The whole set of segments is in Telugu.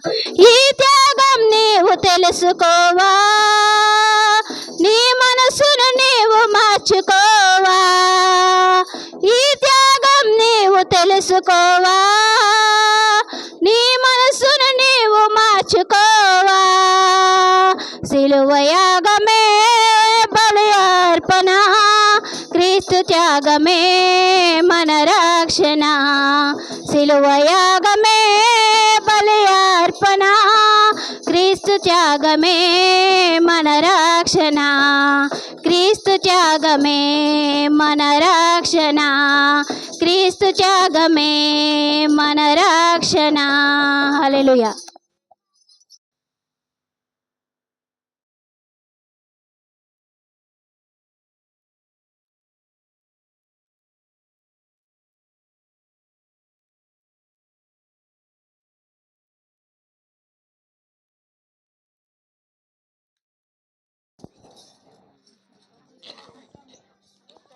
ఈ త్యాగం నీవు తెలుసుకోవా, నీ మనసును నీవు మార్చుకోవా. ఈ త్యాగం నీవు తెలుసుకోవా, నీ మనసును నీవు మార్చుకోవా. సిలువ యాగమే బలి అర్పణ, క్రీస్తు త్యాగమే మన రక్షణ. సిలువ యాగమే బలి అర్పణ, క్రీస్తు త్యాగమే మన రక్షణ. క్రీస్తు త్యాగమే మన రక్షణ, క్రీస్తు త్యాగమే మన రక్షణ. హల్లెలూయా.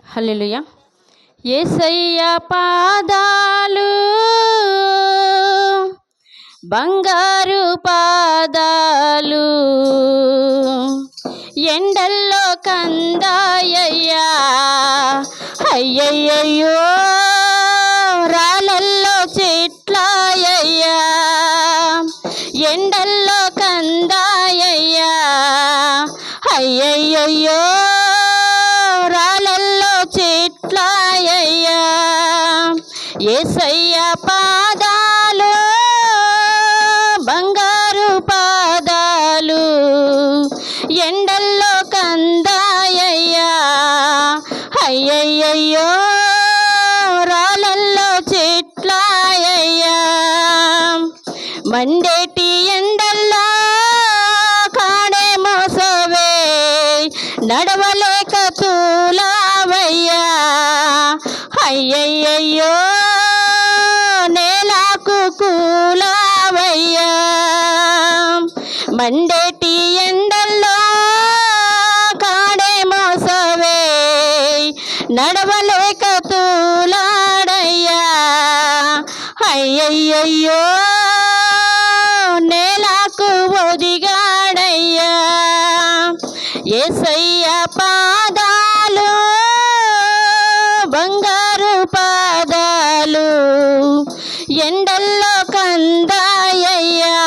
హల్లెలూయా. యేసయ్య పాదాలు బంగారు పాదాలు, ఎండల్లో కందాయ్యా అయ్యయ్యో, రాళ్ళల్లో చెట్లాయ్యా ఎండల్లో కందాయ్యా అయ్యయ్యో, రాళ్ళల్లో చెట్లాయ్యా. యేసయ్య పాదాలు బంగారు పాదాలు, ఎండల్లో కందాయ్యా అయ్యయ్యో, రాళ్ళల్లో చెట్లాయ్యా. మండేటి ఎండల్లో కాడే మోసవే, నడవలేక తూలావయ్యా అయ్యయ్యో, నేలకు కూలావయ్యా. మండేటి ఎండల్లో కాడే మోసవే, నడవలేక తూలాడయ్యా అయ్యయ్యో, నేలకు ఒదిగాడయ్యా. యేసయ్య పాదాలు బంగారు పాదాలు, ఎండల్లో కందాయ్యా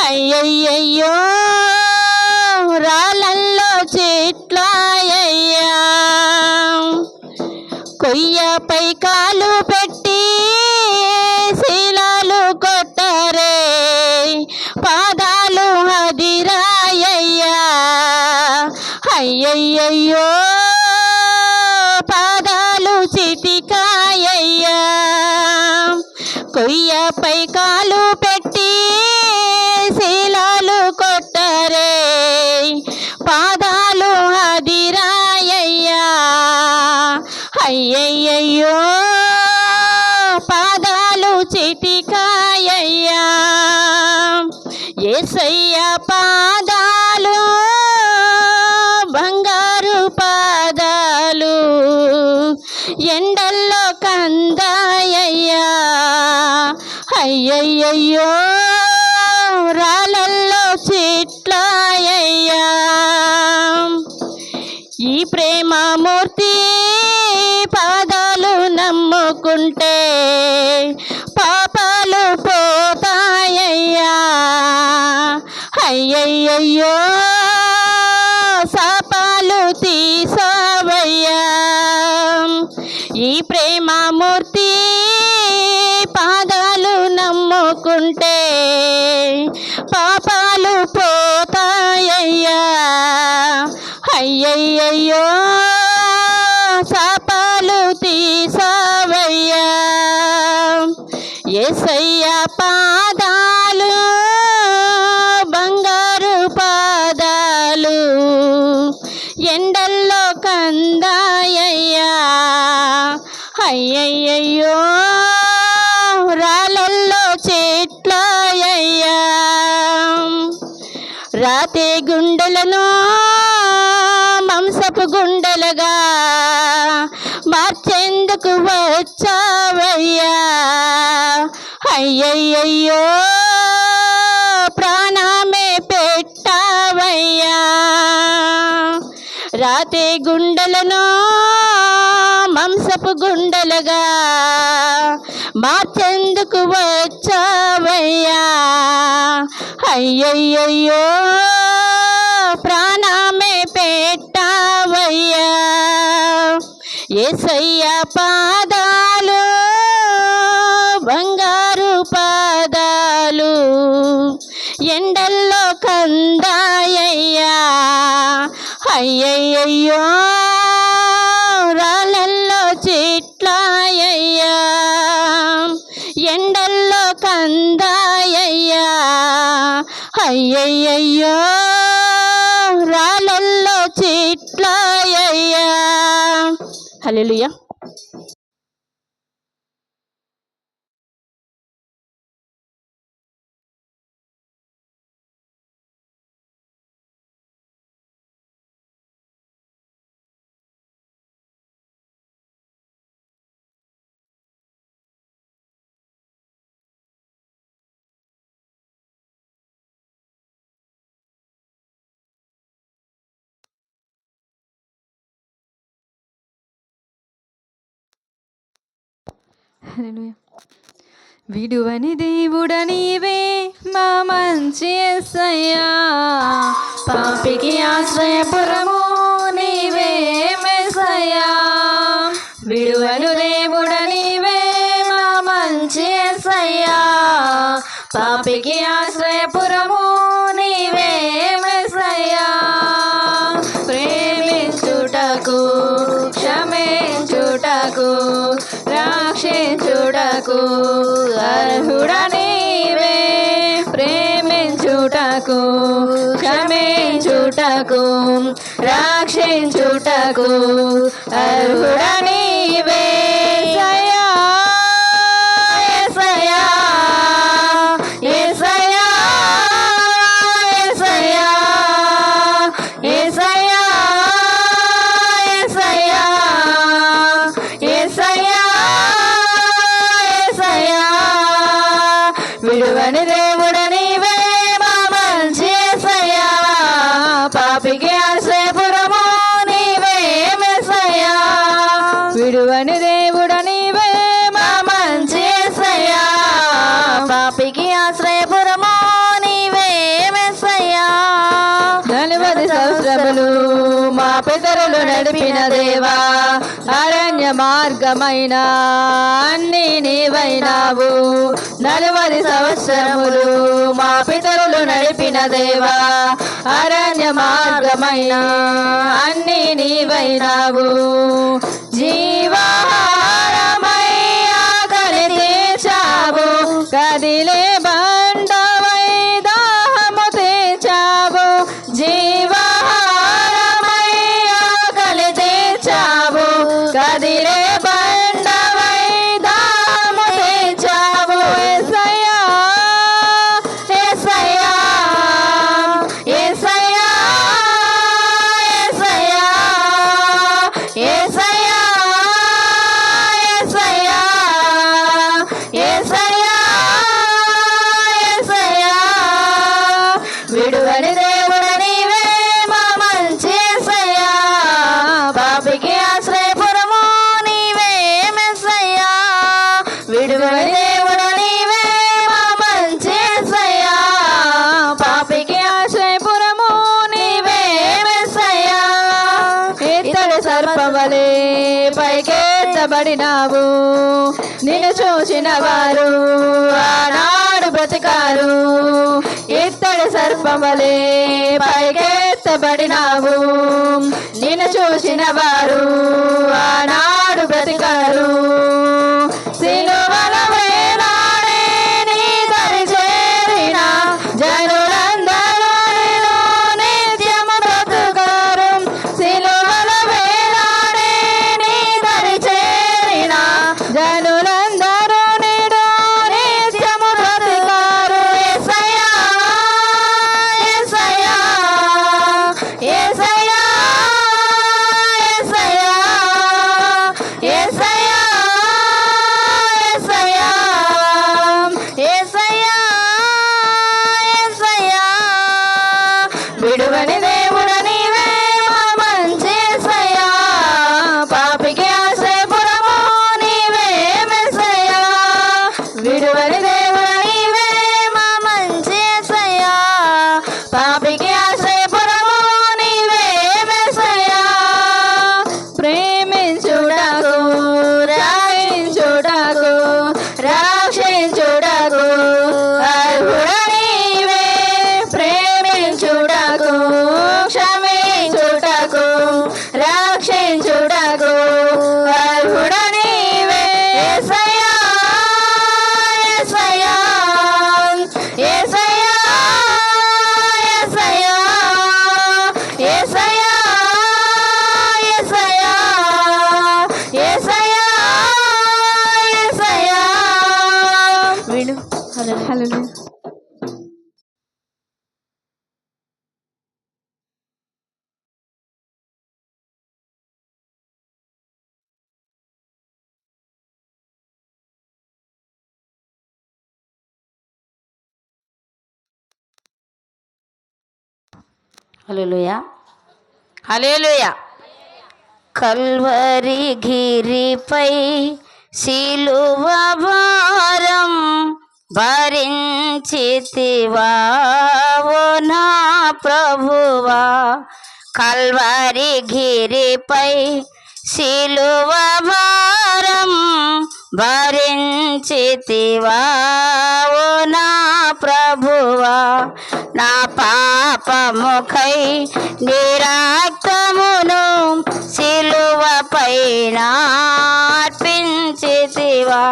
అయ్యయ్యో, రాళ్ళల్లో చెట్లాయ్యా. కొయ్యపై కాలు పెట్టి శీలాలు కొట్టరే, పాదాలు హదిరాయ్యా అయ్యయ్యో, పాదాలు చిటికాయ్యా. కొయ్యపై కాలు పెట్టి శీలాలు కొట్టరే, పాదాలు హదిరాయ్యా అయ్యయ్యో, పాదాలు చిటికాయ్యా. యేసయ్య పాదాలు బంగారు పాదాలు, ఎండల్లో కందాయ్యా అయ్యయ్యో, రాళ్ళల్లో చెట్లాయ్యా. ఈ ప్రేమమూర్తి పాదాలు నమ్ముకుంటే పాపాలు పోతాయ్యా అయ్యయ్యో, శాపాలు తీసావయ్యా. ఈ ప్రేమమూర్తి పాదాలు నమ్ముకుంటే పాపాలు పోతాయ్యా అయ్యయ్యో, శాపాలు తీసావయ్యా. యేసయ్య పాదాలు బంగారు పాదాలు, ఎండల్లో కందాయ్యా అయ్యయ్యో, రాళ్ళల్లో చెట్లాయ్యా. రాతే గుండెలను మాంసపు గుండెలుగా మార్చేందుకు వచ్చావయ్యా అయ్యయ్యో, రాతి గుండెలను మాంసపు గుండెలుగా మార్చేందుకు వచ్చావయ్యా. అయ్యయ్యయ్యో ప్రాణమే పెట్టావయ్యా. యేసయ్యా పాదాలు బంగారు పాదాలు ఎండల్లో కందాయ్యా. అయ్యయ్యయ్యో రాళ్ళల్లో చిట్లాయ్యా. ఎండల్లో కందాయ్యా. అయ్యయ్యయ్యో రాళ్ళల్లో చిట్లాయ్యా. హల్లెలూయా. విడువని దేవుడా నీవే మా మంచి యేసయ్యా. పాపికి ఆశ్రయపురము నీవే మెస్సయ్యా. విడువను దేవుడా నీవే మా మంచి యేసయ్యా. పాపికి ఆశ్రయపురము నీవే మెస్సయ్యా. ప్రేమించుటకు క్షమించుటకు రక్షించుటకు అర్హుడా నీవే. ప్రేమించుటకు క్షమించుటకు రక్షించుటకు అర్హుడా నీవే. యేసయ్యా యేసయ్యా యేసయ్యా యేసయ్యా యేసయ్యా యేసయ్యా యేసయ్యా. విడువని దేవుడ నీవే మా మంచి యేసయ్యా. పాపికి ఆశ్రయపురము నీవే మెస్సయ్యా. విడువని దేవుడ నీవే మా మంచి యేసయ్యా. పాపికి ఆశ్రయపురము నీవే మెస్సయ్యా. 40 సంవత్సరములు మా పితరులు నడిపిన దేవా. అరణ్య మార్గమైన అన్ని నీవైనావు. 40 సంవత్సరములు మా పితరులు నడిపిన దేవా. అరణ్య మార్గమైన అన్ని నీవైనావు. జీవాహారమై ఆకలి తీర్చావు. కదిలే బండవై దాహము తీర్చావు. జీవాహారమై ఆకలి తీర్చావు. కదిలే బండవై దాహము తీర్చావు. యేసయ్యా యేసయ్యా యేసయ్యా యేసయ్యా యేసయ్యా యేసయ్యా యేసయ్యా. విడువని దేవుడ నీవే మా మంచి యేసయ్యా. పాపికి ఆశ్రయపురము నీవే మెస్సయ్యా. విడువని దేవుడ నీవే మా మంచి యేసయ్యా. పాపికి ఆశ్రయపురము నీవే మెస్సయ్యా. ఇతడు సర్పవలే పైకెత్తబడినావు. నిన్ను చూసిన వారు ఆనాడు బ్రతికారు. ఇత్తడి సర్పవలే పైకెత్తబడినావు. నిన్ను చూసిన వారు ఆనాడు బ్రతికారు. సిలువల వేలాడే నీ దరి చేరిన జనులందరూ నిన్ను నిత్యము బ్రతుకారు. సిలువల వేలాడే నీ దరి చేరిన జనులందరూ నిన్ను నిత్యము బ్రతుకారు. యేసయ్యా యేసయ్యా యేసయ్యా యేసయ్యా యేసయ్యా హల్లెలూయా, హల్లెలూయా. కల్వరి గిరిపై శిలువ భారం భరించితివా ఓ నా ప్రభువా. కల్వరి గిరిపై శిలువ భారం భరించితివా ఓ నా ప్రభువా. నా పాపముఖై నిరాక్తమును శిలువ పైన అర్పించితివా.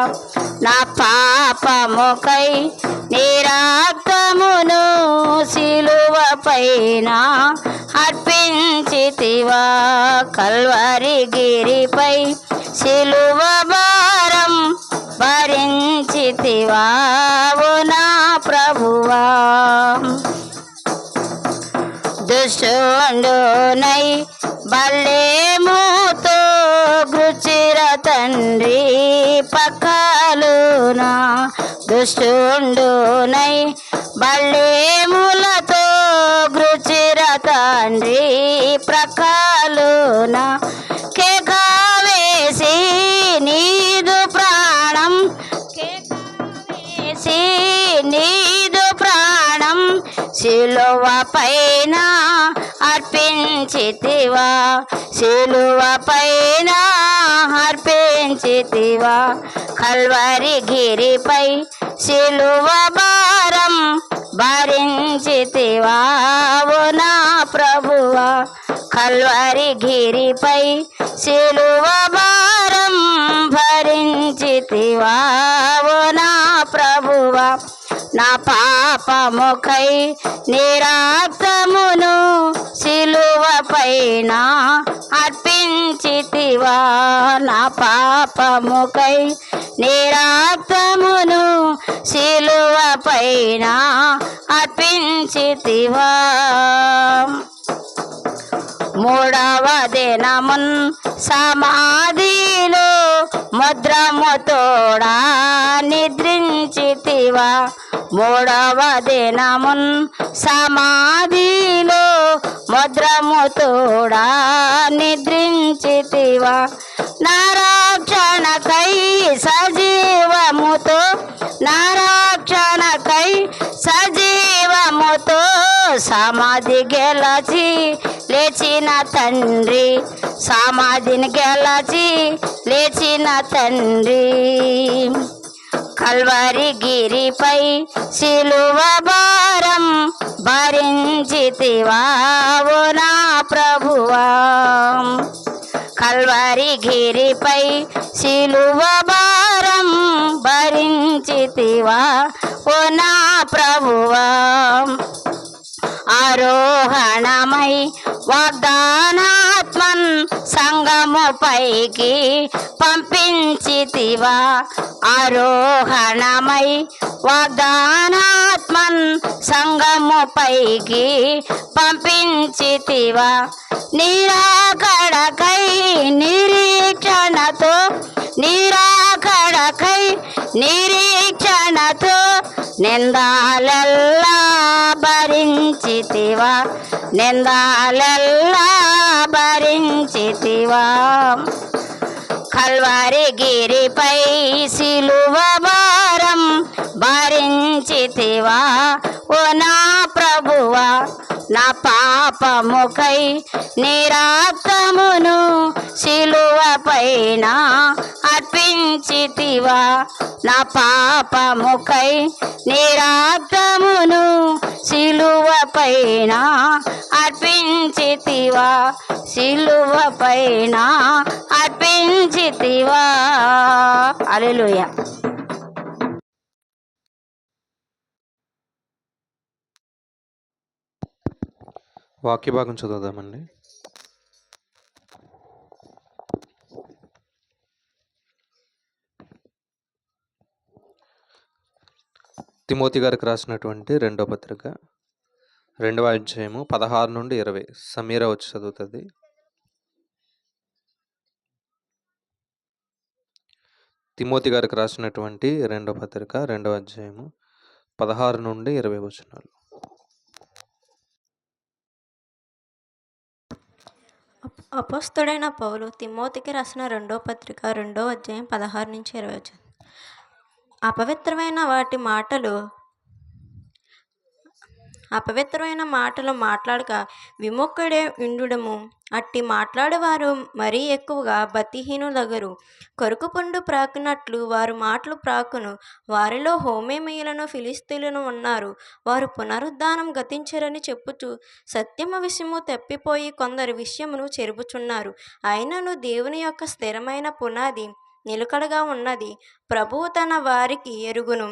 నా పాపముఖై నిరాక్తమును శిలువ పైన అర్పించితివా. కల్వరి గిరిపై శిలువ భారం భరించితివా ఓ నా ప్రభువా. దుష్టుండునై బల్లేముతో గృచిర తండ్రి పక్కలున. దుష్టుండునై బల్లేములతో గృచిర తండ్రి ప్రక్కలున. కేకవేసి నీదు ప్రాణం, కేకవేసి నీదు ప్రాణం శిలువ పైన అర్పించితివా. శిలువ పైన అర్పించితివా. కల్వరి గిరిపై శిలువ భారం భరించితివా ఓ నా ప్రభువా. కల్వరి గిరిపై శిలువ భారం భరించితివా ఓ నా ప్రభువా. నా పాపముఖై నిరాక్తమును శిలువ పైన అర్పించితివా. నా పాపముఖై నిరాక్తమును శిలువ పైన అర్పించితివా. మూడవ దినమున్ సమాధిలో ముద్రముతోడా నిద్రించితివా. మూడవ దినమున్ సమాధిలో ముద్రముతోడా నిద్రించితివా. నా రక్షణకై సజీవముతో, నా రక్షణకై సజీవముతో సమాధి గెలచి లేచిన తండ్రి, సమాధిని గెలచి లేచిన తండ్రి. కల్వరి గిరిపై శిలువ భారం భరించితివా ఓ నా ప్రభువా. కల్వరి గిరిపై శిలువ భారం భరించితివా ఓ నా ప్రభువా. ఆరోహణమై వాగ్దానాత్మన్ సంగము పైకి పంపించితివా. ఆరోహణమై వాగ్దానాత్మన్ సంగము పైకి పంపించితివా. నిరాకడకై నిరీక్షణతో, నిరాకడకై నిరీక్షణతో నిందాలెల్లా భరించితివా. నిందాలెల్లా భరించితివా. కల్వరి గిరిపై శిలువ భారం భరించితివా ఓ నా ప్రభువా. నా పాపముఖై నిరాక్తమును శిలువ పైన అర్పించితివా. నా పాపముఖై నిరాక్తమును శిలువ పైన అర్పించితివా. శిలువ పైన అర్పించితివా. హల్లెలూయా. వాక్య భాగం చదువుదామండి. తిమోతి గారికి రాసినటువంటి రెండో పత్రిక 2వ అధ్యాయము 16 నుండి 20. సమీర వచ్చి చదువుతుంది. తిమోతి గారికి రాసినటువంటి రెండో పత్రిక 2వ అధ్యాయము 16 నుండి 20 వచనాలు. అపోస్తలుడైన పౌలు తిమోతికి రాసిన 2వ పత్రిక 2వ అధ్యాయం 16 నుంచి 20 వచనం. అపవిత్రమైన మాటలు మాట్లాడక విముఖుడే ఉండుడము. అట్టి మాట్లాడేవారు మరీ ఎక్కువగా భక్తిహీనులగురు. కొరుకు పండు ప్రాకునట్లు వారు మాటలు ప్రాకును. వారిలో హోమేమీయులను ఫిలిస్తీయులను ఉన్నారు. వారు పునరుద్ధానం గతించరని చెప్పుచు సత్యము విషయము తప్పిపోయి కొందరు విషయమును చెరుపుచున్నారు. అయినను దేవుని యొక్క స్థిరమైన పునాది నిలకడగా ఉన్నది. ప్రభువు తన వారికి ఎరుగును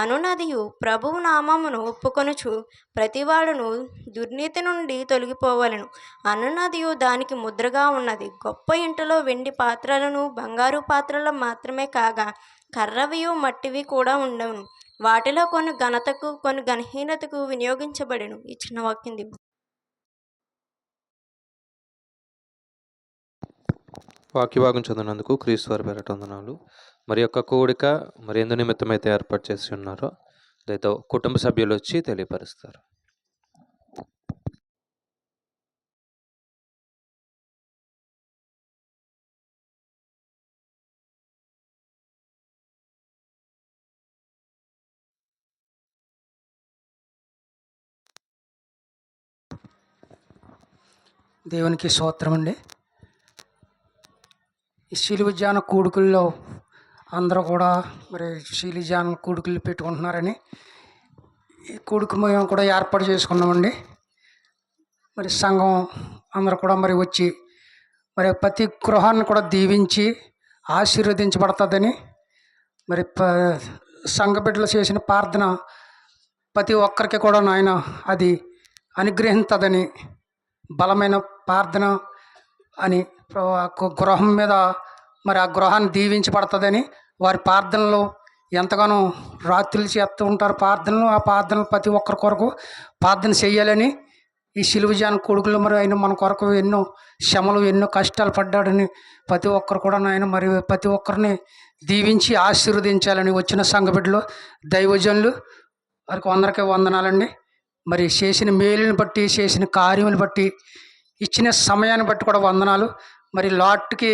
అనునదియు ప్రభువు నామమును ఒప్పుకొనుచు ప్రతివాడును దుర్నీతి నుండి తొలగిపోవలను అనునదియు దానికి ముద్రగా ఉన్నది. గొప్ప ఇంటిలో వెండి పాత్రలను బంగారు పాత్రలు మాత్రమే కాగా కర్రవియు మట్టివి కూడా ఉండవును. వాటిలో కొన్ని ఘనతకు కొన్ని ఘనహీనతకు వినియోగించబడెను. ఈ చిన్న వాక్యం దిగు. వాక్యభాగం చదివినందుకు క్రీస్తు వారి పేరట వందనాలు. మరి యొక్క కూడిక మరి ఎందు నిమిత్తమైతే ఏర్పాటు చేసి ఉన్నారో దయతో కుటుంబ సభ్యులు వచ్చి తెలియపరుస్తారు. దేవునికి స్తోత్రం అండి. ఈ శిలువజాన కూడుకుల్లో అందరూ కూడా మరి శిలువజాన కూడుకులు పెట్టుకుంటున్నారని ఈ కూడుకు మేము కూడా ఏర్పాటు చేసుకున్నామండి. మరి సంఘం అందరూ కూడా మరి వచ్చి మరి ప్రతి గృహాన్ని కూడా దీవించి ఆశీర్వదించబడుతుందని మరి సంఘ బిడ్డలు చేసిన ప్రార్థన ప్రతి ఒక్కరికి కూడా నాయన అది అనుగ్రహించదని బలమైన ప్రార్థన అని గృహం మీద మరి ఆ గృహాన్ని దీవించబడుతుందని వారి ప్రార్థనలు ఎంతగానో రాత్రులు చేస్తూ ఉంటారు ప్రార్థనలు. ఆ ప్రార్థనలు ప్రతి ఒక్కరి కొరకు ప్రార్థన చేయాలని ఈ శిలువజాన కొడుకులు మరి ఆయన మన కొరకు ఎన్నో శ్రమలు ఎన్నో కష్టాలు పడ్డాడని ప్రతి ఒక్కరు కూడా ఆయన మరి ప్రతి ఒక్కరిని దీవించి ఆశీర్వదించాలని వచ్చిన సంఘ బిడ్డలు దైవజనులు వారికి అందరికీ వందనాలండి. మరి చేసిన మేలుని బట్టి చేసిన కార్యములు బట్టి ఇచ్చిన సమయాన్ని బట్టి కూడా వందనాలు. మరి లాట్కి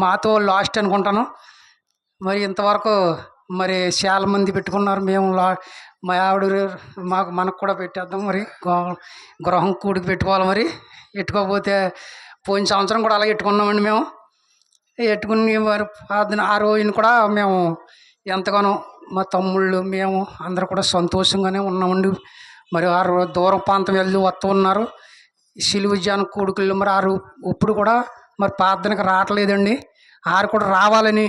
మాతో లాస్ట్ అనుకుంటాను. మరి ఇంతవరకు మరి చాలా మంది పెట్టుకున్నారు. మేము మా ఆవిడ మనకు కూడా పెట్టేద్దాం. మరి గృహం కూడికి పెట్టుకోవాలి. మరి పెట్టుకోకపోతే పోయిన సంవత్సరం కూడా అలా పెట్టుకున్నామండి. మేము పెట్టుకుని మరి ఆ రోజున కూడా మేము ఎంతగానో మా తమ్ముళ్ళు మేము అందరూ కూడా సంతోషంగానే ఉన్నామండి. మరి ఆ దూరం ప్రాంతం వెళ్ళి వస్తూ ఉన్నారు శిలువజాన కూడుకుల్లో. మరి ఇప్పుడు కూడా మరి ప్రార్థనకు రావట్లేదండి. ఆరు కూడా రావాలని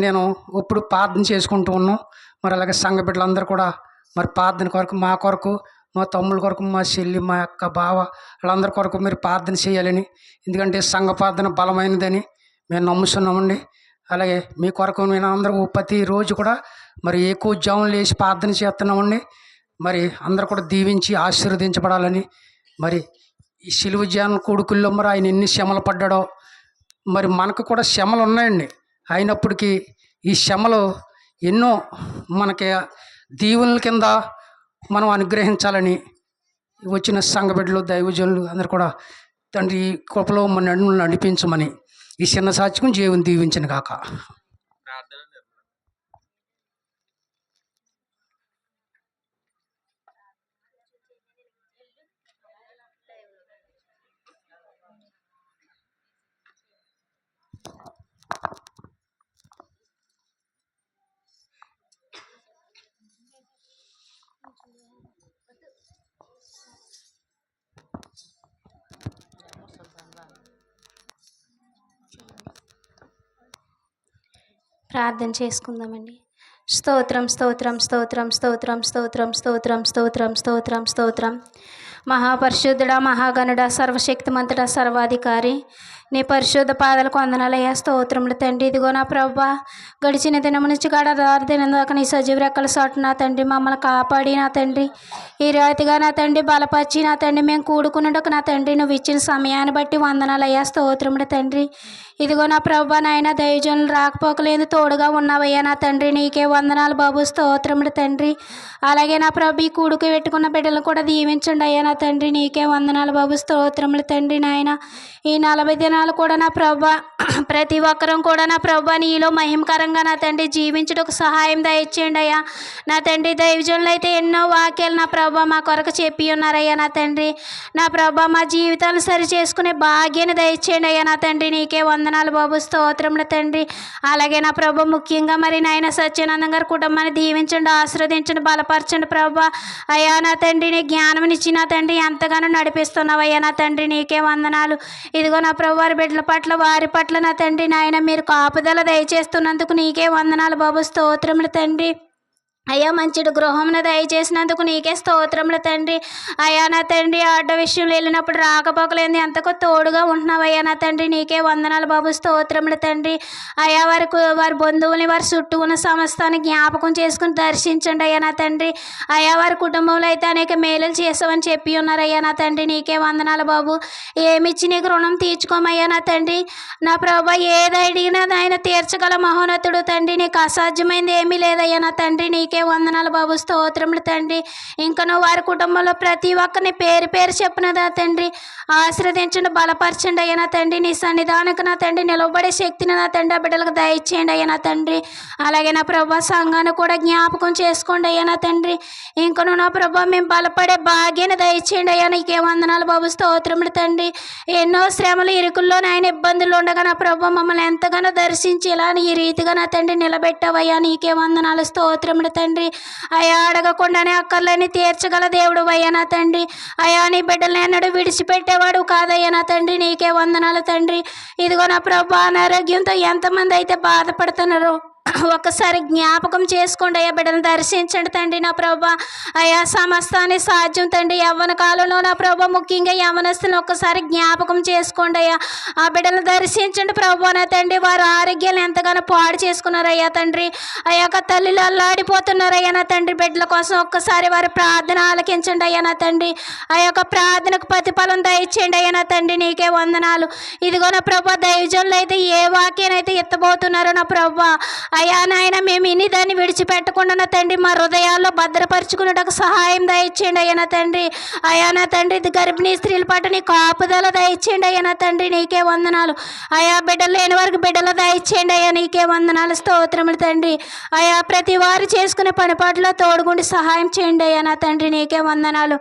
నేను ఇప్పుడు ప్రార్థన చేసుకుంటూ ఉన్నాం. మరి అలాగే సంఘ బిడ్డలందరూ కూడా మరి ప్రార్థన కొరకు మా కొరకు మా తమ్ముళ్ళ కొరకు మా చెల్లి మా అక్క బావ వాళ్ళందరి కొరకు మీరు ప్రార్థన చేయాలని, ఎందుకంటే సంఘ ప్రార్థన బలమైనదని మేము నమ్ముతున్నామండి. అలాగే మీ కొరకు నేను అందరూ ప్రతిరోజు కూడా మరి ఎక్కువ జాములు లేచి ప్రార్థన చేస్తున్నామండి. మరి అందరూ కూడా దీవించి ఆశీర్వదించబడాలని. మరి ఈ శిలువజాన కొడుకుల్లో మరి ఆయన ఎన్ని శ్రమలు పడ్డాడో మరి మనకు కూడా శ్రమలు ఉన్నాయండి. అయినప్పటికీ ఈ శ్రమలు ఎన్నో మనకి దీవెనల కింద మనం అనుగ్రహించాలని వచ్చిన సంఘ బిడ్డలు దైవజనులు అందరూ కూడా తండ్రి ఈ కృపలో మన నడిపించమని ఈ చిన్న సాక్ష్యం జీవుని దీవించను కాక. ప్రార్థన చేసుకుందామండి. స్తోత్రం స్తోత్రం స్తోత్రం స్తోత్రం స్తోత్రం స్తోత్రం స్తోత్రం స్తోత్రం స్తోత్రం. మహాపరిశుద్ధుడ మహాగణుడ సర్వశక్తిమంతుడ సర్వాధికారి నీ పరిశుద్ధ పాదాలకు వందనాలయ్యా, స్తోత్రములు తండ్రి. ఇదిగో నా ప్రభా, గడిచిన దినం నుంచి గడారు దినం దాకా నీ సజీవ రెక్కల చాటు నా తండ్రి మమ్మల్ని కాపాడి నా తండ్రి, ఈ రీతిగా నా తండ్రి బలపరిచి నా తండ్రి మేము కూడుకున్నట్టుకు నా తండ్రి నువ్వు ఇచ్చిన సమయాన్ని బట్టి వందనాలయ్యా, స్తోత్రములు తండ్రి. ఇదిగో నా ప్రభా, నాయన దైవజనులు రాకపోకలేదు తోడుగా ఉన్నావయ్యా నా తండ్రి, నీకే వందనాలు బాబు, స్తోత్రములు తండ్రి. అలాగే నా ప్రభు ఈ కూడుకు పెట్టుకున్న బిడ్డలు కూడా దీవించండి అయ్యా నా తండ్రి, నీకే వందనాలు బాబు, స్తోత్రములు తండ్రి. నాయన ఈ 40 దినాలు కూడా నా ప్రభా ప్రతి ఒక్కరం కూడా నా ప్రభా నీలో మహిమకరంగా నా తండ్రి జీవించుటకు సహాయం దయచేయండి అయ్యా నా తండ్రి. దైవజనులు అయితే ఎన్నో వాక్యాలు నా ప్రభా మా కొరకు చెప్పి ఉన్నారయ్యా నా తండ్రి. నా ప్రభా మా జీవితాలు సరి చేసుకునే భాగ్యాన్ని దయచేయండి అయ్యా నా తండ్రి, నీకే వందనాలు బాబు, స్తోత్రములు తండ్రి. అలాగే నా ప్రభా ముఖ్యంగా మరి నాయన సత్యానందం గారి కుటుంబాన్ని దీవించండి, ఆశీర్వదించండి, బలపరచండి ప్రభా. అయ్యా నా తండ్రి నీ జ్ఞానమునిచ్చి నా తండ్రి ఎంతగానో నడిపిస్తున్నావయ్యా నా తండ్రి, నీకే వందనాలు. ఇదిగో నా ప్రభు వారి బిడ్డల పట్ల వారి పట్ల నా తండ్రి నాయన మీరు కాపుదల దయచేస్తున్నందుకు నీకే వందనాలు బాబు, స్తోత్రములు తండ్రి. అయ్యా మంచిడు గృహంను దయచేసినందుకు నీకే స్తోత్రములు తండ్రి. అయ్యా నా తండ్రి ఆట విషయంలో వెళ్ళినప్పుడు రాకపోకలేంది ఎంతకో తోడుగా ఉంటున్నావయ్యా నా తండ్రి, నీకే వందనాలు బాబు, స్తోత్రములు తండ్రి. అయ్యా వారి బంధువుని వారి చుట్టూ ఉన్న సమస్తాన్ని జ్ఞాపకం చేసుకుని దర్శించండి అయ్యా నా తండ్రి. అయ్యా వారి కుటుంబంలో అయితే అనేక మేలులు చేసావని చెప్పి ఉన్నారయ్యా నా తండ్రి, నీకే వందనాలు బాబు. ఏమిచ్చి నీకు రుణం తీర్చుకోమయ్యా నా తండ్రి. నా ప్రభా ఏది అడిగినా ఆయన తీర్చగల మహోన్నతుడు తండ్రి, నీకు అసాధ్యమైంది ఏమీ లేదయ్యా నా తండ్రి, నీకే వందనాలు బాబు, స్తోత్రములు తండ్రి. ఇంకనూ వారి కుటుంబంలో ప్రతి ఒక్కరిని పేరు పేరు చెప్పినదా తండ్రి ఆశీర్వదించండి, బలపరచండి అయ్యా నా తండ్రి. నీ సన్నిధానకు నా తండ్రి నిలబడే శక్తిని నా తండ్రి ఆ బిడ్డలకు దయచేయండి అయ్యా నా తండ్రి. అలాగే నా ప్రభా సంఘాన్ని కూడా జ్ఞాపకం చేసుకోండి అయ్యా నా తండ్రి. ఇంకనూ నా ప్రభా మేము బలపడే భాగ్యాన్ని దయచేయండి అయ్యా, నీకే వందనాలు బాబు, స్తోత్రములు తండ్రి. ఎన్నో శ్రమలు ఇరుకుల్లో నాయన ఇబ్బందులు ఉండగా నా ప్రభా మమ్మల్ని ఎంతగానో దర్శించి ఇలా ఈ రీతిగా నా తండ్రి నిలబెట్టావయ్యా, నీకే వందనాలు, స్తోత్రములు తండ్రి. అయా అడగకుండానే అక్కర్లేని తీర్చగల దేవుడు అయ్యా నా తండ్రి. అయా నీ బిడ్డలు ఎన్నడూ విడిచిపెట్టేవాడు కాదయ్యా నా తండ్రి, నీకే వందనాలు తండ్రి. ఇదిగో నా ప్రభు అనారోగ్యంతో ఎంతమంది అయితే బాధపడుతున్నారో ఒక్కసారి జ్ఞాపకం చేసుకోండి అయ్యా, బిడ్డలను దర్శించండి తండ్రి నా ప్రభా. అయ్యా సమస్తాన్ని సాధ్యం తండ్రి. యవ్వన కాలంలో నా ప్రభా ముఖ్యంగా యవ్వనస్తులను ఒక్కసారి జ్ఞాపకం చేసుకోండి అయ్యా, ఆ బిడ్డలను దర్శించండి ప్రభా నా తండ్రి. వారు ఆరోగ్యాలు ఎంతగానో పాడు చేసుకున్నారయ్యా తండ్రి. ఆ యొక్క తల్లిలు అల్లాడిపోతున్నారయ్యా నా తండ్రి. బిడ్డల కోసం ఒక్కసారి వారి ప్రార్థన ఆలకించండి అయ్యా నా తండ్రి. ఆ యొక్క ప్రార్థనకు ప్రతిఫలం దయచేయండి అయ్యా నా తండ్రి, నీకే వందనాలు. ఇదిగో నా ప్రభా దైవజనులు అయితే ఏ వాక్యానైతే ఎత్తబోతున్నారో నా ప్రభా అయ్యా నాయన మేము ఇన్ని దాన్ని విడిచిపెట్టకుండా నా తండ్రి మా హృదయాల్లో భద్రపరుచుకున్నటకు సహాయం దయచేయండి అయ్యా నా తండ్రి. అయ్యా నా తండ్రి ఇది గర్భిణీ స్త్రీల పట్ల నీ కాపుదల దయచేయండి అయ్యా నా తండ్రి, నీకే వందనాలు. అయా బిడ్డలు లేని వారికి బిడ్డలు దయచేయండి అయ్యా, నీకే వందనాలు, స్తోత్రములు తండ్రి. అయా ప్రతి వారు చేసుకునే పనిపాట్లో తోడుగుండి సహాయం చేయండి అయ్యా నా తండ్రి, నీకే వందనాలు.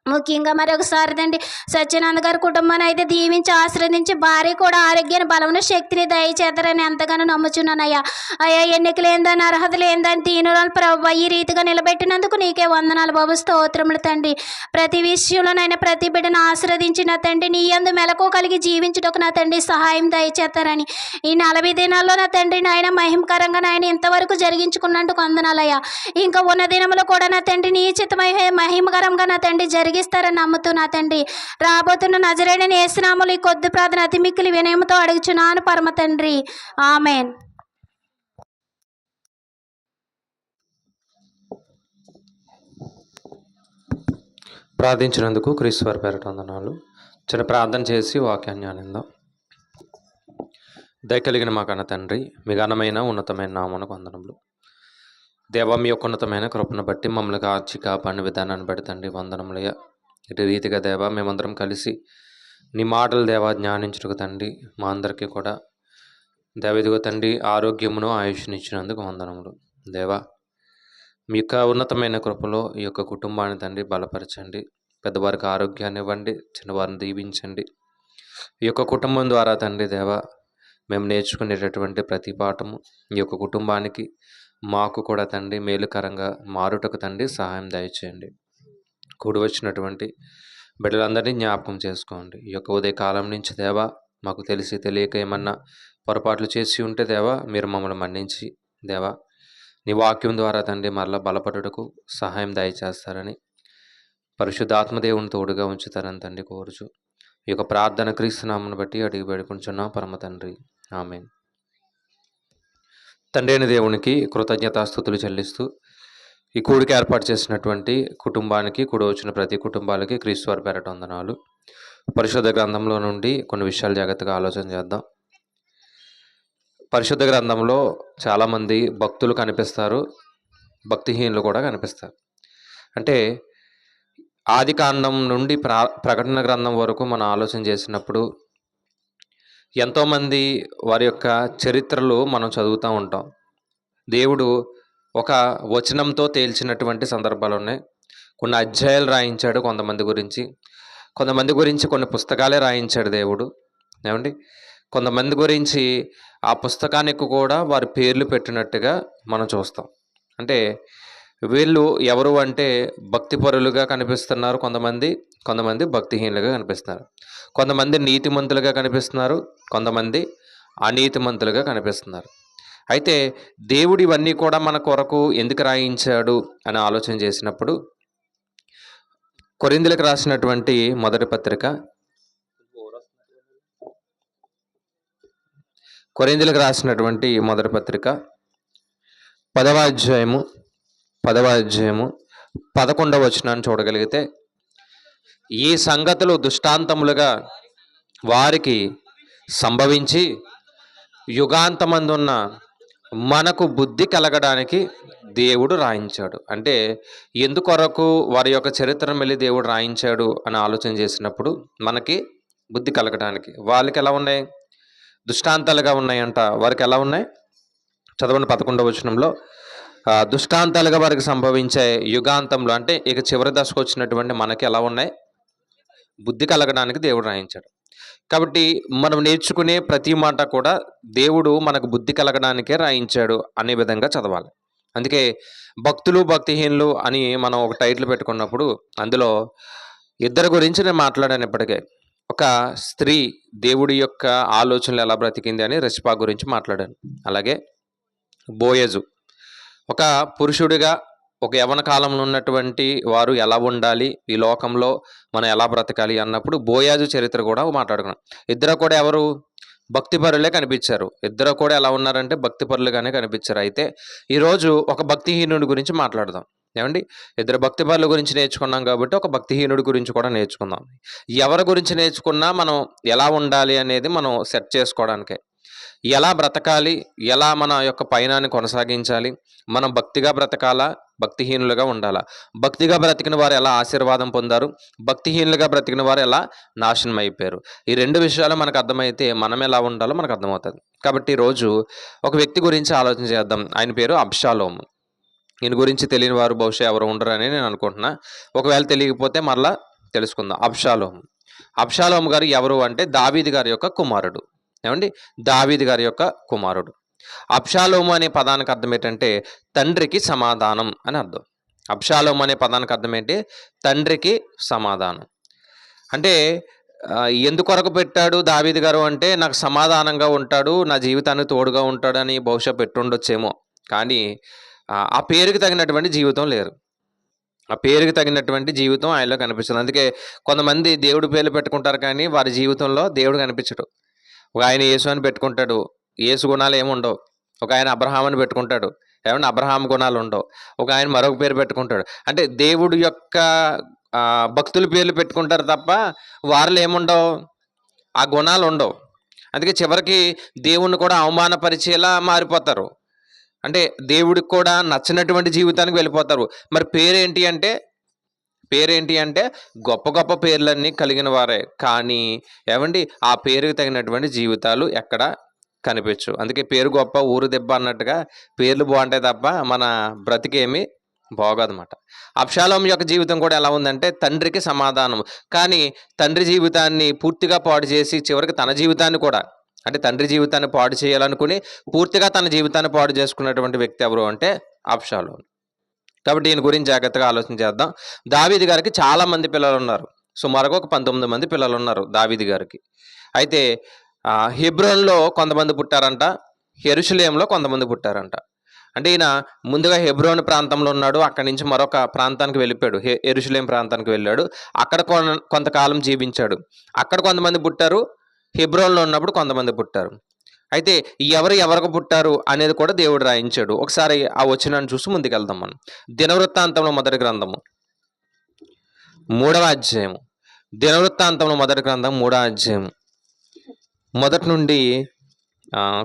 ముఖ్యంగా మరొకసారి తండ్రి సత్యానంద గారి కుటుంబాన్ని అయితే దీవించి ఆశీర్వదించి భార్య కూడా ఆరోగ్యాన్ని బలమును శక్తిని దయచేస్తారని ఎంతగానో నమ్ముచున్నానయ్యా. అయ్యా ఎన్నిక లేదని అర్హత లేదని దీనులను ప్రభు ఈ రీతిగా నిలబెట్టినందుకు నీకే వందనాలు బాబు, స్తోత్రములు తండ్రి. ప్రతి విషయంలోనైనా ప్రతి బిడ్డను ఆశీర్వదించిన తండ్రి నీ యందు మెలకు కలిగి జీవించుటకు నా తండ్రి సహాయం దయచేస్తారని ఈ 40 దినాల్లో నా తండ్రి నాయన మహిమకరంగా నాయన ఇంతవరకు జరిగించుకున్నందుకు వందనాలయ్యా. ఇంకా ఉన్న దినములో కూడా నా తండ్రి నీ చిత్తమై మహిమకరంగా నా తండ్రి జరిగిస్తారని నమ్ముతూ నా తండ్రి రాబోతున్న నజరేయుడైన యేసు నామములో ఈ కొద్ది ప్రార్థన అతి మిక్కిలి వినయముతో అడుగుచున్నాను పరమ తండ్రి, ఆమెన్. ప్రార్థించినందుకు క్రీస్తు వారి పేరట వందనాలు. చిన్న ప్రార్థన చేసి వాక్యాన్ని ధ్యానిద్దాం. దయ కలిగిన మా కన్న తండ్రి, మీ ఘనమైన ఉన్నతమైన నామమునకు వందనములు. దేవ మీ యొక్క ఉన్నతమైన కృపను బట్టి మమ్మల్ని కాచి కాపాడిన విధానాన్ని బట్టి తండ్రి వందనములయ్యా. ఇటు రీతిగా దేవా మేమందరం కలిసి నీ మాటలు దేవా జ్ఞానించుటకు తండ్రి మా అందరికీ కూడా దేవదిగో తండ్రి ఆరోగ్యమును ఆయుష్నిచ్చినందుకు వందనములు. దేవా మీ యొక్క ఉన్నతమైన కృపలో ఈ యొక్క కుటుంబాన్ని తండ్రి బలపరచండి, పెద్దవారికి ఆరోగ్యాన్ని ఇవ్వండి, చిన్నవారిని దీవించండి. ఈ యొక్క కుటుంబం ద్వారా తండ్రి దేవా మేము నేర్చుకునేటటువంటి ప్రతి పాఠము ఈ యొక్క కుటుంబానికి మాకు కూడా తండ్రి మేలుకరంగా మారుటకు తండ్రి సహాయం దయచేయండి. కూడి వచ్చినటువంటి బిడ్డలందరినీ జ్ఞాపకం చేసుకోండి. ఈ యొక్క ఉదయకాలం నుంచి దేవా మాకు తెలిసి తెలియక ఏమన్నా పొరపాట్లు చేసి ఉంటే దేవా మీరు మమ్మల్ని మన్నించి దేవా నీ వాక్యం ద్వారా తండ్రి మరలా బలపడుటకు సహాయం దయచేస్తారని పరిశుద్ధాత్మదేవుని తోడుగా ఉంచుతారని తండ్రి కోరుచు ఈ యొక్క ప్రార్థన క్రీస్తునామను బట్టి అడిగి వేడుకుంటున్నాం పరమ తండ్రి, ఆమేన్. తండ్రి అయిన దేవునికి కృతజ్ఞతాస్తుతులు చెల్లిస్తూ ఈ కూడికి ఏర్పాటు చేసినటువంటి కుటుంబానికి, కూడి వచ్చిన ప్రతి కుటుంబాలకి క్రీస్తు వారి పేరట వందనాలు. పరిశుద్ధ గ్రంథంలో నుండి కొన్ని విషయాలు జాగ్రత్తగా ఆలోచన చేద్దాం. పరిశుద్ధ గ్రంథంలో చాలామంది భక్తులు కనిపిస్తారు, భక్తిహీనులు కూడా కనిపిస్తారు. అంటే ఆది కాండం నుండి ప్రకటన గ్రంథం వరకు మనం ఆలోచన చేసినప్పుడు ఎంతోమంది వారి యొక్క చరిత్రలు మనం చదువుతూ ఉంటాం. దేవుడు ఒక వచనంతో తేల్చినటువంటి సందర్భాలు ఉన్నాయి. కొన్ని అధ్యాయాలు రాయించాడు కొంతమంది గురించి కొన్ని పుస్తకాలే రాయించాడు దేవుడు. ఏమండి, కొంతమంది గురించి ఆ పుస్తకానికి కూడా వారి పేర్లు పెట్టినట్టుగా మనం చూస్తాం. అంటే వీళ్ళు ఎవరు అంటే భక్తిపరులుగా కనిపిస్తున్నారు, కొంతమంది భక్తిహీనులుగా కనిపిస్తున్నారు, కొంతమంది నీతిమంతులుగా కనిపిస్తున్నారు, కొంతమంది అనీతిమంతులుగా కనిపిస్తున్నారు. అయితే దేవుడు ఇవన్నీ కూడా మన కొరకు ఎందుకు రాయించాడు అని ఆలోచన చేసినప్పుడు కొరింథీయులకు రాసినటువంటి మొదటి పత్రిక 10వ అధ్యాయము 11వ వచనాన్ని చూడగలిగితే, ఈ సంగతులు దృష్టాంతములుగా వారికి సంభవించి యుగాంతమందున్న మనకు బుద్ధి కలగడానికి దేవుడు రాయించాడు. అంటే ఎందుకొరకు వారి యొక్క చరిత్రను వెళ్ళి దేవుడు రాయించాడు అని ఆలోచన చేసినప్పుడు మనకి బుద్ధి కలగడానికి. వాళ్ళకి ఎలా ఉన్నాయి? దృష్టాంతాలుగా ఉన్నాయంట. వారికి ఎలా ఉన్నాయి? చదవండి 11వ వచనంలో. దృష్టాంతాలుగా వారికి సంభవించే యుగాంతంలో, అంటే ఇక చివరి దశకు వచ్చినటువంటి మనకి ఎలా ఉన్నాయి? బుద్ధి కలగడానికి దేవుడు రాయించాడు. కాబట్టి మనం నేర్చుకునే ప్రతి మాట కూడా దేవుడు మనకు బుద్ధి కలగడానికే రాయించాడు అనే విధంగా చదవాలి. అందుకే భక్తులు భక్తిహీనులు అని మనం ఒక టైటిల్ పెట్టుకున్నప్పుడు అందులో ఇద్దరి గురించి నేను మాట్లాడాను ఇప్పటికే. ఒక స్త్రీ దేవుడి యొక్క ఆలోచనలు ఎలా బ్రతికింది అని రెసిపా గురించి మాట్లాడాను. అలాగే బోయజు ఒక పురుషుడిగా ఒక యవ్వన కాలంలో ఉన్నటువంటి వారు ఎలా ఉండాలి, ఈ లోకంలో మనం ఎలా బ్రతకాలి అన్నప్పుడు బోయాజు చరిత్ర కూడా మాట్లాడుకున్నాం. ఇద్దరు కూడా ఎవరు? భక్తిపరులే కనిపించారు. ఇద్దరు కూడా ఎలా ఉన్నారంటే భక్తిపరులుగానే కనిపించారు. అయితే ఈరోజు ఒక భక్తిహీనుడి గురించి మాట్లాడదాం. ఏమండి, ఇద్దరు భక్తిపరుల గురించి నేర్చుకున్నాం కాబట్టి ఒక భక్తిహీనుడి గురించి కూడా నేర్చుకుందాం. ఎవరి గురించి నేర్చుకున్నా మనం ఎలా ఉండాలి అనేది మనం సెట్ చేసుకోవడానికే. ఎలా బ్రతకాలి, ఎలా మన యొక్క పయనాన్ని కొనసాగించాలి, మనం భక్తిగా బ్రతకాలా, భక్తిహీనులుగా ఉండాలా, భక్తిగా బ్రతికిన వారు ఎలా ఆశీర్వాదం పొందారు, భక్తిహీనులుగా బ్రతికిన వారు ఎలా నాశనం అయిపోయారు. ఈ రెండు విషయాలు మనకు అర్థమైతే మనం ఎలా ఉండాలో మనకు అర్థమవుతుంది. కాబట్టి ఈరోజు ఒక వ్యక్తి గురించి ఆలోచన చేద్దాం. ఆయన పేరు అబ్షాలోము. ఈయన గురించి తెలియని వారు బహుశా ఎవరు ఉండరని నేను అనుకుంటున్నా. ఒకవేళ తెలియకపోతే మరలా తెలుసుకుందాం. అబ్షాలోము గారు ఎవరు అంటే దావీదు గారి యొక్క కుమారుడు. ఏమండి, దావీదు గారి యొక్క కుమారుడు. అబ్షాలోము అనే పదానికి అర్థం ఏంటంటే తండ్రికి సమాధానం అని అర్థం. అబ్షాలోము అనే పదానికి అర్థం ఏంటి? తండ్రికి సమాధానం. అంటే ఎందుకొరకు పెట్టాడు దావీదు గారు అంటే నాకు సమాధానంగా ఉంటాడు, నా జీవితానికి తోడుగా ఉంటాడని బహుశా పెట్టుండొచ్చేమో. కానీ ఆ పేరుకి తగినటువంటి జీవితం లేరు. ఆ పేరుకి తగినటువంటి జీవితం ఆయనలో కనిపిస్తుంది. అందుకే కొంతమంది దేవుడి పేర్లు పెట్టుకుంటారు కానీ వారి జీవితంలో దేవుడు కనిపించడు. ఒక ఆయన యేసు అని పెట్టుకుంటాడు, యేసు గుణాలు ఏముండవు. ఒక ఆయన అబ్రహాం అని పెట్టుకుంటాడు, ఏమన్నా అబ్రహాం గుణాలు ఉండవు. ఒక ఆయన మరొక పేరు పెట్టుకుంటాడు. అంటే దేవుడి యొక్క భక్తుల పేర్లు పెట్టుకుంటారు తప్ప వారిలో ఏముండవు, ఆ గుణాలు ఉండవు. అందుకే చివరికి దేవుణ్ణి కూడా అవమానపరిచేలా మారిపోతారు. అంటే దేవుడికి కూడా నచ్చినటువంటి జీవితానికి వెళ్ళిపోతారు. మరి పేరేంటి అంటే గొప్ప గొప్ప పేర్లన్నీ కలిగిన వారే, కానీ ఏమండి ఆ పేరుకి తగినటువంటి జీవితాలు ఎక్కడ కనిపించు. అందుకే పేరు గొప్ప ఊరు దెబ్బ అన్నట్టుగా పేర్లు బాగుంటాయి తప్ప మన బ్రతికేమి బాగోదన్నమాట. అబ్షాలోము యొక్క జీవితం కూడా ఎలా ఉందంటే తండ్రికి సమాధానం. కానీ తండ్రి జీవితాన్ని పూర్తిగా పాడు చేసి చివరికి తన జీవితాన్ని కూడా, అంటే తండ్రి జీవితాన్ని పాడు చేయాలనుకుని పూర్తిగా తన జీవితాన్ని పాడు చేసుకున్నటువంటి వ్యక్తి ఎవరు అంటే అబ్షాలోము. కాబట్టి దీని గురించి జాగ్రత్తగా ఆలోచన చేద్దాం. దావీదు గారికి చాలా మంది పిల్లలు ఉన్నారు. సుమారుగా ఒక 19 మంది పిల్లలు ఉన్నారు దావీదు గారికి. అయితే హెబ్రోన్లో కొంతమంది పుట్టారంట, యెరూషలేములో కొంతమంది పుట్టారంట. అంటే ఈయన ముందుగా హెబ్రోన్ ప్రాంతంలో ఉన్నాడు. అక్కడి నుంచి మరొక ప్రాంతానికి వెళ్ళిపోయాడు. యెరూషలేం ప్రాంతానికి వెళ్ళాడు. అక్కడ కొంతకాలం జీవించాడు. అక్కడ కొంతమంది పుట్టారు, హెబ్రోన్లో ఉన్నప్పుడు కొంతమంది పుట్టారు. అయితే ఎవరికి పుట్టారు అనేది కూడా దేవుడు రాయించాడు. ఒకసారి ఆ వచనాన్ని చూసి ముందుకెళ్దాం మనం. దినవృత్తాంతంలో మొదటి గ్రంథము 3వ అధ్యాయము. దినవృత్తాంతంలో మొదటి గ్రంథం 3వ అధ్యాయం మొదటి నుండి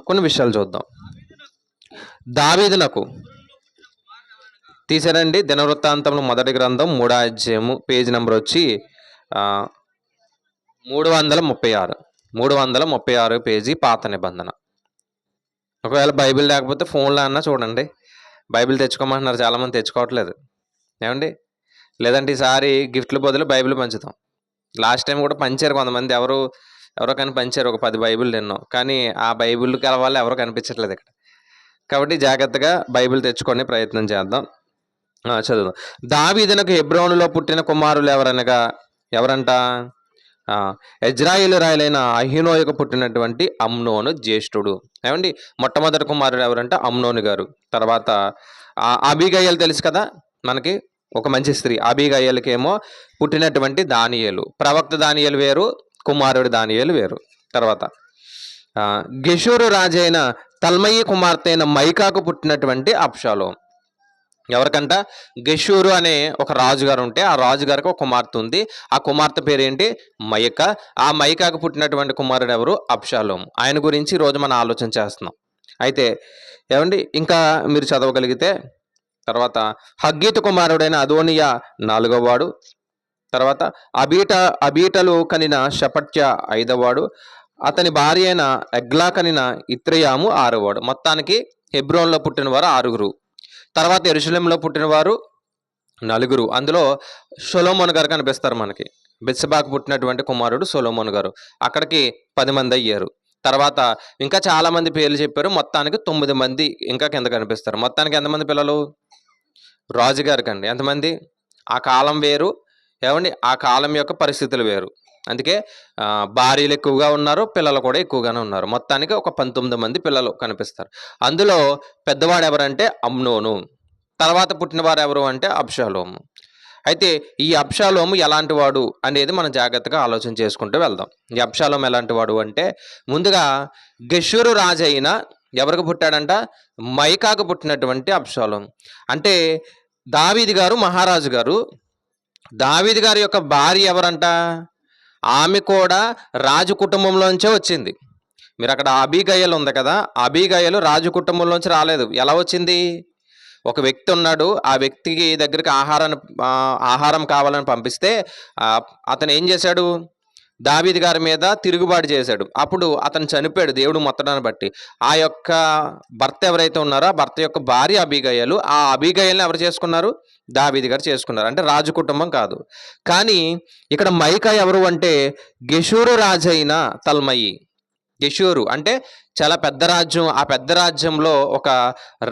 కొన్ని విషయాలు చూద్దాం. దావీదునకు తీసారండి. దినవృత్తాంతంలో మొదటి గ్రంథం 3వ అధ్యాయము, పేజ్ నెంబర్ వచ్చి 336 పేజీ, పాత నిబంధన. ఒకవేళ బైబిల్ లేకపోతే ఫోన్లో అన్నా చూడండి. బైబిల్ తెచ్చుకోమంటున్నారు, చాలామంది తెచ్చుకోవట్లేదు ఏమండి. లేదంటే ఈసారి గిఫ్ట్ల బదులు బైబిల్ పంచుతాం. లాస్ట్ టైం కూడా పంచారు కొంతమంది, ఎవరో కానీ పంచారు ఒక 10 బైబిల్ ఎన్నో. కానీ ఆ బైబిల్ కలవాళ్ళు ఎవరో కనిపించట్లేదు ఇక్కడ. కాబట్టి జాగ్రత్తగా బైబిల్ తెచ్చుకొని ప్రయత్నం చేద్దాం. చదువుదాం. దావీదునకు హెబ్రోనులో పుట్టిన కుమారులు ఎవరంట? ఇజ్రాయేలు రాయలైన అహీనోయకు పుట్టినటువంటి అమ్నోను జ్యేష్ఠుడు. ఏమండి, మొట్టమొదటి కుమారుడు ఎవరంటే అమ్నోను గారు. తర్వాత అబీగయలు తెలుసు కదా మనకి, ఒక మంచి స్త్రీ. అబీగయలకి ఏమో పుట్టినటువంటి దానియేలు, ప్రవక్త దానియేలు వేరు, కుమారుడు దానియేలు వేరు. తర్వాత గెషూరు రాజైన తల్మయి కుమార్తె అయిన మైకాకు పుట్టినటువంటి అబ్షాలోం. ఎవరికంట? గెషూరు అనే ఒక రాజుగారు ఉంటే ఆ రాజుగారికి ఒక కుమార్తె ఉంది. ఆ కుమార్తె పేరేంటి? మైక. ఆ మైకాకు పుట్టినటువంటి కుమారుడు ఎవరు? అబ్షాలోం. ఆయన గురించి ఈరోజు మనం ఆలోచన చేస్తున్నాం. అయితే ఏమండి, ఇంకా మీరు చదవగలిగితే తర్వాత హగ్గీతు కుమారుడైన అదోనియా 4వ వాడు. తర్వాత అబీటలు కనిన షపట్య 5వ వాడు. అతని భార్య అయిన ఎగ్లా కనిన ఇత్రయాము 6వ వాడు. మొత్తానికి హెబ్రోన్లో పుట్టిన వారు 6. తర్వాత యెరూషలేంలో పుట్టిన వారు 4. అందులో సొలొమోను గారు కనిపిస్తారు మనకి. బెత్షెబాకు పుట్టినటువంటి కుమారుడు సొలొమోను గారు. అక్కడికి 10 మంది అయ్యారు. తర్వాత ఇంకా చాలా మంది పేర్లు చెప్పారు. మొత్తానికి 9 మంది ఇంకా కింద కనిపిస్తారు. మొత్తానికి ఎంతమంది పిల్లలు? రాజుగారికి అండి ఎంతమంది? ఆ కాలం వేరు ఏమండి, ఆ కాలం యొక్క పరిస్థితులు వేరు. అందుకే భార్యలు ఎక్కువగా ఉన్నారు, పిల్లలు కూడా ఎక్కువగానే ఉన్నారు. మొత్తానికి ఒక 19 మంది పిల్లలు కనిపిస్తారు. అందులో పెద్దవాడు ఎవరంటే అమ్నోను. తర్వాత పుట్టినవారు ఎవరు అంటే అబ్షాలోము. అయితే ఈ అబ్షాలోము ఎలాంటి వాడు అనేది మనం జాగ్రత్తగా ఆలోచన చేసుకుంటూ వెళ్దాం. ఈ అబ్షాలోము ఎలాంటి వాడు అంటే, ముందుగా గెషూరు రాజు అయిన ఎవరికి పుట్టాడంట? మైకాకు పుట్టినటువంటి అబ్షాలోము. అంటే దావీదు గారు మహారాజు గారు, దావీదు గారి యొక్క భార్య ఎవరంట? ఆమె కూడా రాజు కుటుంబంలోంచే వచ్చింది. మీరు అక్కడ అబీగయలు ఉంది కదా, అబీగయలు రాజు కుటుంబంలోంచి రాలేదు. ఎలా వచ్చింది? ఒక వ్యక్తి ఉన్నాడు, ఆ వ్యక్తికి దగ్గరికి ఆహారం కావాలని పంపిస్తే అతను ఏం చేశాడు? దావీదు గారి మీద తిరుగుబాటు చేశాడు. అప్పుడు అతను చనిపోయాడు దేవుడు మొత్తడాన్ని బట్టి. ఆ యొక్క భర్త ఎవరైతే ఉన్నారో ఆ భర్త యొక్క భార్య అబీగయలు. ఆ అబీగయల్ని ఎవరు చేసుకున్నారు? దావీదు గారు చేసుకున్నారు. అంటే రాజు కుటుంబం కాదు. కానీ ఇక్కడ మైకా ఎవరు అంటే గెషూరు రాజైన తల్మయి. గెషూరు అంటే చాలా పెద్ద రాజ్యం. ఆ పెద్ద రాజ్యంలో ఒక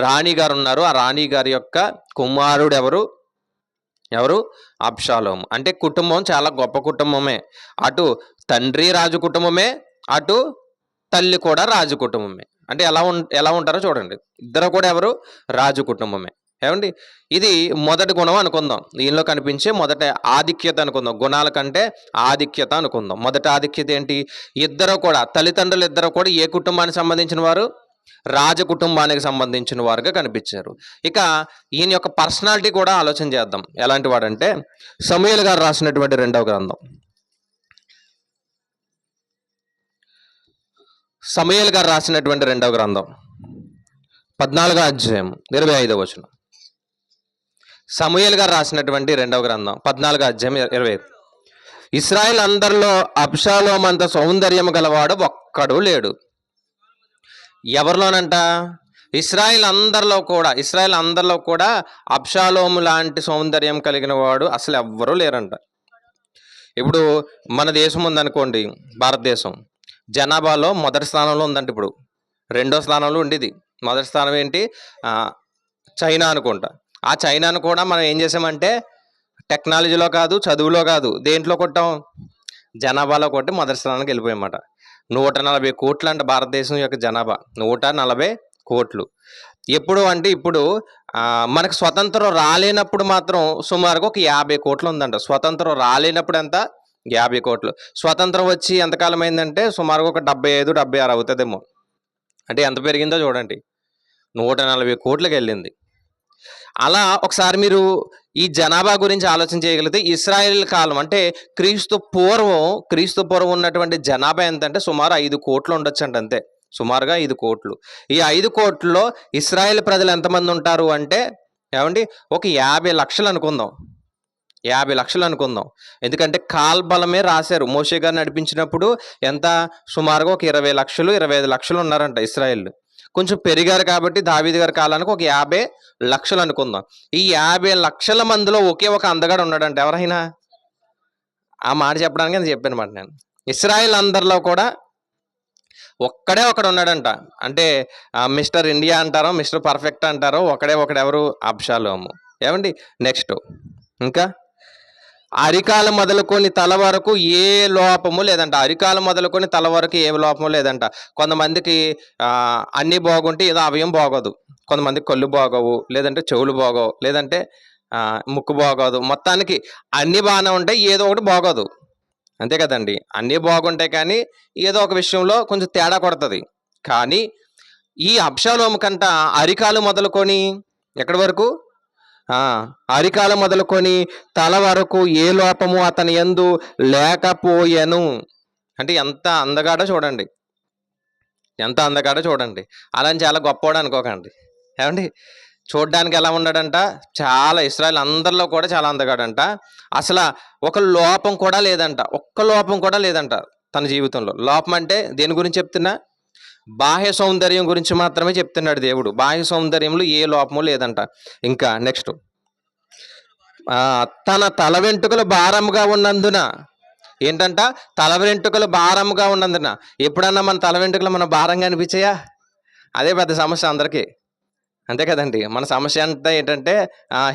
రాణి గారు ఉన్నారు. ఆ రాణి గారి యొక్క కుమారుడు ఎవరు? అబ్షాలోము. అంటే కుటుంబం చాలా గొప్ప కుటుంబమే. అటు తండ్రి రాజు కుటుంబమే, అటు తల్లి కూడా రాజు కుటుంబమే. అంటే ఎలా ఉంటారో చూడండి. ఇద్దరు కూడా ఎవరు? రాజు కుటుంబమే. ఏమండి, ఇది మొదటి గుణం అనుకుందాం. దీనిలో కనిపించే మొదట ఆధిక్యత అనుకుందాం. గుణాల కంటే ఆధిక్యత అనుకుందాం. మొదటి ఆధిక్యత ఏంటి? ఇద్దరు కూడా, తల్లిదండ్రులు ఇద్దరు కూడా ఏ కుటుంబానికి సంబంధించిన వారు? రాజ కుటుంబానికి సంబంధించిన వారుగా కనిపించారు. ఇక ఈయన యొక్క పర్సనాలిటీ కూడా ఆలోచన చేద్దాం. ఎలాంటి వాడంటే, సమూయేలు గారు రాసినటువంటి 2వ గ్రంథం, సమూయేలు గారు రాసినటువంటి 2వ గ్రంథం 14వ అధ్యాయం 25వ వచనం. సమూయేలు గారు రాసినటువంటి 2వ గ్రంథం 14వ అధ్యాయం 25. ఇశ్రాయేల్ అందరిలో అబ్షాలోము అంత సౌందర్యం గలవాడు ఒక్కడు లేడు. ఎవరిలోనంట? ఇశ్రాయేల్ అందరిలో కూడా అబ్షాలోము లాంటి సౌందర్యం కలిగిన వాడు అసలు ఎవ్వరూ లేరంట. ఇప్పుడు మన దేశం ఉందనుకోండి, భారతదేశం జనాభాలో మొదటి స్థానంలో ఉందంట. ఇప్పుడు 2వ స్థానంలో ఉండేది. మొదటి స్థానం ఏంటి? చైనా అనుకుంటా. ఆ చైనాను కూడా మనం ఏం చేసామంటే టెక్నాలజీలో కాదు, చదువులో కాదు, దేంట్లో కొట్టాం? జనాభాలో కొట్టి మొదటి స్థానానికి వెళ్ళిపోయామన్నమాట. 140 కోట్లు అంట భారతదేశం యొక్క జనాభా. 140 కోట్లు. ఎప్పుడు అంటే ఇప్పుడు మనకు స్వతంత్రం రాలేనప్పుడు మాత్రం సుమారుగా ఒక 50 కోట్లు ఉందంట. స్వతంత్రం రాలేనప్పుడు ఎంత? 50 కోట్లు. స్వతంత్రం వచ్చి ఎంతకాలం అయిందంటే సుమారుగా ఒక 75, 76 అవుతుందేమో. అంటే ఎంత పెరిగిందో చూడండి. 140 కోట్లకి వెళ్ళింది. అలా ఒకసారి మీరు ఈ జనాభా గురించి ఆలోచన చేయగలిగితే ఇస్రాయేల్ కాలం అంటే క్రీస్తు పూర్వం ఉన్నటువంటి జనాభా ఎంతంటే సుమారు 5 కోట్లు ఉండొచ్చంట అంతే. సుమారుగా 5 కోట్లు. ఈ 5 కోట్లలో ఇస్రాయేల్ ప్రజలు ఎంతమంది ఉంటారు అంటే ఏమండి ఒక 50 లక్షలు అనుకుందాం. 50 లక్షలు అనుకుందాం. ఎందుకంటే కాల్బలమే రాశారు. మోషే గారు నడిపించినప్పుడు ఎంత సుమారుగా ఒక 20 లక్షలు 25 లక్షలు ఉన్నారంట ఇస్రాయేల్. కొంచెం పెరిగారు కాబట్టి దావీదు గారి కాలానికి ఒక 50 లక్షలు అనుకుందాం. ఈ 50 లక్షల మందిలో ఒకే ఒక అందగాడు ఉన్నాడంట. ఎవరైనా ఆ మాట చెప్పడానికి నేను చెప్పాను మాట. నేను ఇస్రాయేల్ అందరిలో కూడా ఒక్కడే ఒకడు ఉన్నాడంట. అంటే మిస్టర్ ఇండియా అంటారో మిస్టర్ పర్ఫెక్ట్ అంటారో ఒకడెవరు? అబ్షాలోము. ఏమండి నెక్స్ట్ ఇంకా అరికాలు మొదలుకొని తల వరకు ఏ లోపము లేదంట. అరికాలు మొదలుకొని తల వరకు ఏ లోపము లేదంట. కొంతమందికి అన్నీ బాగుంటే ఏదో అవయం బాగోదు. కొంతమందికి కళ్ళు బాగోవు, లేదంటే చెవులు బాగోవు, లేదంటే ముక్కు బాగోదు. మొత్తానికి అన్నీ బాగానే ఉంటాయి, ఏదో ఒకటి బాగోదు. అంతే కదండి. అన్నీ బాగుంటాయి కానీ ఏదో ఒక విషయంలో కొంచెం తేడా కొడుతుంది. కానీ ఈ అబ్షాలోము కంట అరికాలు మొదలుకొని ఎక్కడి వరకు? అరికాలు మొదలుకొని తల వరకు ఏ లోపము అతని యందు లేకపోయెను. అంటే ఎంత అందగాడో చూడండి, ఎంత అందగాడో చూడండి. అలా చాలా గొప్పవాడు అనుకోకండి. ఏమండి చూడ్డానికి ఎలా ఉన్నాడంట? చాలా ఇశ్రాయేలు అందరిలో కూడా చాలా అందగాడంట. అసలు ఒక లోపం కూడా లేదంట. ఒక్క లోపం కూడా లేదంట తన జీవితంలో. లోపం అంటే దేని గురించి చెప్తున్నా? బాహ్య సౌందర్యం గురించి మాత్రమే చెప్తున్నాడు దేవుడు. బాహ్య సౌందర్యంలో ఏ లోపము లేదంట. ఇంకా నెక్స్ట్ తన తల వెంట్రుకలు భారంగా ఉన్నందున ఏంటంట? తల వెంట్రుకలు భారంగా ఉన్నందున. ఎప్పుడన్నా మన తల వెంట్రుకలు మన భారంగా అనిపించాయా? అదే పెద్ద సమస్య అందరికీ. అంతే కదండి. మన సమస్య అంతా ఏంటంటే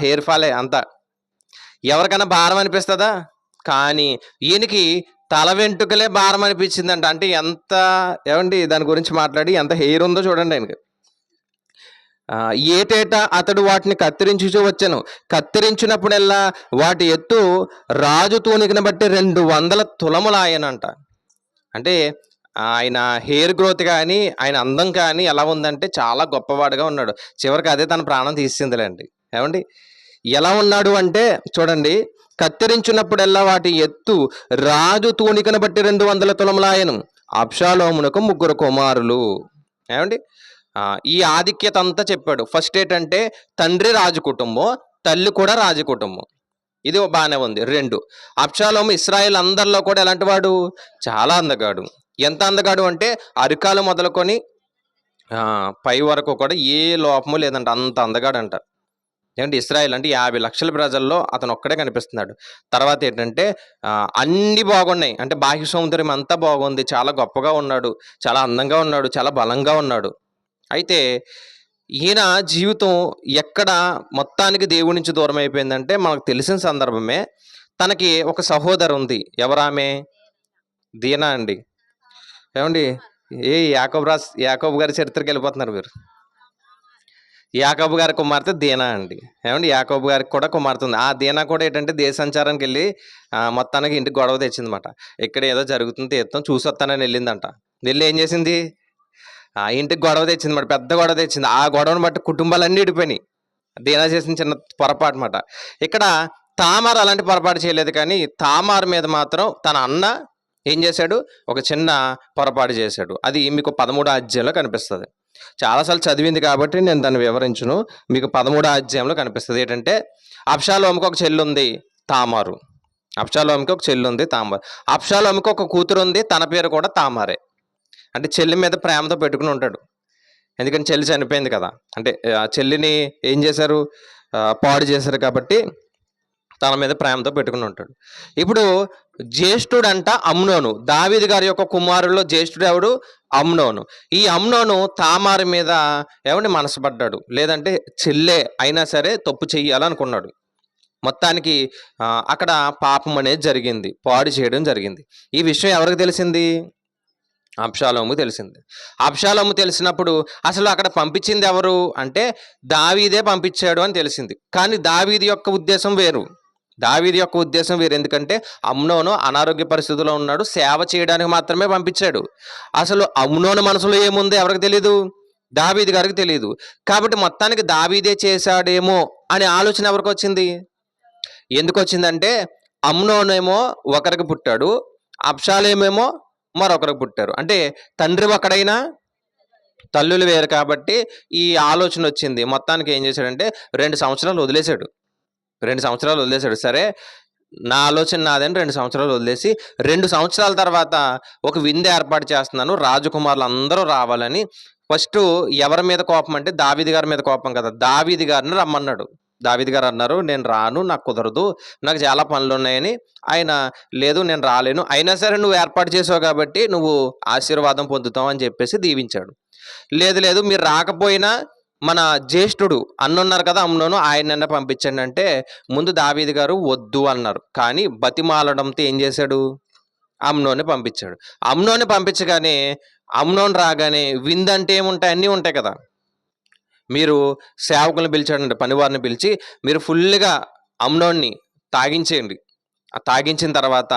హెయిర్ ఫాలే అంతా. ఎవరికైనా భారం అనిపిస్తుందా? కానీ ఈయనకి తల వెంట్రుకలే భారం అనిపించిందంట. అంటే ఎంత ఏమండి దాని గురించి మాట్లాడి ఎంత హెయిర్ ఉందో చూడండి ఆయనకి. ఏటేటా అతడు వాటిని కత్తిరించుచూ వచ్చాను. కత్తిరించినప్పుడల్లా వాటి ఎత్తు రాజు తూనికను బట్టి 200 తులములాయనంట. అంటే ఆయన హెయిర్ గ్రోత్ కానీ ఆయన అందం కానీ ఎలా ఉందంటే చాలా గొప్పవాడుగా ఉన్నాడు. చివరికి అదే తన ప్రాణం తీసిందిలేండి. ఏమండి ఎలా ఉన్నాడు అంటే చూడండి, కత్తిరించినప్పుడల్లా వాటి ఎత్తు రాజు తూనికను బట్టి 200 తులములాయను. అబ్షాలోమునకు 3 కుమారులు. ఏమండి ఈ ఆధిక్యత అంతా చెప్పాడు. ఫస్ట్ ఏంటంటే తండ్రి రాజు కుటుంబం, తల్లి కూడా రాజు కుటుంబం. ఇది బాగానే ఉంది. 2 అబ్షాలోము ఇశ్రాయేల్ అందరిలో కూడా ఎలాంటి వాడు? చాలా అందగాడు. ఎంత అందగాడు అంటే అరికాలు మొదలుకొని పై వరకు కూడా ఏ లోపము లేదంట. అంత అందగాడు అంట. ఏంటి ఇశ్రాయేల్ అంటే 50 లక్షల ప్రజల్లో అతను ఒక్కడే కనిపిస్తున్నాడు. తర్వాత ఏంటంటే అన్నీ బాగున్నాయి. అంటే బాహ్య సౌందర్యం అంతా బాగుంది, చాలా గొప్పగా ఉన్నాడు, చాలా అందంగా ఉన్నాడు, చాలా బలంగా ఉన్నాడు. అయితే ఈయన జీవితం ఎక్కడ మొత్తానికి దేవుడి నుంచి దూరం అయిపోయిందంటే మనకు తెలిసిన సందర్భమే. తనకి ఒక సహోదరు ఉంది. ఎవరామె? దీనా అండి. ఏమండి యాకోబు గారి చరిత్రకి వెళ్ళిపోతున్నారు మీరు. యాకోబు గారి కుమార్తె దీనా అండి. ఏమండి యాకోబు గారికి కూడా కుమార్తె ఉంది. ఆ దీనా కూడా ఏంటంటే దేశ సంచారానికి వెళ్ళి మొత్తానికి ఇంటికి గొడవ తెచ్చిందన్నమాట. ఇక్కడ ఏదో జరుగుతుంది తీర్థం చూసి వస్తానని వెళ్ళిందంట. వెళ్ళి ఏం చేసింది? ఇంటికి గొడవ తెచ్చింది మాట, పెద్ద గొడవ తెచ్చింది. ఆ గొడవను బట్టి కుటుంబాలన్నీ విడిపోయినాయి. దీనా చేసిన చిన్న పొరపాటు అన్నమాట. ఇక్కడ తామార్ అలాంటి పొరపాటు చేయలేదు, కానీ తామార్ మీద మాత్రం తన అన్న ఏం చేశాడు? ఒక చిన్న పొరపాటు చేశాడు. అది మీకు 13వ అధ్యాయంలో కనిపిస్తుంది. చాలాసార్లు చదివింది కాబట్టి నేను దాన్ని వివరించును. మీకు 13వ అధ్యాయంలో కనిపిస్తుంది. ఏంటంటే అబ్షాలోముకి ఒక చెల్లి ఉంది తామారు. అబ్షాలోముకి ఒక చెల్లి ఉంది తామారు. అబ్షాలోముకి ఒక కూతురు ఉంది, తన పేరు కూడా తామారే. అంటే చెల్లి మీద ప్రేమతో పెట్టుకుని ఉంటాడు. ఎందుకంటే చెల్లి చనిపోయింది కదా. అంటే ఆ చెల్లిని ఏం చేశారు? పాడు చేశారు కాబట్టి తన మీద ప్రేమతో పెట్టుకుని ఉంటాడు. ఇప్పుడు జ్యేష్ఠుడు అంట అమ్నోను. దావీదు గారి యొక్క కుమారుల్లో జ్యేష్ఠుడు ఎవడు? అమ్నోను. ఈ అమ్నోను తామారు మీద ఏమంటే మనసు పడ్డాడు. లేదంటే చెల్లె అయినా సరే తప్పు చెయ్యాలనుకున్నాడు. మొత్తానికి అక్కడ పాపం అనేది జరిగింది, పాడు చేయడం జరిగింది. ఈ విషయం ఎవరికి తెలిసింది? అబ్షాలోము తెలిసింది. అబ్షాలోము తెలిసినప్పుడు అసలు అక్కడ పంపించింది ఎవరు అంటే దావీదే పంపించాడు అని తెలిసింది. కానీ దావీదు యొక్క ఉద్దేశం వేరు. దావీదు యొక్క ఉద్దేశం వేరు. ఎందుకంటే అమ్నోను అనారోగ్య పరిస్థితిలో ఉన్నాడు, సేవ చేయడానికి మాత్రమే పంపించాడు. అసలు అమ్నోను మనసులో ఏముందో ఎవరికి తెలియదు, దావీదు గారికి తెలియదు. కాబట్టి మొత్తానికి దావీదే చేశాడేమో అనే ఆలోచన ఎవరికి వచ్చింది? ఎందుకు వచ్చిందంటే అమ్నోనేమో ఒకరికి పుట్టాడు, అబ్షాలోమేమో మరొకరికి పుట్టారు. అంటే తండ్రి ఒకడైనా తల్లులు వేరు కాబట్టి ఈ ఆలోచన వచ్చింది. మొత్తానికి ఏం చేశాడంటే 2 సంవత్సరాలు వదిలేశాడు. 2 సంవత్సరాలు వదిలేశాడు. సరే నా ఆలోచన నాదని 2 సంవత్సరాలు వదిలేసి 2 సంవత్సరాల తర్వాత ఒక విందు ఏర్పాటు చేస్తున్నాను, రాజకుమారులు అందరూ రావాలని. ఫస్ట్ ఎవరి మీద కోపం అంటే దావీదు గారి మీద కోపం కదా, దావీదు గారిని రమ్మన్నాడు. దావీదు గారు అన్నారు, నేను రాను, నాకు కుదరదు, నాకు చాలా పనులు ఉన్నాయని. ఆయన లేదు నేను రాలేను, అయినా సరే నువ్వు ఏర్పాటు చేసావు కాబట్టి నువ్వు ఆశీర్వాదం పొందుతావు అని చెప్పేసి దీవించాడు. లేదు లేదు మీరు రాకపోయినా మన జ్యేష్ఠుడు అన్నున్నారు కదా అమ్నోను, ఆయనన్నా పంపించండి అంటే ముందు దావీదు గారు వద్దు అన్నారు. కానీ బతిమాలడంతో ఏం చేశాడు, అమ్నోని పంపించాడు. అమ్నోని పంపించగానే అమ్నోన్ రాగానే విందంటే ఏముంటాయి, అన్నీ ఉంటాయి కదా. మీరు సేవకులను పిలిచాడంటే పనివారిని పిలిచి మీరు ఫుల్గా అమ్నోన్ని తాగించేయండి. ఆ తాగించిన తర్వాత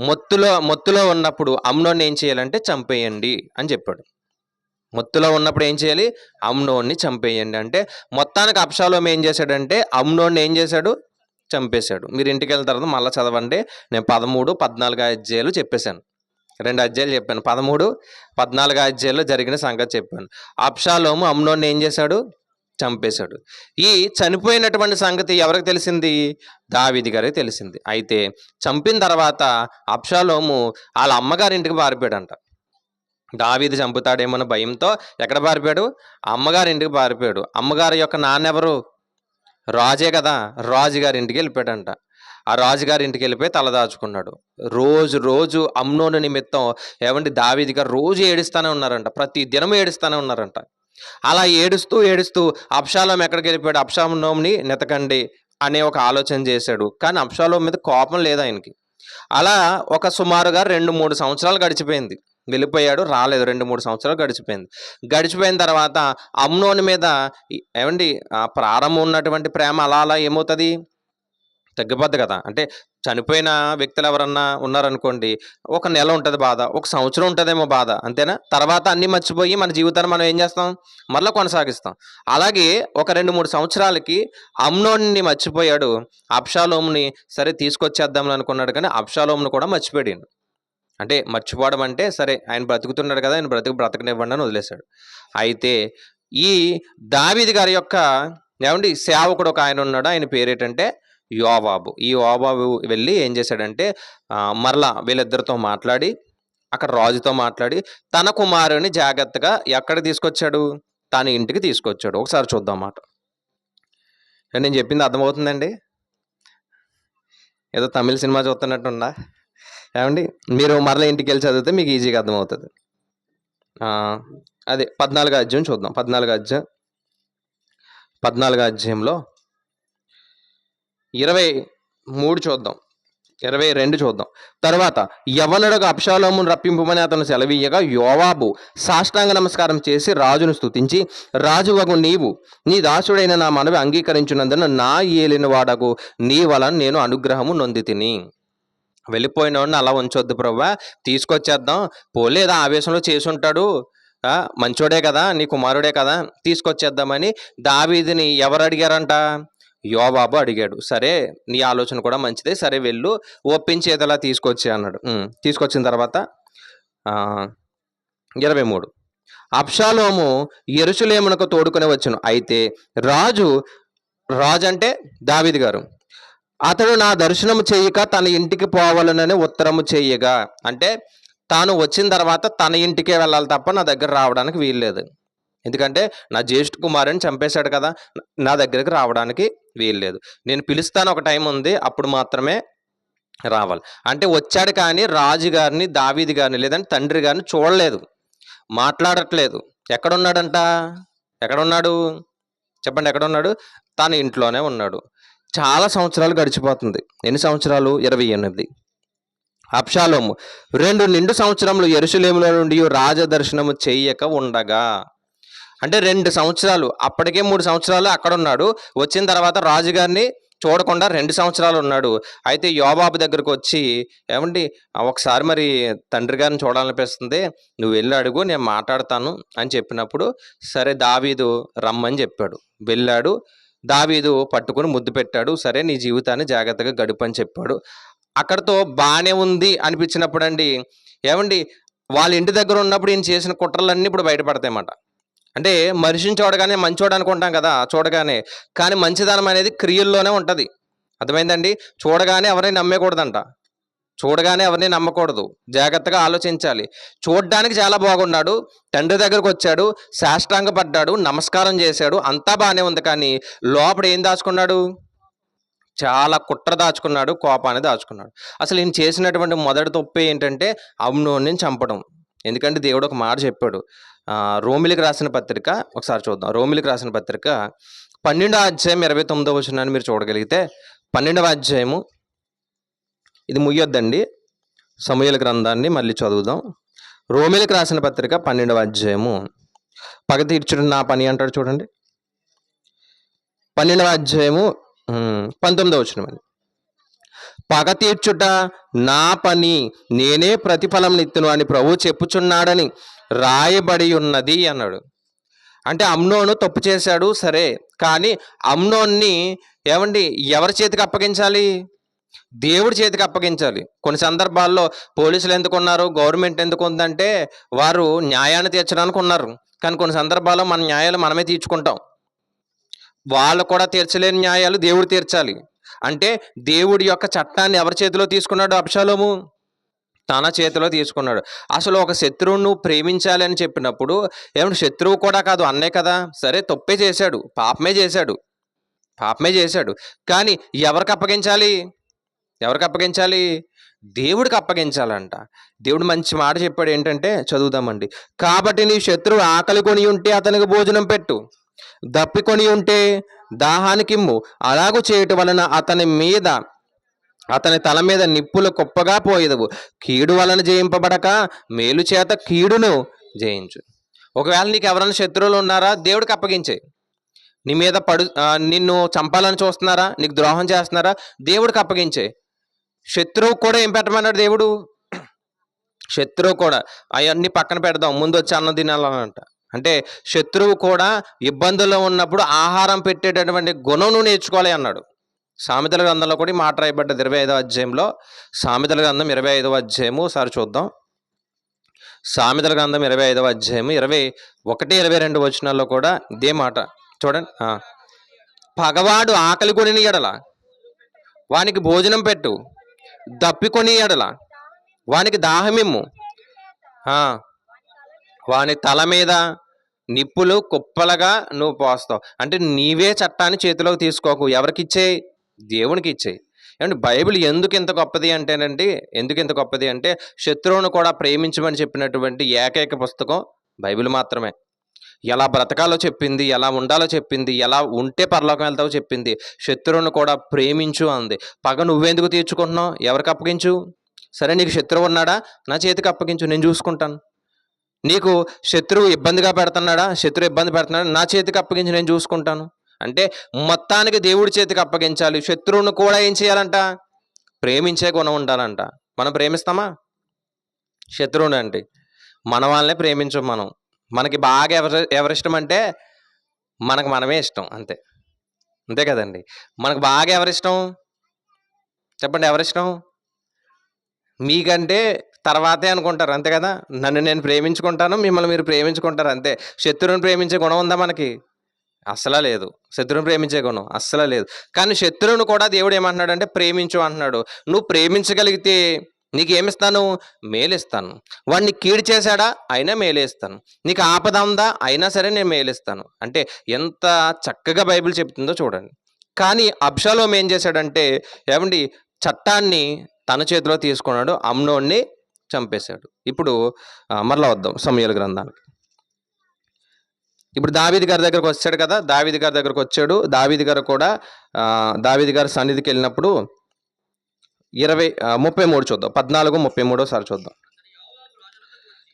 మత్తులో ఉన్నప్పుడు అమ్నోన్ని ఏం చేయాలంటే చంపేయండి అని చెప్పాడు. మత్తులో ఉన్నప్పుడు ఏం చేయాలి, అమ్నోన్ని చంపేయండి అంటే మొత్తానికి అబ్షాలోము ఏం చేశాడంటే అమ్నోన్ని ఏం చేశాడు, చంపేశాడు. మీరు ఇంటికి వెళ్ళిన తర్వాత మళ్ళీ చదవండి. నేను 13, 14 అధ్యాయాలు చెప్పేశాను. 2 అధ్యాయాలు చెప్పాను. 13, 14 అధ్యాయాల్లో జరిగిన సంగతి చెప్పాను. అబ్షాలోము అమ్నోన్ని ఏం చేశాడు, చంపేశాడు. ఈ చనిపోయినటువంటి సంగతి ఎవరికి తెలిసింది, దావీదు గారికి తెలిసింది. అయితే చంపిన తర్వాత అబ్షాలోము వాళ్ళ అమ్మగారింటికి పారిపోయాడంట. దావీదు చంపుతాడేమన్న భయంతో ఎక్కడ పారిపోయాడు, అమ్మగారింటికి పారిపోయాడు. అమ్మగారి యొక్క నాన్నెవరు, రాజే కదా, రాజుగారి ఇంటికి వెళ్ళిపోయాడంట. ఆ రాజుగారి ఇంటికి వెళ్ళిపోయి తలదాచుకున్నాడు. రోజు అమ్నోను నిమిత్తం ఏమంటే దావీదు గారు రోజు ఏడుస్తూనే ఉన్నారంట, ప్రతి దినం ఏడుస్తూనే ఉన్నారంట. అలా ఏడుస్తూ అబ్షాలోము ఎక్కడికి వెళ్ళిపోయాడు, అబ్షాలోముని నెతకండి అనే ఒక ఆలోచన చేశాడు. కానీ అబ్షాలోము మీద కోపం లేదు ఆయనకి. అలా ఒక సుమారుగా 2-3 సంవత్సరాలు గడిచిపోయింది. వెళ్ళిపోయాడు, రాలేదు. 2-3 సంవత్సరాలు గడిచిపోయిన తర్వాత అమ్నోను మీద ఏమండి ప్రారంభం ఉన్నటువంటి ప్రేమ అలా ఏమవుతుంది, తగ్గిపోద్ది కదా. అంటే చనిపోయిన వ్యక్తులు ఎవరన్నా ఉన్నారనుకోండి, ఒక నెల ఉంటుంది బాధ, ఒక సంవత్సరం ఉంటుందేమో బాధ, అంతేనా. తర్వాత అన్నీ మర్చిపోయి మన జీవితాన్ని మనం ఏం చేస్తాం, మళ్ళీ కొనసాగిస్తాం. అలాగే ఒక 2-3 సంవత్సరాలకి అమ్నోన్ని మర్చిపోయాడు. అబ్షాలోముని సరే తీసుకొచ్చేద్దామని అనుకున్నాడు, కానీ అబ్షాలోమును కూడా మర్చిపోయాడు. అంటే మర్చిపోవడం అంటే సరే ఆయన బ్రతుకుతున్నాడు కదా, ఆయన బ్రతకనివ్వండి అని వదిలేశాడు. అయితే ఈ దావీదు గారి యొక్క ఏమండి సేవకుడు ఒక ఆయన ఉన్నాడు, ఆయన పేరేంటంటే యోవాబు. ఈ యోవాబు వెళ్ళి ఏం చేశాడంటే మరలా వీళ్ళిద్దరితో మాట్లాడి అక్కడ రాజుతో మాట్లాడి తన కుమారుని జాగ్రత్తగా ఎక్కడ తీసుకొచ్చాడు, తన ఇంటికి తీసుకొచ్చాడు. ఒకసారి చూద్దాం మాట. నేను చెప్పింది అర్థమవుతుందండి, ఏదో తమిళ సినిమా చూస్తున్నట్టుందా ఏమండి. మీరు మరలా ఇంటికి వెళ్ళి చదివితే మీకు ఈజీగా అర్థమవుతుంది. అదే 14 అధ్యాయం చూద్దాం. 14 అధ్యాయంలో 23 చూద్దాం, 22 చూద్దాం. తర్వాత యవనుడుగా అబ్షాలోమును రప్పింపమని అతను సెలవీయగా యోవాబు సాష్టాంగ నమస్కారం చేసి రాజును స్తుతించి, రాజువగు నీవు నీ దాసుడైన నా మనవి అంగీకరించినందున నా ఏలిన వాడకు నీ వలన నేను అనుగ్రహము నొంది తిని. వెళ్ళిపోయినవాడిని అలా ఉంచొద్దు ప్రభువా, తీసుకొచ్చేద్దాం, పోలేదా ఆవేశంలో చేసుంటాడు, మంచోడే కదా, నీ కుమారుడే కదా, తీసుకొచ్చేద్దామని దావీదుని ఎవరు అడిగారంట, యోవాబు అడిగాడు. సరే నీ ఆలోచన కూడా మంచిదే, సరే వెళ్ళు, ఒప్పించేదలా తీసుకొచ్చి అన్నాడు. తీసుకొచ్చిన తర్వాత 23 అబ్షాలోము యెరూషలేమునకు తోడుకొని వచ్చును. అయితే రాజు అంటే దావీదు గారు, అతడు నా దర్శనము చేయక తన ఇంటికి పోవాలనని ఉత్తరము చేయగా, అంటే తాను వచ్చిన తర్వాత తన ఇంటికే వెళ్ళాలి తప్ప నా దగ్గర రావడానికి వీల్లేదు. ఎందుకంటే నా జ్యేష్ఠ కుమారుని చంపేశాడు కదా, నా దగ్గరికి రావడానికి వీల్లేదు. నేను పిలుస్తాను, ఒక టైం ఉంది, అప్పుడు మాత్రమే రావాలి. అంటే వచ్చాడు కానీ రాజుగారిని, దావీదు గారిని లేదంటే తండ్రి గారిని చూడలేదు, మాట్లాడట్లేదు. ఎక్కడున్నాడంట, ఎక్కడున్నాడు చెప్పండి, ఎక్కడున్నాడు, తన ఇంట్లోనే ఉన్నాడు. చాలా సంవత్సరాలు గడిచిపోతుంది. ఎన్ని సంవత్సరాలు, 28. అబ్షాలోము 2 నిండు సంవత్సరములు యెరూషలేములో నుండి రాజదర్శనము చెయ్యక ఉండగా. అంటే 2 సంవత్సరాలు, అప్పటికే 3 సంవత్సరాలు అక్కడ ఉన్నాడు. వచ్చిన తర్వాత రాజుగారిని చూడకుండా 2 సంవత్సరాలు ఉన్నాడు. అయితే యోబాబు దగ్గరకు వచ్చి, ఏమండి ఒకసారి మరి తండ్రి గారిని చూడాలనిపిస్తుంది, నువ్వు వెళ్ళి అడుగు, నేను మాట్లాడతాను అని చెప్పినప్పుడు, సరే దావీదు రమ్మని చెప్పాడు. వెళ్ళాడు. దావీదు పట్టుకుని ముద్దు పెట్టాడు. సరే నీ జీవితాన్ని జాగ్రత్తగా గడుపు అని చెప్పాడు. అక్కడితో బాగానే ఉంది అనిపించినప్పుడు అండి, ఏమండి వాళ్ళ ఇంటి దగ్గర ఉన్నప్పుడు ఈయన చేసిన కుట్రలన్నీ ఇప్పుడు బయటపడతాయన్నమాట. అంటే మనిషిని చూడగానే మంచోడు అనుకుంటాం కదా చూడగానే, కానీ మంచిదనం అనేది క్రియల్లోనే ఉంటుంది. అర్థమైందండి? చూడగానే ఎవరిని నమ్మకూడదంట, చూడగానే ఎవరిని నమ్మకూడదు, జాగ్రత్తగా ఆలోచించాలి. చూడడానికి చాలా బాగున్నాడు, తండ్రి దగ్గరకు వచ్చాడు, సాష్టాంగపడ్డాడు, నమస్కారం చేశాడు, అంతా బాగానే ఉంది. కానీ లోపల ఏం దాచుకున్నాడు? చాలా కుట్ర దాచుకున్నాడు, కోపాన్ని దాచుకున్నాడు. అసలు ఈయన చేసినటువంటి మొదటి తప్పు ఏంటంటే అమ్నోని చంపడం. ఎందుకంటే దేవుడు ఒక మాట చెప్పాడు. రోమిలికి రాసిన పత్రిక ఒకసారి చూద్దాం. రోమిలికి రాసిన పత్రిక 12వ అధ్యాయం 29వ వచనాన్ని మీరు చూడగలిగితే, 12వ అధ్యాయము, ఇది ముయ్యొద్దండి, సమూయేలు గ్రంథాన్ని మళ్ళీ చదువుదాం. రోమిలికి రాసిన పత్రిక 12వ అధ్యాయము, పగ తీర్చుట నా పని అంటాడు చూడండి. 12వ అధ్యాయము 19వ వచనం అండి. పగ తీర్చుట నా పని, నేనే ప్రతిఫలం నిత్తును అని ప్రభువు చెప్పుచున్నాడని రాయబడి ఉన్నది అన్నాడు. అంటే అమ్నోను తప్పు చేశాడు సరే, కానీ అమ్నోన్ని ఏమండి ఎవరి చేతికి అప్పగించాలి? దేవుడి చేతికి అప్పగించాలి. కొన్ని సందర్భాల్లో పోలీసులు ఎందుకు ఉన్నారు, గవర్నమెంట్ ఎందుకు ఉందంటే వారు న్యాయాన్ని తీర్చడానికి ఉన్నారు. కానీ కొన్ని సందర్భాల్లో మన న్యాయాలు మనమే తీర్చుకుంటాం. వాళ్ళు కూడా తీర్చలేని న్యాయాలు దేవుడు తీర్చాలి. అంటే దేవుడి యొక్క చట్టాన్ని ఎవరి చేతిలో తీసుకున్నాడు అబ్షాలోము? తన చేతిలో తీసుకున్నాడు. అసలు ఒక శత్రువును ప్రేమించాలి అని చెప్పినప్పుడు ఏమంటే శత్రువు కూడా కాదు, అన్నే కదా. సరే తప్పే చేశాడు, పాపమే చేశాడు. కానీ ఎవరికి అప్పగించాలి? దేవుడికి అప్పగించాలంట. దేవుడు మంచి మాట చెప్పాడు. ఏంటంటే చదువుదామండి. కాబట్టి నీ శత్రువు ఆకలి కొని ఉంటే అతనికి భోజనం పెట్టు, దప్పికొని ఉంటే దాహానికిమ్ము. అలాగూ చేయటం వలన అతని తల మీద నిప్పులు కుప్పగా పోయేదవు. కీడు వలన జయింపబడక మేలు చేత కీడును జయించు. ఒకవేళ నీకు ఎవరైనా శత్రువులు ఉన్నారా, దేవుడికి అప్పగించేయి. నీ మీద నిన్ను చంపాలని చూస్తున్నారా, నీకు ద్రోహం చేస్తున్నారా, దేవుడికి అప్పగించేయి. శత్రువు కూడా ఏం పెట్టమన్నాడు దేవుడు? శత్రువు కూడా అవన్నీ పక్కన పెడదాం, ముందు వచ్చి అన్నం తినాలనంట. అంటే శత్రువు కూడా ఇబ్బందుల్లో ఉన్నప్పుడు ఆహారం పెట్టేటటువంటి గుణం నువ్వు నేర్చుకోవాలి అన్నాడు. సామెతల గ్రంథంలో కూడా మాట రాయబడ్డది 25వ అధ్యాయంలో. సామెతల గ్రంథం 25వ అధ్యాయము ఒకసారి చూద్దాం. సామెతల గ్రంథం 25వ అధ్యాయము 21, 22 వచనాల్లో కూడా ఇదే మాట చూడండి. పగవాడు ఆకలి కొని ఎడల వానికి భోజనం పెట్టు, దప్పికొని ఎడల వానికి దాహమిమ్ము, వాని తల మీద నిప్పులు కుప్పలుగా నువ్వు పోస్తావు. అంటే నీవే చట్టాన్ని చేతిలోకి తీసుకోకు, ఎవరికిచ్చే? దేవునికి ఇచ్చేయి. ఏమంటే బైబిల్ ఎందుకు ఇంత గొప్పది అంటే శత్రువును కూడా ప్రేమించమని చెప్పినటువంటి ఏకైక పుస్తకం బైబిల్ మాత్రమే. ఎలా బ్రతకాలో చెప్పింది, ఎలా ఉండాలో చెప్పింది, ఎలా ఉంటే పరలోకం వెళ్తావో చెప్పింది. శత్రువును కూడా ప్రేమించు అంది. పగ నువ్వెందుకు తీర్చుకుంటున్నావు? ఎవరికి అప్పగించు? సరే నీకు శత్రువు ఉన్నాడా, నా చేతికి అప్పగించు, నేను చూసుకుంటాను. నీకు శత్రువు ఇబ్బంది పెడుతున్నాడా, నా చేతికి అప్పగించి నేను చూసుకుంటాను. అంటే మొత్తానికి దేవుడి చేతికి అప్పగించాలి. శత్రువును కూడా ఏం చేయాలంట? ప్రేమించే గుణం ఉండాలంట. మనం ప్రేమిస్తామా శత్రువుని? అంటే మన వాళ్ళనే ప్రేమించం మనం. మనకి బాగా ఎవరిష్టం అంటే మనకు మనమే ఇష్టం, అంతే కదండి. మనకు బాగా ఎవరిష్టం చెప్పండి? ఎవరిష్టం? మీకంటే తర్వాతే అనుకుంటారు, అంతే కదా. నన్ను నేను ప్రేమించుకుంటాను, మిమ్మల్ని మీరు ప్రేమించుకుంటారు, అంతే. శత్రువుని ప్రేమించే గుణం ఉందా మనకి? అస్సలా లేదు. శత్రువుని ప్రేమించే గుణం అస్సలా లేదు. కానీ శత్రువును కూడా దేవుడు ఏమంటున్నాడు అంటే ప్రేమించు అంటున్నాడు. నువ్వు ప్రేమించగలిగితే నీకేమిస్తాను? మేలిస్తాను. వాడిని కీడు చేశాడా, అయినా మేలేస్తాను. నీకు ఆపద ఉందా, అయినా సరే నేను మేలిస్తాను. అంటే ఎంత చక్కగా బైబిల్ చెప్తుందో చూడండి. కానీ అబ్షాలోము ఏం చేశాడంటే ఏమండి చట్టాన్ని తన చేతిలో తీసుకున్నాడు, అమ్నోన్ని చంపేశాడు. ఇప్పుడు మరలా వద్దాం సమూయేలు గ్రంథానికి. ఇప్పుడు దావీదు గారి దగ్గరకు వచ్చాడు కదా. దావీదు గారి సన్నిధికి వెళ్ళినప్పుడు 33 చూద్దాం. 14:33 సారి చూద్దాం.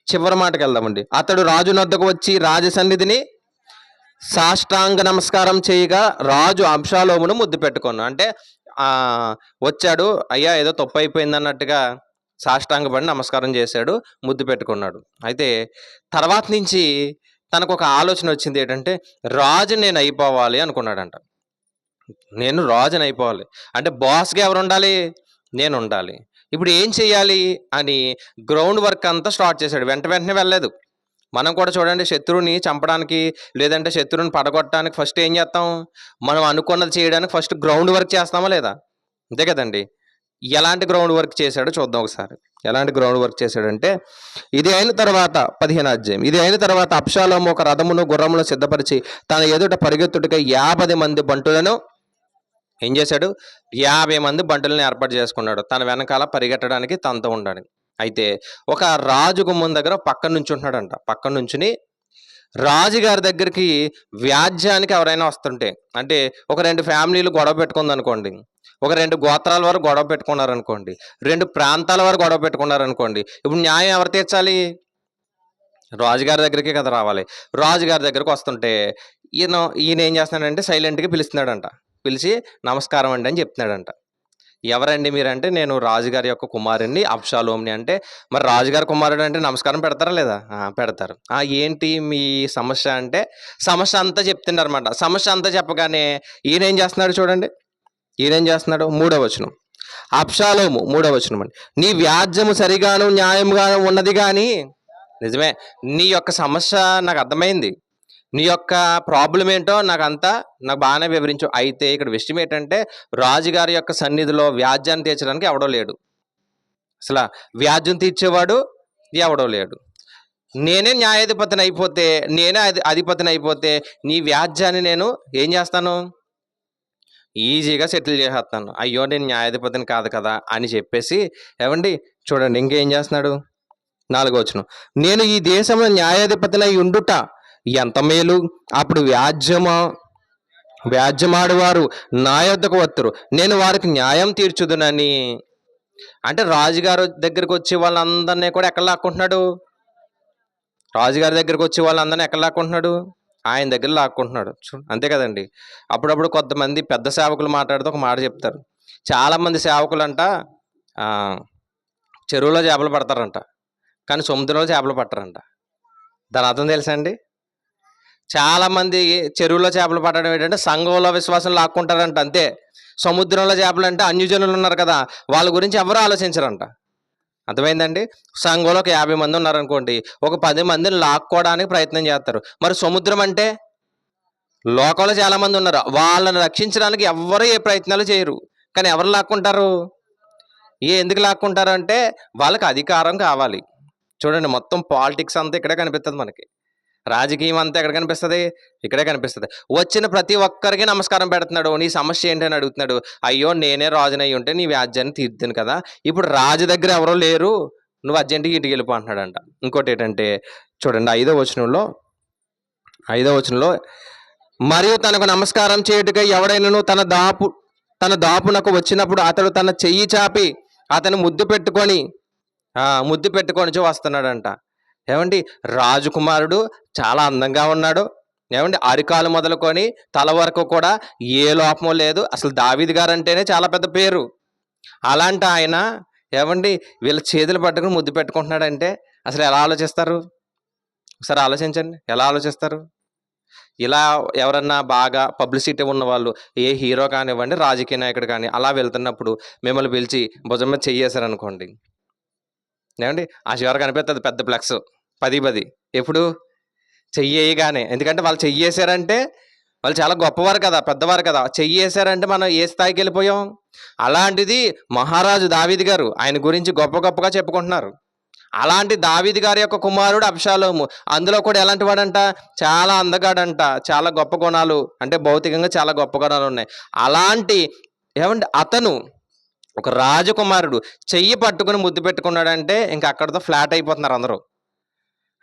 చివరి మాటకి వెళ్దామండి. అతడు రాజు నొద్దకు వచ్చి రాజ సన్నిధిని సాష్టాంగ నమస్కారం చేయగా రాజు అబ్షాలోమును ముద్దు పెట్టుకున్నాడు. అంటే వచ్చాడు, అయ్యా ఏదో తప్పు అయిపోయింది అన్నట్టుగా సాష్టాంగపడి నమస్కారం చేశాడు, ముద్దు పెట్టుకున్నాడు. అయితే తర్వాత నుంచి తనకు ఒక ఆలోచన వచ్చింది. ఏంటంటే రాజు నేను అయిపోవాలి అనుకున్నాడంట. నేను రాజుని అయిపోవాలి అంటే బాస్గా ఎవరు ఉండాలి? నేను ఉండాలి. ఇప్పుడు ఏం చేయాలి అని గ్రౌండ్ వర్క్ అంతా స్టార్ట్ చేశాడు. వెంటనే వెళ్ళలేదు. మనం కూడా చూడండి, శత్రువుని చంపడానికి లేదంటే శత్రువుని పడగొట్టడానికి ఫస్ట్ ఏం చేస్తాం? మనం అనుకున్నది చేయడానికి ఫస్ట్ గ్రౌండ్ వర్క్ చేస్తామా లేదా? అంతే కదండి. ఎలాంటి గ్రౌండ్ వర్క్ చేశాడో చూద్దాం ఒకసారి. ఎలాంటి గ్రౌండ్ వర్క్ చేశాడంటే, ఇది అయిన తర్వాత 15వ అధ్యాయం. ఇది అయిన తర్వాత అబ్షాలోము ఒక రథమును గుర్రమును సిద్ధపరిచి తన ఎదుట పరిగెత్తుటకై 50 మంది బంటులను ఏం చేశాడు? 50 మంది బంటులను ఏర్పాటు చేసుకున్నాడు, తన వెనకాల పరిగెట్టడానికి తనతో ఉండాలి. అయితే ఒక రాజు గుమ్మం దగ్గర పక్కన నుంచి ఉంటున్నాడంట. పక్కన నుంచుని రాజుగారి దగ్గరికి వ్యాజ్యానికి ఎవరైనా వస్తుంటే, అంటే ఒక 2 ఫ్యామిలీలు గొడవ పెట్టుకుంది అనుకోండి, ఒక 2 గోత్రాల వరకు గొడవ పెట్టుకున్నారనుకోండి, 2 ప్రాంతాల వరకు గొడవ పెట్టుకున్నారనుకోండి, ఇప్పుడు న్యాయం ఎవరు తీర్చాలి? రాజుగారి దగ్గరికి కదా రావాలి. రాజుగారి దగ్గరకు వస్తుంటే ఈయన ఏం చేస్తున్నాడంటే సైలెంట్గా పిలుస్తున్నాడంట. పిలిచి నమస్కారం అండి అని చెప్తున్నాడంట. ఎవరండి మీరంటే, నేను రాజుగారి యొక్క కుమారుడిని అబ్షాలోముని. అంటే మరి రాజుగారి కుమారుడు అంటే నమస్కారం పెడతారా లేదా? పెడతారు. ఏంటి మీ సమస్య అంటే సమస్య అంతా చెప్తున్నారన్నమాట. సమస్య అంతా చెప్పగానే ఈయన ఏం చేస్తున్నాడు చూడండి. ఈయన ఏం చేస్తున్నాడు? 3వ వచనం. అబ్షాలోము 3వ వచనం అండి. నీ వ్యాజ్యము సరిగాను న్యాయంగాను ఉన్నది కానీ, నిజమే, నీ యొక్క సమస్య నాకు అర్థమైంది, నీ యొక్క ప్రాబ్లం ఏంటో నాకు బాగానే వివరించు. అయితే ఇక్కడ విషయం ఏంటంటే రాజుగారి యొక్క సన్నిధిలో వ్యాజ్యాన్ని తీర్చడానికి ఎవడో లేడు. అసలు వ్యాజ్యం తీర్చేవాడు ఎవడో లేడు. నేనే న్యాయాధిపతిని అయిపోతే, నేనే అధిపతిని అయిపోతే నీ వ్యాజ్యాన్ని నేను ఏం చేస్తాను? ఈజీగా సెటిల్ చేసేస్తాను. అయ్యో నేను న్యాయాధిపతిని కాదు కదా అని చెప్పేసి, ఏమండి చూడండి ఇంకేం చేస్తున్నాడు? 4వ వచనం. నేను ఈ దేశంలో న్యాయాధిపతినై ఉండుట ఎంత మేలు. అప్పుడు వ్యాజ్యమాడువారు నా యొద్దకు వత్తురు, నేను వారికి న్యాయం తీర్చుదునని. అంటే రాజుగారు దగ్గరికి వచ్చే వాళ్ళందరినీ కూడా ఎక్కడ లాక్కుంటున్నాడు? రాజుగారి దగ్గరికి వచ్చే వాళ్ళందరినీ ఎక్కడ లాక్కుంటున్నాడు? ఆయన దగ్గర లాక్కుంటున్నాడు. అంతే కదండి. అప్పుడప్పుడు కొంతమంది పెద్ద సేవకులు మాట్లాడితే ఒక మాట చెప్తారు. చాలామంది సేవకులంట చెరువులో చేపలు పడతారంట, కానీ సముద్రంలో చేపలు పట్టరంట. దాని అర్థం తెలుసా అండి? చాలామంది చెరువులో చేపలు పట్టడం ఏంటంటే సంఘంలో విశ్వాసం లాక్కుంటారంట, అంతే. సముద్రంలో చేపలు అంటే అన్యజనులు ఉన్నారు కదా, వాళ్ళ గురించి ఎవరు ఆలోచించరంట. అర్థమైందండి? సంఘంలో ఒక 50 మంది ఉన్నారనుకోండి, ఒక 10 మందిని లాక్కోవడానికి ప్రయత్నం చేస్తారు. మరి సముద్రం అంటే లోకంలో చాలామంది ఉన్నారు, వాళ్ళని రక్షించడానికి ఎవ్వరు ఏ ప్రయత్నాలు చేయరు, కానీ ఎవరు లాక్కుంటారు? ఎందుకు లాక్కుంటారు అంటే వాళ్ళకి అధికారం కావాలి. చూడండి, మొత్తం పాలిటిక్స్ అంతా ఇక్కడే కనిపిస్తుంది మనకి. రాజకీయం అంతా ఎక్కడ కనిపిస్తుంది? ఇక్కడే కనిపిస్తుంది. వచ్చిన ప్రతి ఒక్కరికి నమస్కారం పెడుతున్నాడు. నీ సమస్య ఏంటి అని అడుగుతున్నాడు. అయ్యో నేనే రాజునై ఉంటే నీ వ్యాజ్యాన్ని తీర్చును కదా, ఇప్పుడు రాజు దగ్గర ఎవరో లేరు, నువ్వు అర్జెంటుగా ఇంటికి వెళ్ళిపో అంటున్నాడంట. ఇంకోటి ఏంటంటే చూడండి 5వ వచనంలో మరియు తనకు నమస్కారం చేయుటకై ఎవడైనను తన దాపునకు వచ్చినప్పుడు అతడు తన చెయ్యి చాపి అతను ముద్దు పెట్టుకొని వస్తున్నాడంట. ఏమండి రాజకుమారుడు చాలా అందంగా ఉన్నాడు. ఏమండి అరికాలు మొదలుకొని తల వరకు కూడా ఏ లోపము లేదు. అసలు దావీదు గారు అంటేనే చాలా పెద్ద పేరు. అలాంటి ఆయన ఏమండి వీళ్ళ చేతులు పట్టుకుని ముద్దు పెట్టుకుంటున్నాడంటే అసలు ఎలా ఆలోచిస్తారు? ఒకసారి ఆలోచించండి, ఎలా ఆలోచిస్తారు? ఇలా ఎవరన్నా బాగా పబ్లిసిటీ ఉన్న వాళ్ళు, ఏ హీరో కానివ్వండి, రాజకీయ నాయకుడు కానీ అలా వెళ్తున్నప్పుడు మిమ్మల్ని పిలిచి భుజం మీద చెయ్యేశారనుకోండి, ఏమండి ఆ చివర కనిపిస్తుంది పెద్ద ఫ్లెక్స్ 10 ఎప్పుడు చెయ్యేయగానే. ఎందుకంటే వాళ్ళు చెయ్యేశారంటే వాళ్ళు చాలా గొప్పవారు కదా, పెద్దవారు కదా. చెయ్యేశారంటే మనం ఏ స్థాయికి వెళ్ళిపోయాం? అలాంటిది మహారాజు దావీదు గారు, ఆయన గురించి గొప్పగా చెప్పుకుంటున్నారు. అలాంటి దావీదు గారి యొక్క కుమారుడు అబ్షాలోము, అందులో కూడా ఎలాంటి వాడంట? చాలా అందగాడంట, చాలా గొప్ప గుణాలు, అంటే భౌతికంగా చాలా గొప్ప గుణాలు ఉన్నాయి. అలాంటి ఏమంటే అతను ఒక రాజకుమారుడు చెయ్యి పట్టుకుని ముద్దు పెట్టుకున్నాడంటే ఇంకా అక్కడితో ఫ్లాట్ అయిపోతున్నారు అందరూ.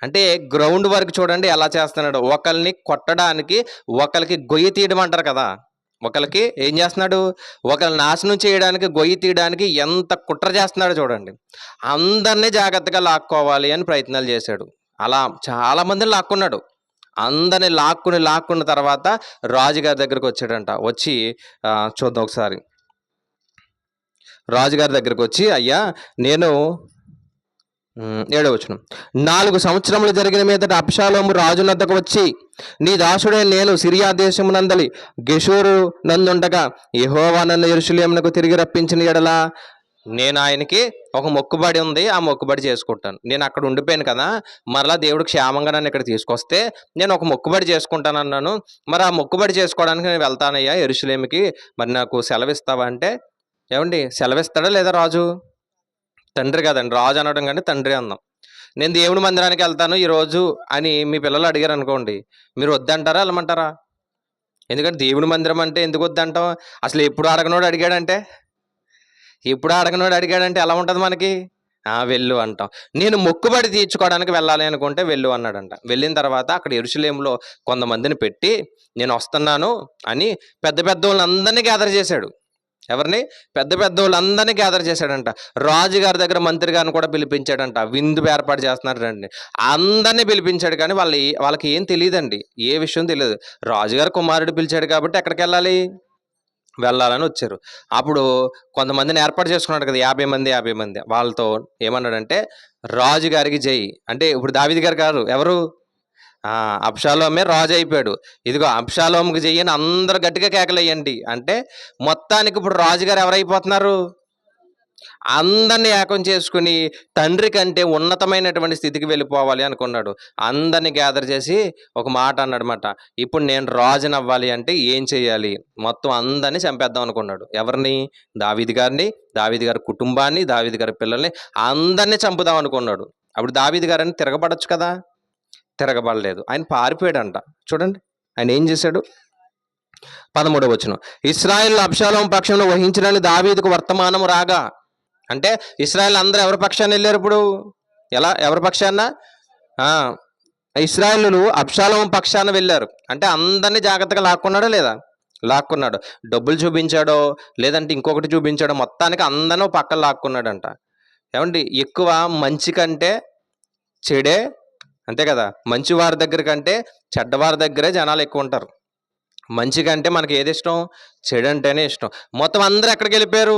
అంటే గ్రౌండ్ వర్క్ చూడండి ఎలా చేస్తున్నాడు. ఒకరిని కొట్టడానికి ఒకరికి గొయ్యి తీయడం అంటారు కదా, ఒకరికి ఏం చేస్తున్నాడు, ఒకరిని నాశనం చేయడానికి, గొయ్యి తీయడానికి ఎంత కుట్ర చేస్తున్నాడో చూడండి. అందరినీ జాగ్రత్తగా లాక్కోవాలి అని ప్రయత్నాలు చేశాడు. అలా చాలా మందిని లాక్కున్నాడు. అందరిని లాక్కున్న తర్వాత రాజుగారి దగ్గరకు వచ్చాడంట. వచ్చి చూద్దాం ఒకసారి. రాజుగారి దగ్గరకు వచ్చి, అయ్యా నేను 7వ వచనం, 4 సంవత్సరములు జరిగిన మీదట అబ్షాలోము రాజు వద్దకు వచ్చి, నీ దాసుడే నేను సిరియా దేశమునందలి గెషూరు నందుండగా యెహోవా నన్ను యెరూషలేమునకు తిరిగి రప్పించిన ఎడల నేను ఆయనకి ఒక మొక్కుబడి ఉంది, ఆ మొక్కుబడి చేసుకుంటాను. నేను అక్కడ ఉండిపోయాను కదా, మరలా దేవుడు క్షేమంగా నన్ను ఇక్కడ తీసుకొస్తే నేను ఒక మొక్కుబడి చేసుకుంటాను అన్నాను. మరి ఆ మొక్కుబడి చేసుకోవడానికి నేను వెళ్తానయ్యా యెరూషలేముకి, మరి నాకు సెలవిస్తావా అంటే, ఏమండి సెలవిస్తాడా లేదా రాజు? తండ్రి కదండి, రాజు అనడం కంటే తండ్రి అందాం. నేను దేవుడి మందిరానికి వెళ్తాను ఈరోజు అని మీ పిల్లలు అడిగారు అనుకోండి, మీరు వద్దంటారా వెళ్ళమంటారా? ఎందుకంటే దేవుడి మందిరం అంటే ఎందుకు వద్దంటాం? అసలు ఎప్పుడు అడగనోడు అడిగాడంటే ఎలా ఉంటుంది మనకి? వెళ్ళు అంటాం. నేను మొక్కుబడి తీర్చుకోవడానికి వెళ్ళాలి అనుకుంటే వెళ్ళు అన్నాడంట. వెళ్ళిన తర్వాత అక్కడ యెరూషలేములో కొంతమందిని పెట్టి నేను వస్తున్నాను అని పెద్ద వాళ్ళందరినీ గ్యాదర్ చేశాడు. ఎవరిని? పెద్ద వాళ్ళందరినీ గ్యాదర్ చేశాడంట. రాజుగారి దగ్గర మంత్రి గారిని కూడా పిలిపించాడంట. విందు ఏర్పాటు చేస్తున్నాడండి. అందరినీ పిలిపించాడు. కానీ వాళ్ళకి ఏం తెలియదండి, ఏ విషయం తెలియదు. రాజుగారి కుమారుడు పిలిచాడు కాబట్టి ఎక్కడికి వెళ్ళాలని వచ్చారు. అప్పుడు కొంతమందిని ఏర్పాటు చేసుకున్నాడు కదా, 50 మంది. వాళ్ళతో ఏమన్నాడంటే, రాజుగారికి జై అంటే, ఇప్పుడు దావీదు గారు కాదు, ఎవరు? అబ్షాలోమే రాజు అయిపోయాడు. ఇదిగో అబ్షాలోముకి జై అని అందరు గట్టిగా కేకలేయండి అంటే, మొత్తానికి ఇప్పుడు రాజుగారు ఎవరైపోతున్నారు? అందరినీ ఏకం చేసుకుని తండ్రి కంటే ఉన్నతమైనటువంటి స్థితికి వెళ్ళిపోవాలి అనుకున్నాడు. అందరినీ గ్యాదర్ చేసి ఒక మాట అన్నాడనమాట, ఇప్పుడు నేను రాజుని అవ్వాలి అంటే ఏం చేయాలి? మొత్తం అందరినీ చంపేద్దాం అనుకున్నాడు. ఎవరిని? దావీదు గారిని, దావీదు గారి కుటుంబాన్ని, దావీదు గారి పిల్లల్ని అందరినీ చంపుదాం అనుకున్నాడు. అప్పుడు దావీదు గారిని తిరగబడచ్చు కదా, తిరగబడలేదు. ఆయన పారిపోయాడంట. చూడండి ఆయన ఏం చేశాడు. 13వ వచనం, ఇశ్రాయేలు అబ్షాలోము పక్షంలో వహించడానికి దావీదుకు వర్తమానము రాగా, అంటే ఇశ్రాయేల్ అందరూ ఎవరి పక్షాన్ని వెళ్ళారు ఇప్పుడు? ఎవరి పక్షాన? ఇశ్రాయేలు అబ్షాలోము పక్షాన వెళ్ళారు. అంటే అందరినీ జాగ్రత్తగా లాక్కున్నాడా లేదా? లాక్కున్నాడు. డబ్బులు చూపించాడో లేదంటే ఇంకొకటి చూపించాడో, మొత్తానికి అందరినీ పక్కన లాక్కున్నాడంట. ఏమండి, ఎక్కువ మంచి కంటే చెడే, అంతే కదా, మంచి వారి దగ్గర కంటే చెడ్డవారి దగ్గరే జనాలు ఎక్కువ ఉంటారు. మంచి కంటే మనకి ఏది ఇష్టం? చెడు అంటేనే ఇష్టం. మొత్తం అందరూ ఎక్కడికి వెళ్ళిపోయారు?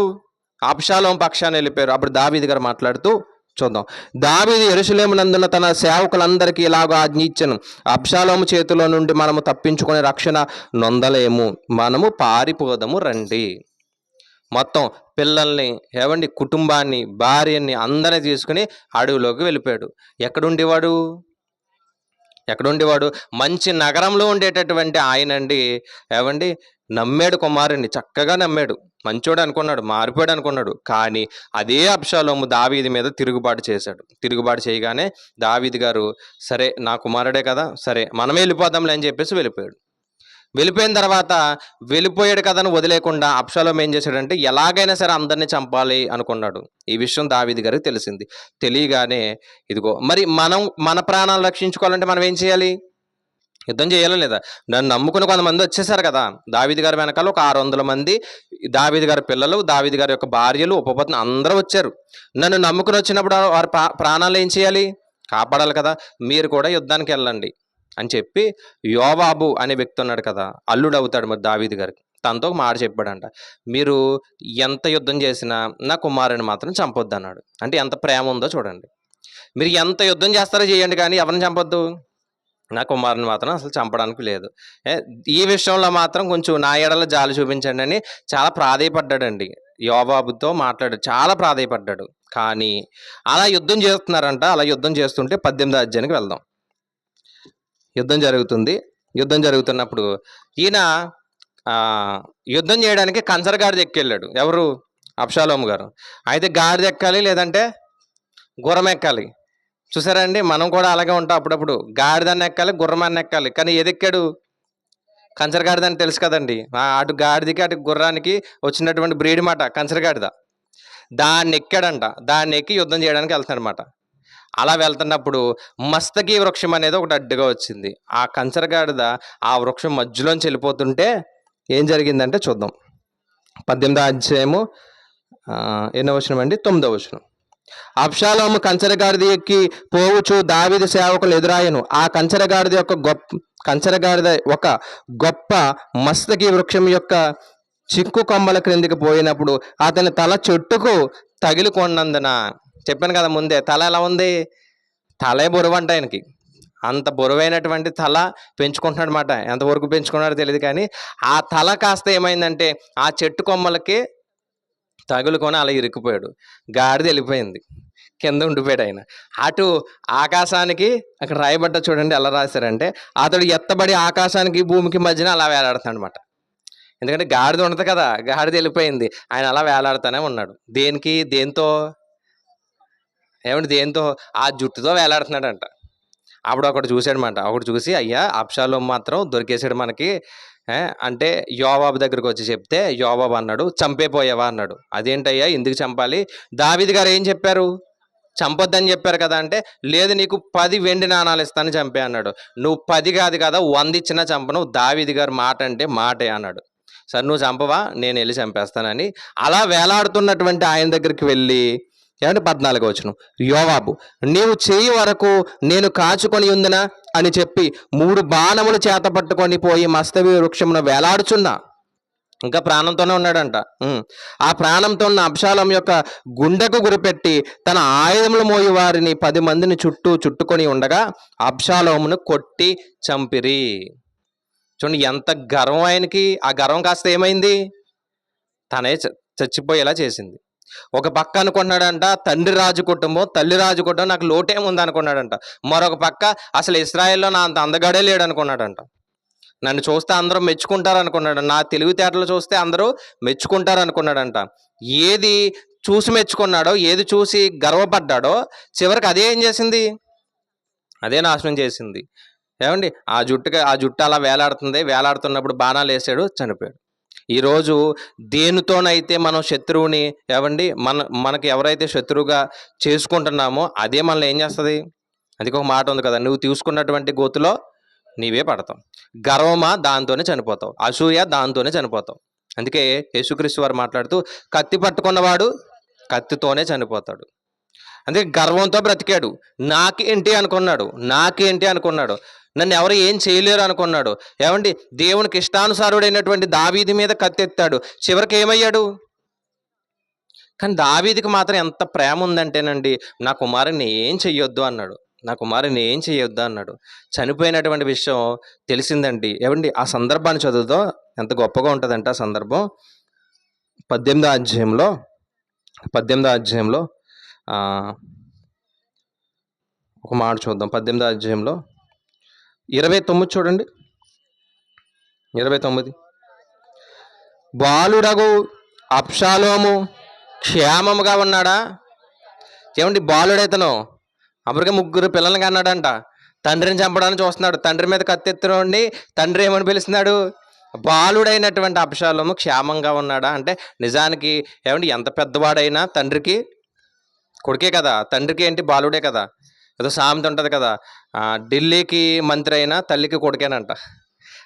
అబ్షాలోము పక్షాన్ని వెళ్ళిపోయారు. అప్పుడు దావీదు గారు మాట్లాడుతూ చూద్దాం. దావీదు యెరూషలేమునందున తన సేవకులందరికీ ఇలాగ ఆజ్ఞ ఇచ్చెను, అబ్షాలోము చేతిలో నుండి మనము తప్పించుకునే రక్షణ నొందలేము, మనము పారిపోదము రండి. మొత్తం పిల్లల్ని, ఏవండి కుటుంబాన్ని, భార్యని అందరినీ తీసుకుని అడవిలోకి వెళ్ళిపోయాడు. ఎక్కడుండేవాడు? మంచి నగరంలో ఉండేటటువంటి ఆయనండి, ఏవండి నమ్మాడు కుమారుని, చక్కగా నమ్మాడు, మంచోడు అనుకున్నాడు, మారిపోయాడు అనుకున్నాడు. కానీ అదే అబ్షాలోము దావీదు మీద తిరుగుబాటు చేశాడు. తిరుగుబాటు చేయగానే దావీదు గారు, సరే నా కుమారుడే కదా, సరే మనమే వెళ్ళిపోదాంలే అని చెప్పేసి వెళ్ళిపోయిన తర్వాత వెళ్ళిపోయాడు కదా అని వదిలేకుండా అబ్షాలోము ఏం చేశాడంటే, ఎలాగైనా సరే అందరినీ చంపాలి అనుకున్నాడు. ఈ విషయం దావీదు గారికి తెలిసింది. తెలియగానే ఇదిగో మరి మన ప్రాణాలు రక్షించుకోవాలంటే మనం ఏం చేయాలి? యుద్ధం చేయాలా లేదా? నన్ను నమ్ముకుని కొంతమంది వచ్చేసారు కదా, దావీదు గారి వెనకాల ఒక 600 మంది, దావీదు గారి పిల్లలు, దావీదు గారి యొక్క భార్యలు, ఉపపత్నులు అందరూ వచ్చారు. నన్ను నమ్ముకుని వచ్చినప్పుడు వారి ప్రాణాలు ఏం చేయాలి? కాపాడాలి కదా. మీరు కూడా యుద్ధానికి వెళ్ళండి అని చెప్పి, యోవాబు అనే వ్యక్తి ఉన్నాడు కదా, అల్లుడు అవుతాడు మరి దావీదు గారికి, తనతో ఒక మాట చెప్పాడంట, మీరు ఎంత యుద్ధం చేసినా నా కుమారుని మాత్రం చంపొద్దు అన్నాడు. అంటే ఎంత ప్రేమ ఉందో చూడండి. మీరు ఎంత యుద్ధం చేస్తారో చేయండి, కానీ ఎవరిని చంపొద్దు, నా కుమారుని మాత్రం అసలు చంపడానికి లేదు. ఈ విషయంలో మాత్రం కొంచెం నా ఎడల జాలి చూపించండి అని చాలా ప్రాధేయపడ్డాడండి. యోవాబుతో మాట్లాడాడు, చాలా ప్రాధేయపడ్డాడు. కానీ అలా యుద్ధం చేస్తున్నారంట. అలా యుద్ధం చేస్తుంటే 18వ అధ్యాయానికి వెళ్దాం. యుద్ధం జరుగుతున్నప్పుడు ఈయన యుద్ధం చేయడానికి కంచరగాడిద ఎక్కెళ్ళాడు. ఎవరు? అబ్షాలోము గారు. అయితే గాడిద ఎక్కాలి, లేదంటే గుర్రం ఎక్కాలి. చూసారండి, మనం కూడా అలాగే ఉంటాం. అప్పుడప్పుడు గాడిదాన్ని ఎక్కాలి, గుర్రమాన్ని ఎక్కాలి. కానీ ఏది ఎక్కాడు? కంచరగాడిద అని తెలుసు కదండి. అటు గాడిదకి అటు గుర్రానికి వచ్చినటువంటి బ్రీడ్ మాట కంచరగాడిద. దాన్ని ఎక్కాడంట. దాన్ని ఎక్కి యుద్ధం చేయడానికి వెళ్తాడు అనమాట. అలా వెళ్తున్నప్పుడు మస్తకి వృక్షం అనేది ఒకటి అడ్డుగా వచ్చింది. ఆ కంచరగాడిద ఆ వృక్షం మధ్యలోంచి వెళ్ళిపోతుంటే ఏం జరిగిందంటే చూద్దాం. 18వ అధ్యాయము ఎన్నో వచనం అండి? 9వ వచనం. అబ్షాలోము కంచరగాడిద ఎక్కి పోవుచు దావీదు సేవకులు ఎదురాయను. ఆ కంచరగాడిద ఒక గొప్ప మస్తకి వృక్షం యొక్క చిక్కు కొమ్మల క్రిందికి పోయినప్పుడు అతని తల చెట్టుకు తగిలికొన్నందున, చెప్పాను కదా ముందే, తల ఎలా ఉంది? తలే బరువు అంట ఆయనకి. అంత బరువైనటువంటి తల పెంచుకుంటున్నాడు అనమాట. ఎంతవరకు పెంచుకున్నాడో తెలియదు కానీ ఆ తల కాస్త ఏమైందంటే ఆ చెట్టు కొమ్మలకి తగులుకొని అలా ఇరుక్కుపోయాడు. గాడిద వెళ్ళిపోయింది, కింద ఉండిపోయాడు ఆయన. అటు ఆకాశానికి అక్కడ రాయబడ్డ చూడండి ఎలా రాశారంటే, అతడు ఎత్తబడి ఆకాశానికి భూమికి మధ్యన అలా వేలాడుతున్నాడు అనమాట. ఎందుకంటే గాడిద ఉండదు కదా, గాడిద వెళ్ళిపోయింది, ఆయన అలా వేలాడుతూనే ఉన్నాడు. దేంతో దేంతో? ఆ జుట్టుతో వేలాడుతున్నాడంట. అప్పుడు ఒకడు చూశాడనమాట. ఒకడు చూసి, అయ్యా అబ్షాలోము మాత్రం దొరికేసాడు మనకి అంటే యోవాబు దగ్గరకు వచ్చి చెప్తే యోవాబు అన్నాడు, చంపేపోయావా అన్నాడు. అదేంటయ్యా ఎందుకు చంపాలి? దావీదు గారు ఏం చెప్పారు? చంపొద్దని చెప్పారు కదా అంటే, లేదు నీకు 10 వెండి నాణాలు ఇస్తాను చంపే అన్నాడు. నువ్వు 10 కాదు కదా 100 ఇచ్చినా చంపను, దావీదు గారు మాట అంటే మాటే అన్నాడు. సరే నువ్వు చంపవా, నేను వెళ్ళి చంపేస్తానని అలా వేలాడుతున్నటువంటి ఆయన దగ్గరికి వెళ్ళి 14వ వచనం, యోవాబు నీవు చేయి వరకు నేను కాచుకొని ఉందినా అని చెప్పి 3 బాణములు చేత పట్టుకొని పోయి మస్తవి వృక్షమును వేలాడుచున్నా, ఇంకా ప్రాణంతోనే ఉన్నాడంట. ఆ ప్రాణంతో ఉన్న అబ్షాలోము యొక్క గుండెకు గురిపెట్టి తన ఆయుధములు మోయి వారిని 10 మందిని చుట్టుకొని ఉండగా అబ్షాలోమును కొట్టి చంపిరి. చూడండి ఎంత గర్వం ఆయనకి. ఆ గర్వం కాస్త ఏమైంది? తనే చచ్చిపోయేలా చేసింది. ఒక పక్క అనుకున్నాడంట తండ్రి రాజు కుటుంబం, తల్లి రాజు కుటుంబం, నాకు లోటేముంది అనుకున్నాడంట. మరొక పక్క అసలు ఇశ్రాయేల్లో నా అంత అందగాడే లేడు అనుకున్నాడంట. నన్ను చూస్తే అందరూ మెచ్చుకుంటారు అనుకున్నాడు. నా తెలివితేటలు చూస్తే అందరూ మెచ్చుకుంటారు అనుకున్నాడంట. ఏది చూసి మెచ్చుకున్నాడో, ఏది చూసి గర్వపడ్డాడో, చివరికి అదే ఏం చేసింది? అదే నాశనం చేసింది. ఆ జుట్టు అలా వేలాడుతున్నప్పుడు బాణాలు వేసాడు, చనిపోయాడు. ఈరోజు దేనితోనైతే మనం శత్రువుని మనకి ఎవరైతే శత్రువుగా చేసుకుంటున్నామో అదే మనల్ని ఏం చేస్తుంది? అది ఒక మాట ఉంది కదా, నువ్వు తీసుకున్నటువంటి గోతులో నీవే పడతావు. గర్వమా, దాంతోనే చనిపోతావు. అసూయ, దాంతోనే చనిపోతావు. అందుకే యేసుక్రీస్తు వారు మాట్లాడుతూ, కత్తి పట్టుకున్నవాడు కత్తితోనే చనిపోతాడు. అందుకే గర్వంతో బ్రతికాడు. నాకేంటి అనుకున్నాడు. నన్ను ఎవరు ఏం చేయలేరు అనుకున్నాడు. దేవునికి ఇష్టానుసారుడైనటువంటి దావీదు మీద కత్తెత్తాడు. చివరికి ఏమయ్యాడు? కానీ దావీదుకి మాత్రం ఎంత ప్రేమ ఉందంటేనండి, నా కుమారుని ఏం చెయ్యొద్దు అన్నాడు. చనిపోయినటువంటి విషయం తెలిసిందండి. ఆ సందర్భాన్ని చదువుతో ఎంత గొప్పగా ఉంటుందంటే ఆ సందర్భం 18వ అధ్యాయంలో ఒక మాట చూద్దాం. 18వ అధ్యాయంలో 29 చూడండి. 29 బాలుడగు అబ్షాలోము క్షేమముగా ఉన్నాడా? బాలుడైతను అప్పటికే 3 పిల్లల్ని కన్నాడంట. తండ్రిని చంపడానికి చూస్తున్నాడు. తండ్రి మీద కత్తెత్తునండి. తండ్రి ఏమని పిలుస్తున్నాడు? బాలుడైనటువంటి అబ్షాలోము క్షేమంగా ఉన్నాడా అంటే, నిజానికి ఎంత పెద్దవాడైనా తండ్రికి కొడుకే కదా. తండ్రికి ఏంటి? బాలుడే కదా. ఏదో సామెత ఉంటుంది కదా, ఢిల్లీకి మంత్రి అయినా తల్లికి కొడుకేనంట.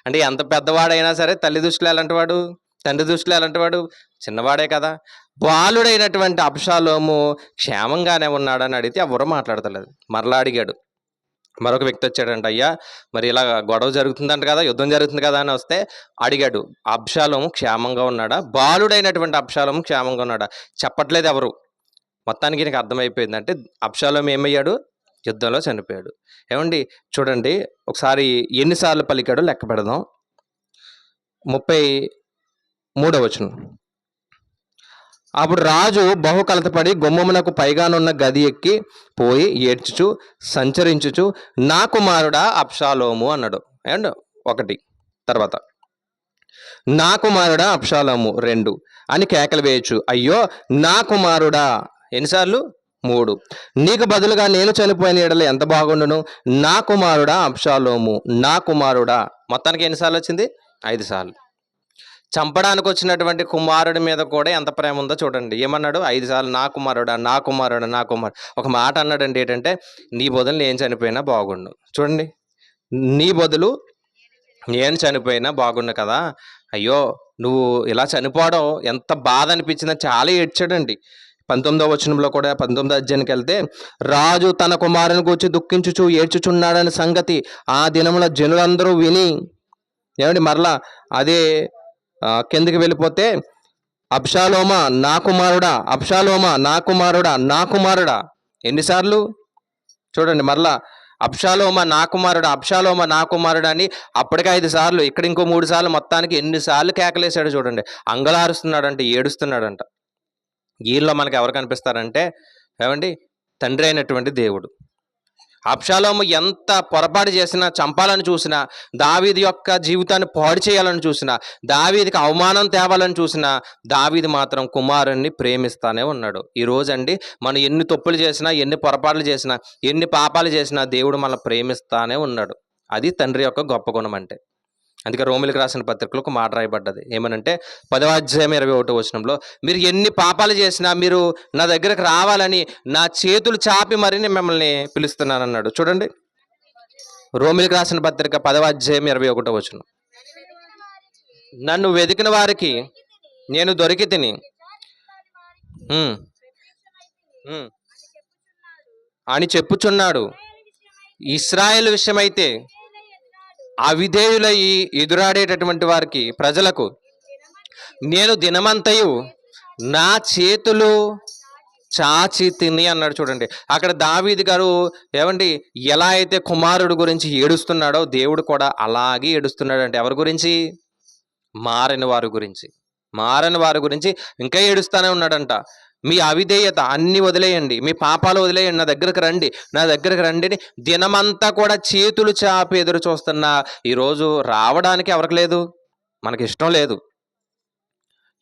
అంటే ఎంత పెద్దవాడైనా సరే తల్లి దృష్టిలో ఎలాంటి వాడు, తండ్రి దృష్టిలో ఎలాంటి వాడు? చిన్నవాడే కదా. బాలుడైనటువంటి అబ్షాలోము క్షేమంగానే ఉన్నాడని అడిగితే ఎవరో మాట్లాడతలేదు. మరలా అడిగాడు. మరొక వ్యక్తి వచ్చాడంట, అయ్యా మరి ఇలా గొడవ జరుగుతుందంట కదా, యుద్ధం జరుగుతుంది కదా అని వస్తే అడిగాడు, అబ్షాలోము క్షేమంగా ఉన్నాడా? బాలుడైనటువంటి అబ్షాలోము క్షేమంగా ఉన్నాడా? చెప్పట్లేదు ఎవరు. మొత్తానికి నీకు అర్థమైపోయింది. అంటే అబ్షాలోము ఏమయ్యాడు? యుద్ధంలో చనిపోయాడు. చూడండి ఒకసారి ఎన్నిసార్లు పలికాడో లెక్క పెడదాం. 33వ వచనం, అప్పుడు రాజు బహు కలతపడి గుమ్మమునకు పైగానున్న గది ఎక్కి పోయి ఏడ్చుచు సంచరించుచు, నా కుమారుడా అబ్షాలోము అన్నాడు. 1 తర్వాత నా కుమారుడా అబ్షాలోము 2 అని కేకలు వేయచ్చు. అయ్యో నా కుమారుడా. ఎన్నిసార్లు? 3. నీకు బదులుగా నేను చనిపోయిన ఎడల ఎంత బాగుండును. నా కుమారుడా అబ్షాలోము, నా కుమారుడా. మొత్తానికి ఎన్నిసార్లు వచ్చింది? 5 సార్లు. చంపడానికి వచ్చినటువంటి కుమారుడి మీద కూడా ఎంత ప్రేమ ఉందో చూడండి. ఏమన్నాడు? 5 సార్లు నా కుమారుడా, నా కుమారుడా, నా కుమారుడు. ఒక మాట అన్నాడండి, ఏంటంటే నీ బదులు నేను చనిపోయినా బాగుండు. చూడండి, నీ బదులు నేను చనిపోయినా బాగుండు కదా అయ్యో నువ్వు ఇలా చనిపోవడం ఎంత బాధ అనిపించిందని చాలా ఏడ్చాడండి. 19వ వచనంలో కూడా 19వ అధ్యాయానికి వెళ్తే, రాజు తన కుమారుని గూర్చి దుఃఖించుచు ఏడ్చుచున్నాడని సంగతి ఆ దినముల జనులందరూ విని, ఏమండి మరలా అదే కిందకి వెళ్ళిపోతే, అబ్షాలోమా నా కుమారుడా, అబ్షాలోమా నా కుమారుడా, నా కుమారుడా. ఎన్నిసార్లు చూడండి, మరలా అబ్షాలోమా నా కుమారుడా, అబ్షాలోమా నా కుమారుడా అని అప్పటికే 5 సార్లు, ఇక్కడ ఇంకో 3 సార్లు, మొత్తానికి ఎన్నిసార్లు కేకలేశాడు చూడండి. అంగలారుస్తున్నాడంట, ఏడుస్తున్నాడంట. వీళ్ళలో మనకి ఎవరు కనిపిస్తారంటే, ఏమండి, తండ్రి అయినటువంటి దేవుడు. అబ్షాలోము ఎంత పొరపాటు చేసినా, చంపాలని చూసినా, దావీదు యొక్క జీవితాన్ని పాడు చేయాలని చూసినా, దావీదికి అవమానం తేవాలని చూసినా, దావీదు మాత్రం కుమారుణ్ణి ప్రేమిస్తానే ఉన్నాడు. ఈ రోజండి మనం ఎన్ని తప్పులు చేసినా, ఎన్ని పొరపాట్లు చేసినా, ఎన్ని పాపాలు చేసినా దేవుడు మనల్ని ప్రేమిస్తానే ఉన్నాడు. అది తండ్రి యొక్క గొప్ప గుణం అంటే. అందుకే రోమిలకు రాసిన పత్రికలో ఒక మాట రాయబడ్డది. ఏమనంటే 10వ అధ్యాయం 21వ వచనంలో, మీరు ఎన్ని పాపాలు చేసినా మీరు నా దగ్గరకు రావాలని నా చేతులు చాపి మరి నేను మిమ్మల్ని పిలుస్తున్నాను అన్నాడు. చూడండి, రోమిలకు రాసిన పత్రిక 10వ అధ్యాయం 21వ వచనం. నన్ను వెతికిన వారికి నేను దొరికి తిని అని చెప్పుచున్నాడు. ఇశ్రాయేలు విషయమైతే అవిధేయులై ఎదురాడేటటువంటి వారికి, ప్రజలకు నేను దినమంతయు నా చేతులు చాచి తిని అన్నాడు. చూడండి, అక్కడ దావీదు గారు ఏమండి ఎలా అయితే కుమారుడు గురించి ఏడుస్తున్నాడో, దేవుడు కూడా అలాగే ఏడుస్తున్నాడు. అంటే ఎవరి గురించి? మారని వారి గురించి. మారని వారి గురించి ఇంకా ఏడుస్తానే ఉన్నాడంట. మీ అవిధేయత అన్ని వదిలేయండి, మీ పాపాలు వదిలేయండి, నా దగ్గరకు రండి, నా దగ్గరకు రండి అని దినమంతా కూడా చేతులు చాపి ఎదురు చూస్తున్నా ఈరోజు రావడానికి ఎవరికి లేదు, మనకి ఇష్టం లేదు.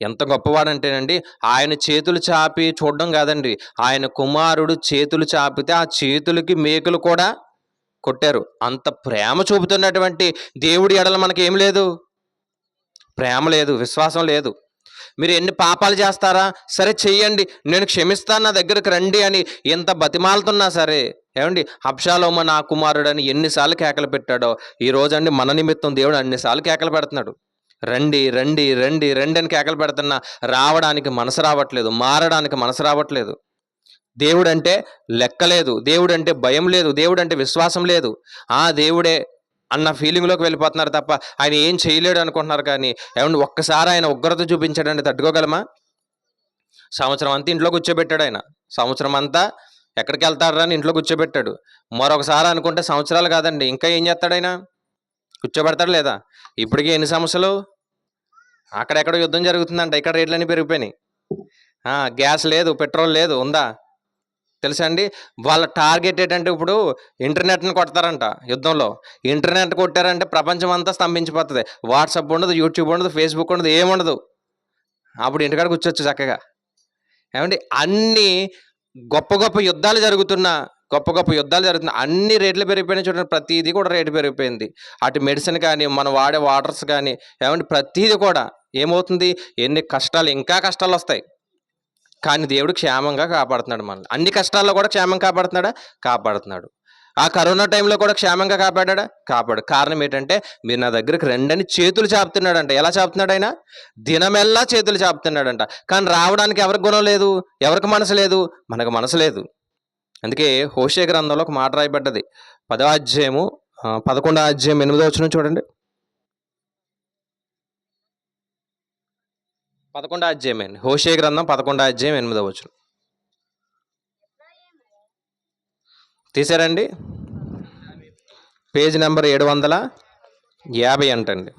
ఎంత గొప్పవాడంటేనండి, ఆయన చేతులు చాపి చూడడం కాదండి, ఆయన కుమారుడు చేతులు చాపితే ఆ చేతులకి మేకులు కూడా కొట్టారు. అంత ప్రేమ చూపుతున్నటువంటి దేవుడి ఎడల మనకి ఏం లేదు, ప్రేమ లేదు, విశ్వాసం లేదు. మీరు ఎన్ని పాపాలు చేస్తారా, సరే చెయ్యండి, నేను క్షమిస్తాను, నా దగ్గరకు రండి అని ఎంత బతిమాలుతున్నా సరే, ఏమండి అబ్షాలోమ నా కుమారుడు అని ఎన్నిసార్లు కేకలు పెట్టాడో, ఈ రోజండి మన నిమిత్తం దేవుడు అన్నిసార్లు కేకలు పెడుతున్నాడు. రండి రండి రండి రండి అని కేకలు పెడుతున్నా రావడానికి మనసు రావట్లేదు, మారడానికి మనసు రావట్లేదు. దేవుడు అంటే లెక్కలేదు, దేవుడు అంటే భయం లేదు, దేవుడు అంటే విశ్వాసం లేదు. ఆ దేవుడే అన్న ఫీలింగ్లోకి వెళ్ళిపోతున్నారు తప్ప ఆయన ఏం చేయలేడు అనుకుంటున్నారు. కానీ ఏమంటే ఒక్కసారి ఆయన ఉగ్రత చూపించాడంటే తట్టుకోగలమా? సంవత్సరం అంతా ఇంట్లో కూర్చోబెట్టాడు ఆయన. సంవత్సరం అంతా ఎక్కడికి వెళ్తాడు అని ఇంట్లో కూర్చోబెట్టాడు. మరొకసారి అనుకుంటే సంవత్సరాలు కాదండి, ఇంకా ఏం చేస్తాడు ఆయన? కూర్చోబెడతాడు లేదా? ఇప్పటికీ ఎన్ని సమస్యలు, అక్కడెక్కడ యుద్ధం జరుగుతుందంట, ఇక్కడ రేట్లన్నీ పెరిగిపోయినాయి. గ్యాస్ లేదు, పెట్రోల్ లేదు, ఉందా? తెలుసా అండి, వాళ్ళ టార్గెట్ ఏంటంటే ఇప్పుడు ఇంటర్నెట్ని కొడతారంట యుద్ధంలో. ఇంటర్నెట్ కొట్టారంటే ప్రపంచం అంతా స్తంభించిపోతుంది. వాట్సాప్ ఉండదు, యూట్యూబ్ ఉండదు, ఫేస్బుక్ ఉండదు, ఏముండదు. అప్పుడు ఇంటికాడ కూర్చోచ్చు చక్కగా. ఏమండి అన్ని గొప్ప గొప్ప యుద్ధాలు జరుగుతున్నా, అన్ని రేట్లు పెరిగిపోయినాయి. చూడండి, ప్రతిదీ కూడా రేటు పెరిగిపోయింది. అటు మెడిసిన్ కానీ, మనం వాడే వాటర్స్ కానీ, ఏమండి ప్రతిదీ కూడా ఏమవుతుంది, ఎన్ని కష్టాలు, ఇంకా కష్టాలు వస్తాయి. కానీ దేవుడు క్షేమంగా కాపాడుతున్నాడు మనల్ని. అన్ని కష్టాల్లో కూడా క్షేమంగా కాపాడుతున్నాడా? కాపాడుతున్నాడు. ఆ కరోనా టైంలో కూడా క్షేమంగా కాపాడా? కాపాడు. కారణం ఏంటంటే మీరు నా దగ్గరికి రండని చేతులు చాపుతున్నాడంట. ఎలా చాపుతున్నాడు ఆయన? దినమెల్లా చేతులు చాపుతున్నాడంట. కానీ రావడానికి ఎవరికి గుణం లేదు, ఎవరికి మనసు లేదు, మనకు మనసు లేదు. అందుకే హోషే గ్రంథంలో ఒక మాట రాయబడ్డది. 10వ అధ్యాయము 11వ అధ్యాయం 8వ వచనం చూడండి. 11వ అధ్యాయం అండి, హోషే గ్రంథం 11వ అధ్యాయం 8వ వచనం తీసారండి. పేజ్ నెంబర్ 750 అంటండి.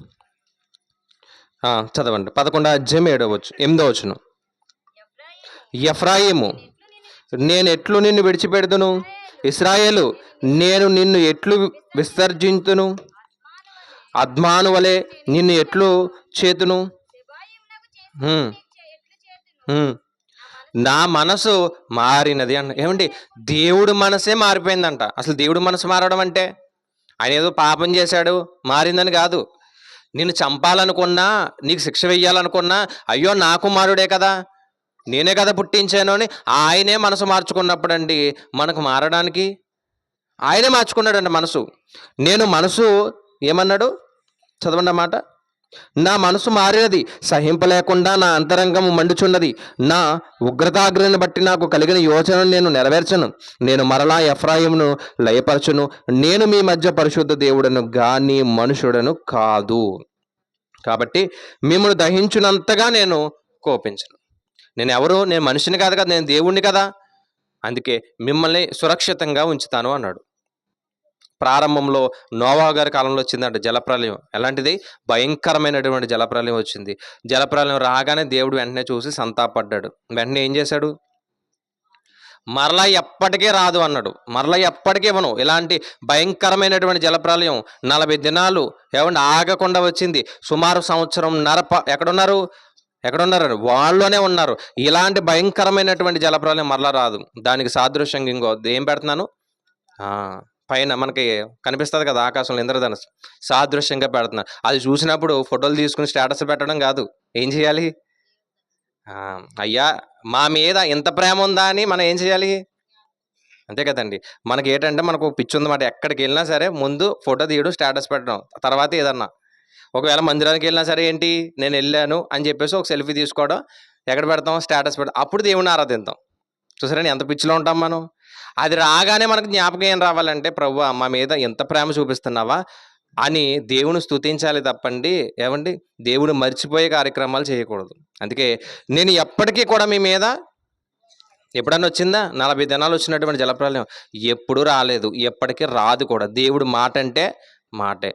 చదవండి. 11వ అధ్యాయం 8వ వచనం. ఎఫ్రాయిము, నేను ఎట్లు నిన్ను విడిచిపెడుదును, ఇశ్రాయేలు, నేను నిన్ను ఎట్లు విసర్జింతును, అద్మాను వలె నిన్ను ఎట్లు చేతును. నా మనసు మారినది అంట. ఏమండి దేవుడు మనసే మారిపోయిందంట. అసలు దేవుడు మనసు మారడం అంటే ఆయన ఏదో పాపం చేశాడు మారిందని కాదు. నిన్ను చంపాలనుకున్నా, నీకు శిక్ష వెయ్యాలనుకున్నా, అయ్యో నా కుమారుడే కదా, నేనే కదా పుట్టించాను అని ఆయనే మనసు మార్చుకున్నప్పుడు అండి మనకు మారడానికి ఆయనే మార్చుకున్నాడండి మనసు. నేను మనసు ఏమన్నాడు చదవండి అన్నమాట. నా మనసు మారినది, సహింపలేకుండా నా అంతరంగము మండుచున్నది. నా ఉగ్రతాగ్రని బట్టి నాకు కలిగిన యోచనను నేను నెరవేర్చను. నేను మరలా ఎఫ్రాయిమును లయపరచును. నేను మీ మధ్య పరిశుద్ధ దేవుడను గాని మనుషుడను కాదు. కాబట్టి మిమ్మల్ని దహించినంతగా నేను కోపించను. నేను ఎవరు? నేను మనిషిని కాదు కదా, నేను దేవుణ్ణి కదా. అందుకే మిమ్మల్ని సురక్షితంగా ఉంచుతాను అన్నాడు. ప్రారంభంలో నోవా గారి కాలంలో వచ్చిందంట జలప్రలయం. ఎలాంటిది? భయంకరమైనటువంటి జలప్రలయం వచ్చింది. జలప్రలయం రాగానే దేవుడు వెంటనే చూసి సంతాపడ్డాడు. వెంటనే ఏం చేశాడు? మరలా ఎప్పటికీ రాదు అన్నాడు. మరలా ఎప్పటికీ ఇవ్వను. ఇలాంటి భయంకరమైనటువంటి జలప్రలయం 40 దినాలు ఏమంటే ఆగకుండా వచ్చింది. సుమారు సంవత్సరం ఎక్కడున్నారు? వాళ్ళలోనే ఉన్నారు. ఇలాంటి భయంకరమైనటువంటి జలప్రలయం మరలా రాదు. దానికి సాదృశ్యంగా ఇంకో ఏం పెడుతున్నాను? పైన మనకి కనిపిస్తుంది కదా ఆకాశంలో ఇంద్రధనుసు, సాదృశ్యంగా పెడుతున్నారు. అది చూసినప్పుడు ఫోటోలు తీసుకుని స్టేటస్ పెట్టడం కాదు. ఏం చేయాలి? అయ్యా మా మీద ఇంత ప్రేమ ఉందా అని మనం ఏం చేయాలి? అంతే కదండి. మనకి ఏంటంటే మనకు పిచ్చి ఉందన్నమాట. ఎక్కడికి వెళ్ళినా సరే ముందు ఫోటో తీయడం, స్టేటస్ పెట్టడం, తర్వాత ఏదన్నా. ఒకవేళ మందిరానికి వెళ్ళినా సరే ఏంటి, నేను వెళ్ళాను అని చెప్పేసి ఒక సెల్ఫీ తీసుకోవడం, ఎక్కడ పెడతాం? స్టేటస్ పెడతాం. అప్పుడు దేవుని ఆరాధిద్దాం. చూసారండి ఎంత పిచ్చిలో ఉంటాం మనం. అది రాగానే మనకు జ్ఞాపకం ఏం రావాలంటే, ప్రభువా మా మీద ఎంత ప్రేమ చూపిస్తున్నావా అని దేవుని స్తుతించాలి తప్పండి ఏమండి దేవుని మర్చిపోయే కార్యక్రమాలు చేయకూడదు. అందుకే నేను ఎప్పటికీ కూడా మీ మీద, ఎప్పుడన్నా వచ్చిందా? 40 దినాలు వచ్చినటువంటి జలప్రలయం ఎప్పుడూ రాలేదు, ఎప్పటికీ రాదు కూడా. దేవుడు మాట అంటే మాటే.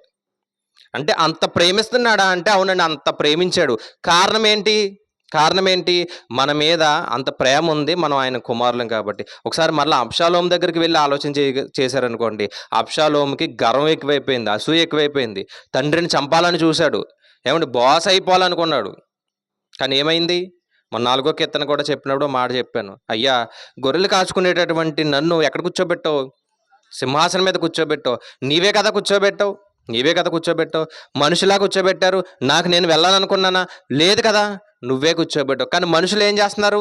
అంటే అంత ప్రేమిస్తున్నాడా అంటే అవునండి, అంత ప్రేమించాడు. కారణం ఏంటి? మన మీద అంత ప్రేమ ఉంది, మనం ఆయన కుమారులం కాబట్టి. ఒకసారి మరలా అబ్షాలోము దగ్గరికి వెళ్ళి ఆలోచన చేశారనుకోండి. అబ్షాలోముకి గర్వం ఎక్కువైపోయింది, అసూయ ఎక్కువైపోయింది. తండ్రిని చంపాలని చూశాడు, ఏమంటే బాస్ అయిపోవాలనుకున్నాడు. కానీ ఏమైంది? మన 4వ కీర్తన కూడా చెప్పినప్పుడు మాట చెప్పాను, అయ్యా గొర్రెలు కాచుకునేటటువంటి నన్ను ఎక్కడ కూర్చోబెట్టావు? సింహాసనం మీద కూర్చోబెట్టావు. నీవే కదా కూర్చోబెట్టావు. మనుషులా కూర్చోబెట్టారు. నాకు నేను వెళ్ళాలనుకున్నానా? లేదు కదా, నువ్వే కూర్చోబెట్టావు. కానీ మనుషులు ఏం చేస్తున్నారు?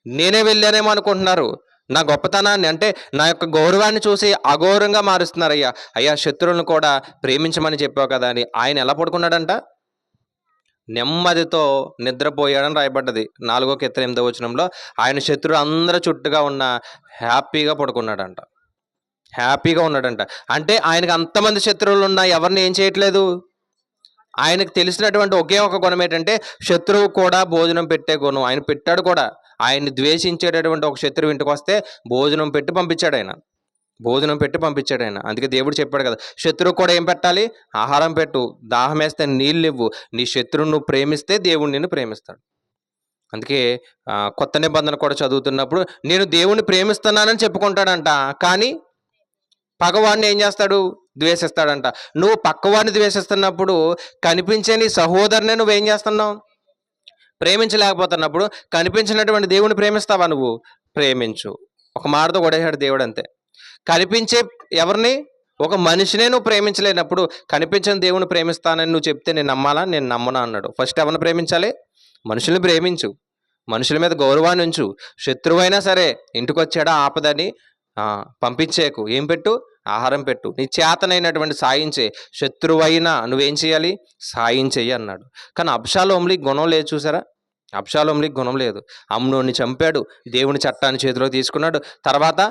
నేనే వెళ్ళానేమో అనుకుంటున్నారు. నా గొప్పతనాన్ని అంటే నా యొక్క గౌరవాన్ని చూసి అగౌరవంగా మారుస్తున్నారు. అయ్యా శత్రువులను కూడా ప్రేమించమని చెప్పావు కదా అని. ఆయన ఎలా పడుకున్నాడంట? నెమ్మదితో నిద్రపోయాడని రాయబడ్డది 4వ కీర్తన 8వ వచనంలో. ఆయన శత్రువులు అందరూ చుట్టుగా ఉన్న హ్యాపీగా పడుకున్నాడంట. అంటే ఆయనకు అంతమంది శత్రువులు ఉన్నా ఎవరిని ఏం చేయట్లేదు. ఆయనకు తెలిసినటువంటి ఒకే ఒక గుణం ఏంటంటే శత్రువు కూడా భోజనం పెట్టే గుణం ఆయన పెట్టాడు కూడా. ఆయన్ని ద్వేషించేటటువంటి ఒక శత్రువు ఇంటికి వస్తే భోజనం పెట్టి పంపించాడు ఆయన. అందుకే దేవుడు చెప్పాడు కదా, శత్రువు కూడా ఏం పెట్టాలి? ఆహారం పెట్టు, దాహం వేస్తే నీళ్ళు ఇవ్వు. నీ శత్రువును నువ్వు ప్రేమిస్తే దేవుడు నిన్ను ప్రేమిస్తాడు. అందుకే కొత్త నిబంధన కూడా చదువుతున్నప్పుడు నేను దేవుణ్ణి ప్రేమిస్తున్నానని చెప్పుకుంటాడంట, కానీ పగవాడిని ఏం చేస్తాడు? ద్వేషిస్తాడంట. నువ్వు పక్కవాడిని ద్వేషిస్తున్నప్పుడు కనిపించే నీ సహోదరునే నువ్వేం చేస్తున్నావు? ప్రేమించలేకపోతున్నప్పుడు కనిపించినటువంటి దేవుని ప్రేమిస్తావా? నువ్వు ప్రేమించు. ఒక మాటతో కొడేశాడు దేవుడు అంతే. కనిపించే ఎవరిని? ఒక మనిషినే నువ్వు ప్రేమించలేనప్పుడు కనిపించిన దేవుని ప్రేమిస్తానని నువ్వు చెప్తే నేను నమ్మాలా? నేను నమ్మనా అన్నాడు. ఫస్ట్ ఎవరిని ప్రేమించాలి? మనుషుల్ని ప్రేమించు, మనుషుల మీద గౌరవాన్ని ఉంచు. శత్రువైనా సరే ఇంటికి వచ్చాడా ఆపదని పంపించేకు. ఏం పెట్టు? ఆహారం పెట్టు. నీ చేతనైనటువంటి సాయించే. శత్రువైనా నువ్వేం చేయాలి? సాయించేయి అన్నాడు. కానీ అబ్షాలోముకి గుణం లేదు. చూసారా? అబ్షాలోముకి గుణం లేదు. అమ్నోని చంపాడు, దేవుని చట్టాన్ని చేతిలో తీసుకున్నాడు. తర్వాత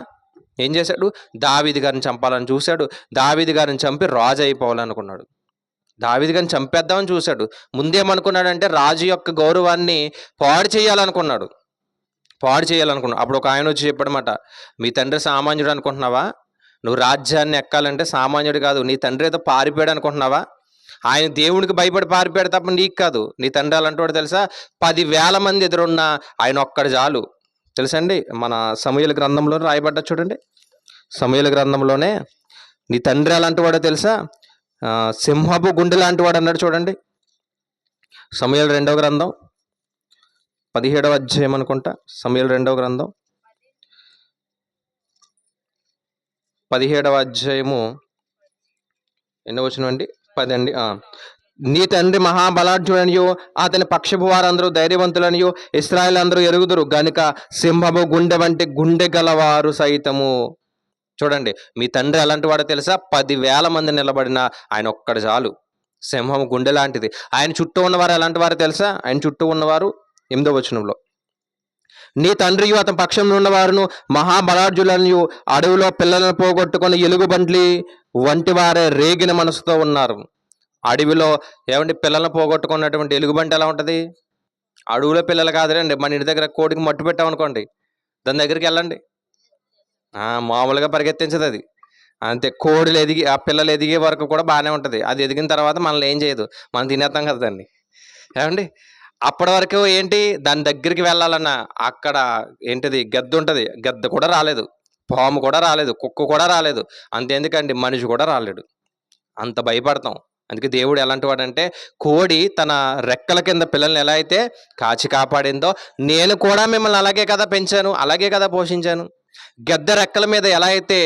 ఏం చేశాడు? దావీదు గారిని చంపాలని చూశాడు. దావీదు గారిని చంపి రాజు అయిపోవాలనుకున్నాడు. దావీదు గారిని చంపేద్దామని చూశాడు. ముందేమనుకున్నాడంటే రాజు యొక్క గౌరవాన్ని పాడు చేయాలనుకున్నాడు. అప్పుడు ఒక ఆయన వచ్చి చెప్పాడన్నమాట, మీ తండ్రి సామాన్యుడు అనుకుంటున్నావా? నువ్వు రాజ్యాన్ని ఎక్కాలంటే సామాన్యుడు కాదు. నీ తండ్రి ఏదో పారిపోయాడు అనుకుంటున్నావా? ఆయన దేవునికి భయపడి పారిపోయాడు తప్ప నీకు కాదు. నీ తండ్రి అలాంటి వాడు తెలుసా? 10,000 మంది ఎదురున్న ఆయన ఒక్కడు చాలు. తెలుసండి, మన సమూయేలు గ్రంథంలో రాయబడ్డ చూడండి. సమూయేలు గ్రంథంలోనే నీ తండ్రి అలాంటి వాడో తెలుసా? సింహపు గుండె లాంటి వాడు అన్నాడు చూడండి. సమూయేలు 2వ గ్రంథం 17వ అధ్యాయం అనుకుంటా. సమూయేలు 2వ గ్రంథం 17వ అధ్యాయము ఎన్నో వచనం అండి? 10 అండి. నీ తండ్రి మహాబలాఢ్యుడనియో అతని పక్షపు వారందరూ ధైర్యవంతులనియో ఇశ్రాయేలు అందరూ ఎరుగుదురు గనుక సింహము గుండె వంటి గుండె గలవారు సైతము. చూడండి, మీ తండ్రి అలాంటి వాడో తెలుసా? 10,000 మంది నిలబడిన ఆయన ఒక్కడు చాలు. సింహం గుండె లాంటిది. ఆయన చుట్టూ ఉన్నవారు ఎలాంటి వారు తెలుసా? ఆయన చుట్టూ ఉన్నవారు 8వ వచనంలో, నీ తండ్రియు అతని పక్షంలో ఉన్నవారును మహాబలార్జులను అడవిలో పిల్లలను పోగొట్టుకుని ఎలుగుబంట్లి వంటి వారే రేగిన మనసుతో ఉన్నారు. అడవిలో ఏమండి పిల్లలను పోగొట్టుకున్నటువంటి ఎలుగుబంటి ఎలా ఉంటుంది? అడవిలో పిల్లలు కాదులేండి, మన ఇంటి దగ్గర కోడికి మట్టు పెట్టామనుకోండి, దాని దగ్గరికి వెళ్ళండి, మామూలుగా పరిగెత్తించదు అది. అంతే, కోడిలు ఎదిగి ఆ పిల్లలు ఎదిగే వరకు కూడా బాగానే ఉంటుంది. అది ఎదిగిన తర్వాత మనల్ని ఏం చేయదు, మనం తినేస్తాం కదా దాన్ని. ఏమండి, అప్పటి వరకు ఏంటి, దాని దగ్గరికి వెళ్ళాలన్నా అక్కడ ఏంటిది, గద్ద ఉంటుంది, గద్ద కూడా రాలేదు, పాము కూడా రాలేదు, కుక్క కూడా రాలేదు, అంతెందుకండి మనిషి కూడా రాలేడు. అంత భయపడతాం. అందుకే దేవుడు ఎలాంటి వాడంటే, కోడి తన రెక్కల కింద పిల్లల్ని ఎలా అయితే కాచి కాపాడిందో, నేను కూడా మిమ్మల్ని అలాగే కదా పెంచాను, అలాగే కదా పోషించాను. గద్ద రెక్కల మీద ఎలా అయితే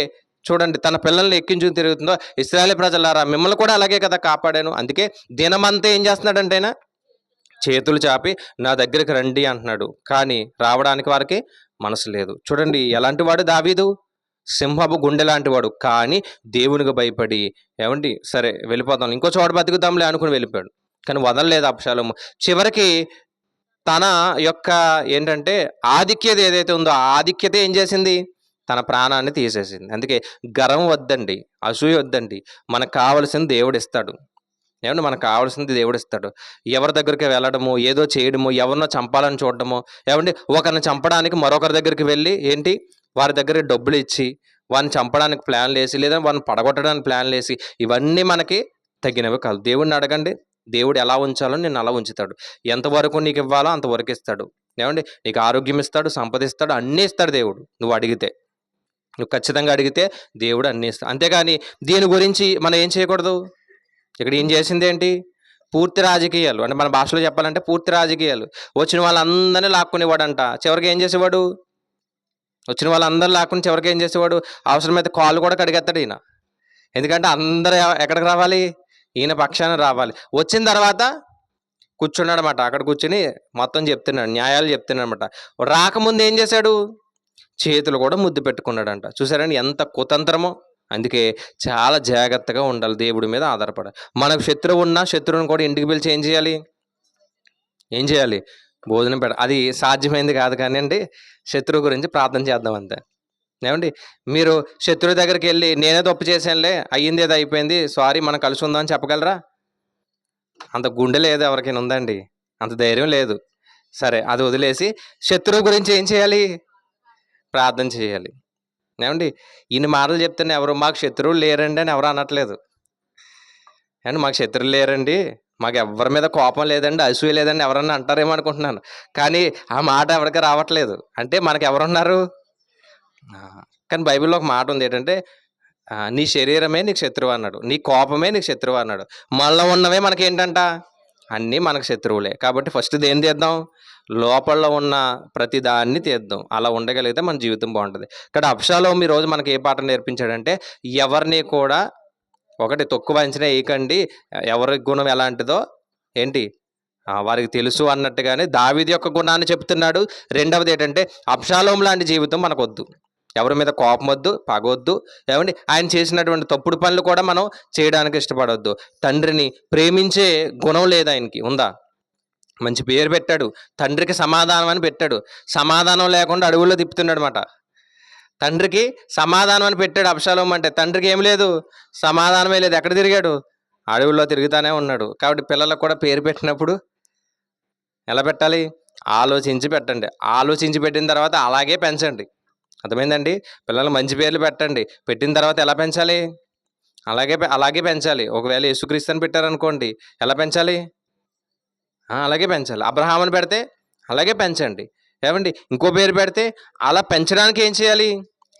చూడండి తన పిల్లల్ని ఎక్కించుకుని తిరుగుతుందో, ఇశ్రాయేలు ప్రజలారా మిమ్మల్ని కూడా అలాగే కదా కాపాడాను. అందుకే దినమంతా ఏం చేస్తున్నాడంటే ఆయన చేతులు చాపి నా దగ్గరికి రండి అంటున్నాడు, కానీ రావడానికి వారికి మనసు లేదు. చూడండి ఎలాంటి వాడు దావీదు, సింహపు గుండె లాంటి వాడు, కానీ దేవునికి భయపడి ఏమండి సరే వెళ్ళిపోతాం, ఇంకో చోట బతుకుతాంలే అనుకుని వెళ్ళిపోయాడు. కానీ వదలలేదు అబ్షాలోము. చివరికి తన యొక్క ఏంటంటే ఆధిక్యత ఏదైతే ఉందో ఆ ఆధిక్యత ఏం చేసింది, తన ప్రాణాన్ని తీసేసింది. అందుకే గర్వం వద్దండి, అసూయ వద్దండి, మనకు కావలసింది దేవుడు ఇస్తాడు. ఏమంటే మనకు కావాల్సింది దేవుడు ఇస్తాడు. ఎవరి దగ్గరికి వెళ్ళడము, ఏదో చేయడము, ఎవరినో చంపాలని చూడడము, ఏమండి ఒకరిని చంపడానికి మరొకరి దగ్గరికి వెళ్ళి ఏంటి వారి దగ్గర డబ్బులు ఇచ్చి వారిని చంపడానికి ప్లాన్లు వేసి, లేదా వారిని పడగొట్టడానికి ప్లాన్లు వేసి, ఇవన్నీ మనకి తగినవి కాదు. దేవుడిని అడగండి, దేవుడు ఎలా ఉంచాలో నేను అలా ఉంచుతాడు. ఎంతవరకు నీకు ఇవ్వాలో అంతవరకు ఇస్తాడు. ఏమండి నీకు ఆరోగ్యం ఇస్తాడు, సంపద ఇస్తాడు, అన్నీ ఇస్తాడు దేవుడు. నువ్వు అడిగితే, నువ్వు ఖచ్చితంగా అడిగితే దేవుడు అన్నీ ఇస్తాడు. అంతేగాని దీని గురించి మనం ఏం చేయకూడదు. ఇక్కడ ఏం చేసింది ఏంటి, పూర్తి రాజకీయాలు, అంటే మన భాషలో చెప్పాలంటే పూర్తి రాజకీయాలు. వచ్చిన వాళ్ళందరినీ లాక్కునేవాడంట, చివరికి ఏం చేసేవాడు, వచ్చిన వాళ్ళందరూ లాక్కుని చివరికి ఏం చేసేవాడు, అవసరమైతే కాళ్ళు కూడా కడిగేస్తాడు ఈయన. ఎందుకంటే అందరూ ఎక్కడికి రావాలి, ఈయన పక్షాన రావాలి. వచ్చిన తర్వాత కూర్చున్నాడు అనమాట, అక్కడ కూర్చుని మొత్తం చెప్తున్నాడు, న్యాయాలు చెప్తున్నాడు అనమాట. రాకముందు ఏం చేశాడు, చేతులు కూడా ముద్దు పెట్టుకున్నాడంట. చూసారండి ఎంత కుతంత్రమో. అందుకే చాలా జాగ్రత్తగా ఉండాలి, దేవుడి మీద ఆధారపడాలి. మనకు శత్రువు ఉన్నా శత్రువుని కూడా ఇంటికి పిలిచి ఏం చేయాలి, భోజనం అది సాధ్యమైంది కాదు కానీ అండి, శత్రువు గురించి ప్రార్థన చేద్దాం అంతే. ఏమండి మీరు శత్రువు దగ్గరికి వెళ్ళి నేనే తప్పు చేశానులే, అయ్యింది ఏదో అయిపోయింది, సారీ మనం కలిసి ఉందాం అని చెప్పగలరా? అంత గుండె లేదు ఎవరికైనా ఉందండి, అంత ధైర్యం లేదు. సరే అది వదిలేసి శత్రువు గురించి ఏం చేయాలి, ప్రార్థన చేయాలి. ఏమండి ఇన్ని మాటలు చెప్తున్నా ఎవరు మాకు శత్రువులు లేరండి అని ఎవరు అనట్లేదు. అండి మాకు శత్రువులు లేరండి, మాకు ఎవరి మీద కోపం లేదండి, అసూయ లేదండి ఎవరన్నా అంటారేమో అనుకుంటున్నాను. కానీ ఆ మాట ఎవరికి రావట్లేదు. అంటే మనకు ఎవరున్నారు, కానీ బైబిల్లో ఒక మాట ఉంది ఏంటంటే, నీ శరీరమే నీకు శత్రువు అన్నాడు, నీ కోపమే నీకు శత్రువు అన్నాడు. మనలో ఉన్నవే మనకి ఏంటంట, అన్నీ మనకు శత్రువులే. కాబట్టి ఫస్ట్ దేని తీద్దాం, లోపల ఉన్న ప్రతి దాన్ని తీద్దాం. అలా ఉండగలిగితే మన జీవితం బాగుంటుంది. ఇక్కడ అబ్షాలోము ఈ రోజు మనకి ఏ పాఠం నేర్పించాడంటే, ఎవరిని కూడా ఒకటి తక్కువ అంచనా వేయకండి, ఎవరి గుణం ఎలాంటిదో ఏంటి వారికి తెలుసు అన్నట్టుగానే దావీదు యొక్క గుణాన్ని చెప్తున్నాడు. రెండవది ఏంటంటే అబ్షాలోము లాంటి జీవితం మనకు వద్దు, ఎవరి మీద కోపం వద్దు, పగవద్దు. ఏమండి ఆయన చేసినటువంటి తప్పుడు పనులు కూడా మనం చేయడానికి ఇష్టపడవద్దు. తండ్రిని ప్రేమించే గుణం లేదు ఆయనకి, ఉందా? మంచి పేరు పెట్టాడు, తండ్రికి సమాధానం అని పెట్టాడు, సమాధానం లేకుండా అడవుల్లో తిప్పుతున్నాడు అనమాట. తండ్రికి సమాధానం అని పెట్టాడు అబ్షాలోము, అంటే తండ్రికి ఏం లేదు, సమాధానమే లేదు. ఎక్కడ తిరిగాడు, అడవుల్లో తిరుగుతానే ఉన్నాడు. కాబట్టి పిల్లలకు కూడా పేరు పెట్టినప్పుడు ఎలా పెట్టాలి, ఆలోచించి పెట్టండి. ఆలోచించి పెట్టిన తర్వాత అలాగే పెంచండి. అర్థమైందండి? పిల్లలు మంచి పేర్లు పెట్టండి, పెట్టిన తర్వాత ఎలా పెంచాలి, అలాగే పెంచాలి. ఒకవేళ యేసుక్రీస్తు అని పెట్టారనుకోండి, ఎలా పెంచాలి, అలాగే పెంచాలి. అబ్రహాముని పెడితే అలాగే పెంచండి. ఏమండి ఇంకో పేరు పెడితే అలా పెంచడానికి ఏం చేయాలి,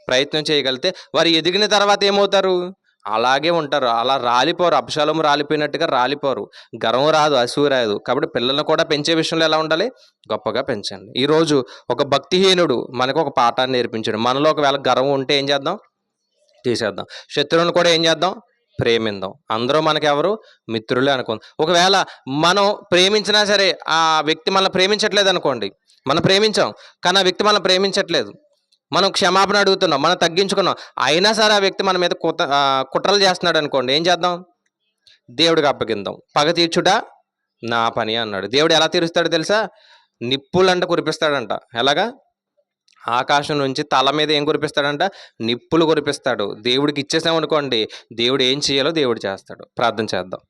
ప్రయత్నం చేయగలిగితే వారు ఎదిగిన తర్వాత ఏమవుతారు, అలాగే ఉంటారు. అలా రాలిపోరు, అబ్షాలోము రాలిపోయినట్టుగా రాలిపోరు. గర్వం రాదు, అసూయ రాదు. కాబట్టి పిల్లలను కూడా పెంచే విషయంలో ఎలా ఉండాలి, గొప్పగా పెంచండి. ఈరోజు ఒక భక్తిహీనుడు మనకు ఒక పాఠాన్ని నేర్పించాడు. మనలో ఒకవేళ గర్వం ఉంటే ఏం చేద్దాం, తీసేద్దాం. శత్రువులను కూడా ఏం చేద్దాం, ప్రేమిద్దాం. అందరూ మనకి ఎవరు, మిత్రులే అనుకోండి. ఒకవేళ మనం ప్రేమించినా సరే ఆ వ్యక్తి మనల్ని ప్రేమించట్లేదు అనుకోండి, మనం ప్రేమించాం కానీ ఆ వ్యక్తి మనల్ని ప్రేమించట్లేదు, మనం క్షమాపణ అడుగుతున్నాం, మనం తగ్గించుకున్నాం, అయినా సరే ఆ వ్యక్తి మన మీద కుట్రలు చేస్తున్నాడు అనుకోండి, ఏం చేద్దాం, దేవుడికి అప్పగిద్దాం. పగ తీర్చుట నా పని అన్నాడు. దేవుడు ఎలా తీరుస్తాడో తెలుసా? నిప్పులంట కురిపిస్తాడంట. ఎలాగా? ఆకాశం నుంచి తల మీద ఏం కురిపిస్తాడంట? నిప్పులు కురిపిస్తాడు. దేవుడికి ఇచ్చేసామనుకోండి, దేవుడు ఏం చేయాలో దేవుడు చేస్తాడు. ప్రార్థన చేద్దాం.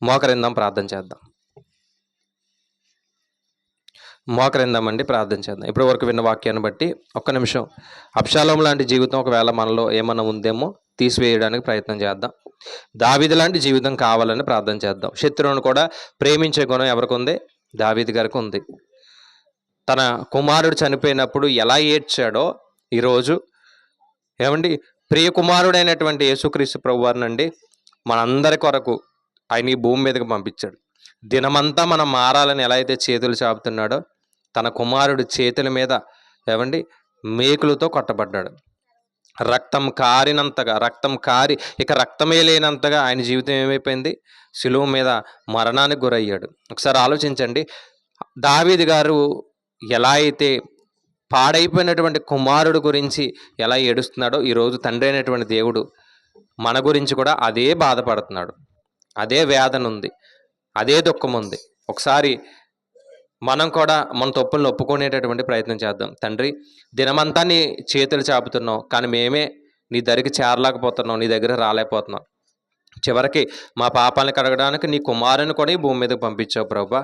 మోకరిందాం, ప్రార్థన చేద్దాం. మోకరిందామండి, ప్రార్థన చేద్దాం. ఇప్పటి వరకు విన్న వాక్యాన్ని బట్టి ఒక్క నిమిషం అబ్షాలోము లాంటి జీవితం ఒకవేళ మనలో ఏమన్నా ఉందేమో తీసివేయడానికి ప్రయత్నం చేద్దాం. దావీదు లాంటి జీవితం కావాలని ప్రార్థన చేద్దాం. శత్రువును కూడా ప్రేమించే గుణం ఎవరికి ఉంది? దావీదు గారికి ఉంది. తన కుమారుడు చనిపోయినప్పుడు ఎలా ఏడ్చాడో ఈరోజు ఏమండి, ప్రియ కుమారుడైనటువంటి యేసుక్రీస్తు ప్రభువారినండి మనందరి కొరకు ఆయన ఈ భూమి మీదకి పంపించాడు. దినమంతా మనం మారాలని ఎలా అయితే చేతులు చాపుతున్నాడో, తన కుమారుడు చేతుల మీద ఏమండి మేకులతో కొట్టబడ్డాడు. రక్తం కారినంతగా, రక్తం కారి ఇక రక్తమే లేనంతగా ఆయన జీవితం ఏమైపోయింది? శిలువ మీద మరణానికి గురయ్యాడు. ఒకసారి ఆలోచించండి. దావీదు గారు ఎలా అయితే పాడైపోయినటువంటి కుమారుడు గురించి ఎలా ఏడుస్తున్నాడో, ఈరోజు తండ్రి అయినటువంటి దేవుడు మన గురించి కూడా అదే బాధపడుతున్నాడు. అదే వేదన ఉంది, అదే దుఃఖం ఉంది. ఒకసారి మనం కూడా మన తప్పులను ఒప్పుకునేటటువంటి ప్రయత్నం చేద్దాం. తండ్రి, దినమంతా నీ చేతులు చాపుతున్నావు, కానీ మేమే నీ దగ్గరికి చేరలేకపోతున్నాం, నీ దగ్గర రాలేకపోతున్నాం. చివరికి మా పాపాలను కడగడానికి నీ కుమారుని కూడా ఈ భూమి మీదకి పంపించావు ప్రభా.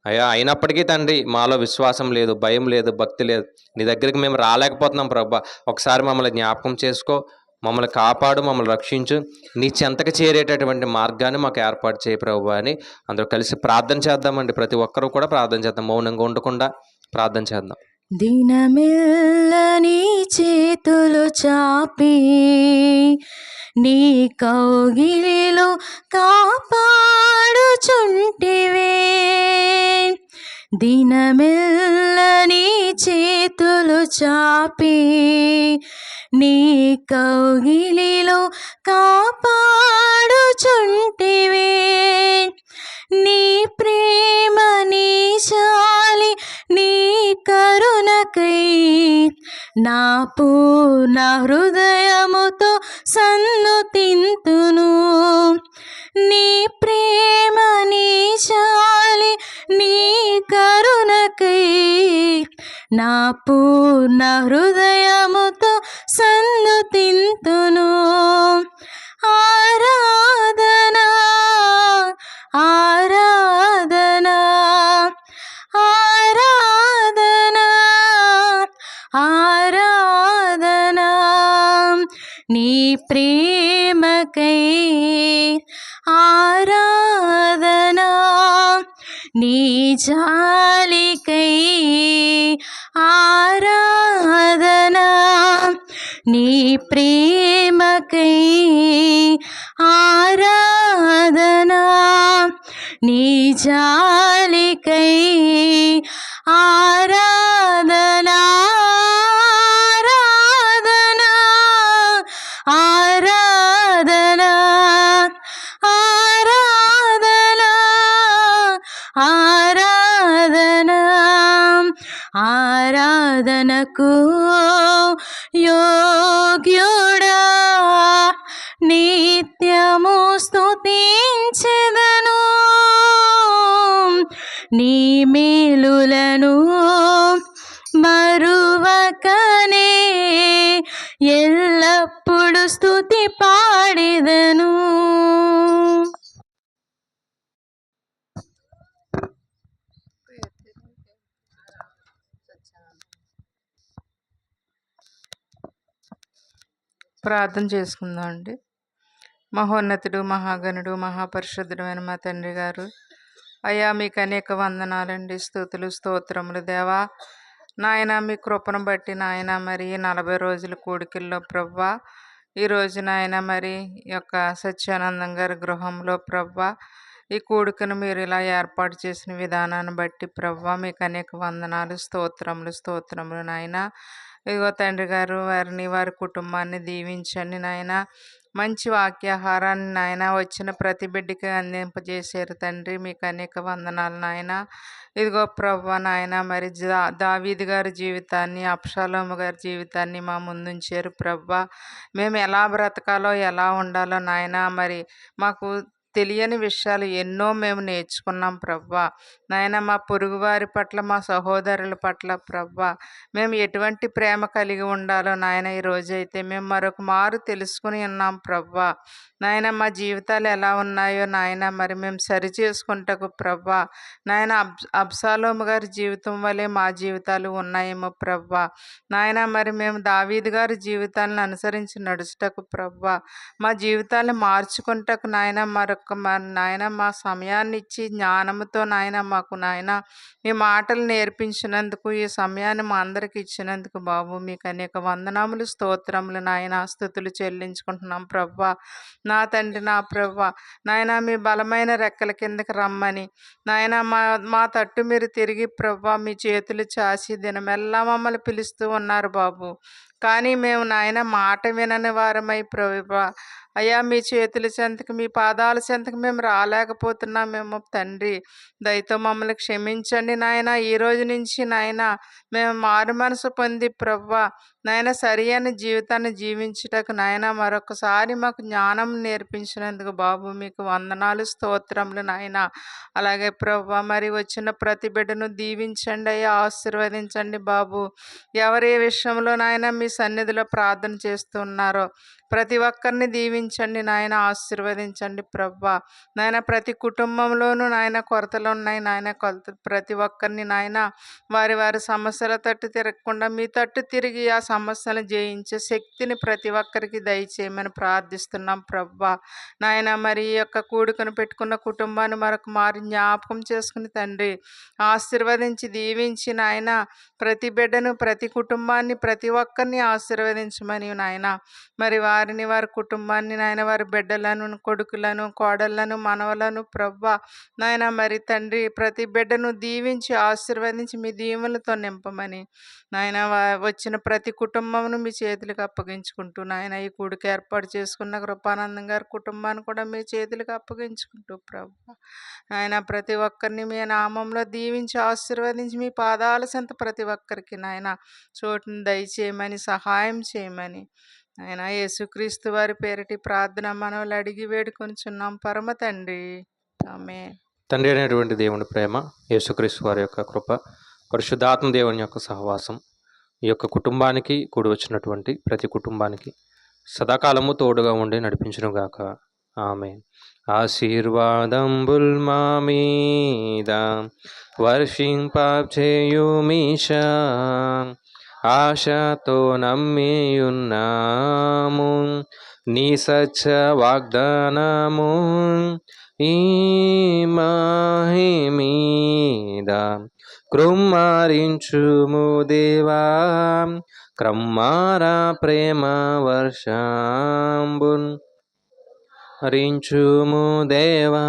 అయ్యా, అయినప్పటికీ తండ్రి మాలో విశ్వాసం లేదు, భయం లేదు, భక్తి లేదు. నీ దగ్గరికి మేము రాలేకపోతున్నాం ప్రభా. ఒకసారి మమ్మల్ని జ్ఞాపకం చేసుకో, మమ్మల్ని కాపాడు, మమ్మల్ని రక్షించు, నీ చెంతకు చేరేటటువంటి మార్గాన్ని మాకు ఏర్పాటు చేయి ప్రభు అని అందరూ కలిసి ప్రార్థన చేద్దామండి. ప్రతి ఒక్కరూ కూడా ప్రార్థన చేద్దాం. మౌనంగా ఉండకుండా ప్రార్థన చేద్దాం. దినమెల్ల నీ చేతులు చాపి నీ కౌగిలిలో కాపాడుచుంటివే. దినమెల్ల నీ చేతులు చాపి నీ కౌగిలిలో కాపాడుచుంటివే. నీ ప్రేమ, నీ జాలి, నీ కరుణకై నా పూర్ణ హృదయముతో సన్నుతింతును. నీ ప్రేమ, నీ జాలి, నీ కరుణకై నా పూర్ణ హృదయముతో సన్నుతింతును. ఆరాధనా ఆరాధనా ఆరాధనా ఆరాధనా. నీ ప్రేమకై ఆరాధనా, నీ జాలికై ఆరాధనా. నీ ప్రేమకై ఆరాధనా, నీ జాలికై ఆరాధనా. ఆరాధనా ఆరాధనా ఆరాధనా. ఆరాధనకు యోగ్యుడా నిత్యము స్తుతించెదను. నీ మేలులను మరువకనే ఎల్లప్పుడు స్తుతి పాడెదను. ప్రార్థన చేసుకుందాం అండి. మహోన్నతుడు, మహాగణుడు, మహాపరిశుద్ధుడు అయిన మా తండ్రి గారు, అయ్యా మీకు అనేక వందనాలండి, స్తుతులు, స్తోత్రములు దేవా. నాయన మీ కృపను బట్టి నాయన మరి 40 రోజుల కూడికల్లో ప్రవ్వా, ఈరోజు నాయన మరి ఈ యొక్క సత్యానందం గారి గృహంలో ప్రవ్వా ఈ కూడికను మీరు ఇలా ఏర్పాటు చేసిన విధానాన్ని బట్టి ప్రవ్వా మీకు అనేక వందనాలు, స్తోత్రములు నాయన. ఇదిగో తండ్రి గారు వారిని, వారి కుటుంబాన్ని దీవించండి నాయన. మంచి వాక్యాహారాన్ని నాయన వచ్చిన ప్రతి బిడ్డకి అందింపజేశారు తండ్రి. మీకు అనేక వందనాలు నాయన. ఇదిగో ప్రభా నాయన, మరి దావీదు గారి జీవితాన్ని, అబ్షాలోము గారి జీవితాన్ని మా ముందుంచారు ప్రభా. మేము ఎలా బ్రతకాలో ఎలా ఉండాలో నాయన, మరి మాకు తెలియని విషయాలు ఎన్నో మేము నేర్చుకున్నాం ప్రభా. నాయన మా పొరుగువారి పట్ల, మా సహోదరుల పట్ల ప్రభా మేము ఎటువంటి ప్రేమ కలిగి ఉండాలో నాయన ఈ రోజైతే మేము మరొక మారు తెలుసుకుని ఉన్నాం ప్రభా. నాయన మా జీవితాలు ఎలా ఉన్నాయో నాయన మరి మేము సరి చేసుకుంటకు ప్రభా. నాయన అబ్షాలోము గారి జీవితం వలె మా జీవితాలు ఉన్నాయేమో ప్రభా. నాయన మరి మేము దావీదు గారి జీవితాలను అనుసరించి నడుచుటకు ప్రభా, మా జీవితాలను మార్చుకుంటకు నాయన నాయన మా సమయాన్ని ఇచ్చి జ్ఞానముతో నాయన మాకు నాయన మీ మాటలు నేర్పించినందుకు, ఈ సమయాన్ని మా అందరికి ఇచ్చినందుకు బాబు మీకు అనేక వందనములు, స్తోత్రములు నాయన, స్తుతులు చెల్లించుకుంటున్నాం ప్రభా. నా తండ్రి, నా ప్రభా నాయన మీ బలమైన రెక్కల కిందకి రమ్మని నాయన మా తట్టు మీరు తిరిగి ప్రభా మీ చేతులు చాచి దినమెల్లా మమ్మల్ని పిలుస్తూ ఉన్నారు బాబు. కానీ మేము నాయన మాట వినని వారమై ప్రభా అయ్యా మీ చేతుల చెంతకు, మీ పాదాల చెంతకు మేము రాలేకపోతున్నామేమో తండ్రి. దయతో మమ్మల్ని క్షమించండి నాయన. ఈ రోజు నుంచి నాయన మేము మారు మనసు పొంది ప్రభా నాయన సరి అయిన జీవితాన్ని జీవించుటకు నాయన మరొకసారి మాకు జ్ఞానం నేర్పించినందుకు బాబు మీకు వందనాలు, స్తోత్రములు నాయన. అలాగే ప్రభా మరి వచ్చిన ప్రతి బిడ్డను దీవించండి అయ్యా, ఆశీర్వదించండి బాబు. ఎవరి విషయంలో నాయన మీ సన్నిధిలో ప్రార్థన చేస్తున్నారో ప్రతి ఒక్కరిని దీవించండి నాయన, ఆశీర్వదించండి ప్రభా. నాయన ప్రతి కుటుంబంలోనూ నాయన కొరతలు ఉన్నాయి నాయన. ప్రతి ఒక్కరిని నాయన వారి వారి సమస్యల తట్టు తిరగకుండా మీ తట్టు తిరిగి ఆ సమస్యలు జయించే శక్తిని ప్రతి ఒక్కరికి దయచేయమని ప్రార్థిస్తున్నాం ప్రభా. నాయన మరి ఈ యొక్క కూడుకను పెట్టుకున్న కుటుంబాన్ని మరొక మారి జ్ఞాపకం చేసుకుని తండ్రి ఆశీర్వదించి దీవించి నాయన ప్రతి బిడ్డను, ప్రతి కుటుంబాన్ని, ప్రతి ఒక్కరిని ఆశీర్వదించమని నాయన మరి వారిని, వారి కుటుంబాన్ని నాయన, వారి బిడ్డలను, కొడుకులను, కోడళ్లను, మనవలను ప్రభా నాయన మరి తండ్రి ప్రతి బిడ్డను దీవించి ఆశీర్వదించి మీ దీవెనలతో నింపమని నాయన వచ్చిన ప్రతి కుటుంబమును మీ చేతులకు అప్పగించుకుంటూ నాయన ఈ కూడికి ఏర్పాటు చేసుకున్న కృపానందం గారి కుటుంబాన్ని కూడా మీ చేతులకు అప్పగించుకుంటూ ప్రభా నాయన ప్రతి ఒక్కరిని మీ నామంలో దీవించి ఆశీర్వదించి మీ పాదాల చెంత ప్రతి ఒక్కరికి నాయన చోటును దయచేయమని, సహాయం చేయమని ఆయన యేసుక్రీస్తు వారి పేరిటి ప్రార్థన మనవులు అడిగి వేడుకొనిచున్నాం పరమ తండ్రి, ఆమేన్. తండ్రి అయినటువంటి దేవుని ప్రేమ, యేసుక్రీస్తు వారి యొక్క కృప, పరిశుద్ధాత్మ దేవుని యొక్క సహవాసం ఈ యొక్క కుటుంబానికి, కూడి వచ్చినటువంటి ప్రతి కుటుంబానికి సదాకాలము తోడుగా ఉండి నడిపించునుగాక. ఆమేన్. ఆశీర్వాదంబుల్ మా మీద వర్షింపచేయుమీశా, ఆశతో నమ్మియున్నాము నీ సత్య వాగ్దానము. ఈ మహిమీద కృమ్మరించుము దేవా, క్రమ్మార ప్రేమ వర్షంబున్ రించుము దేవా.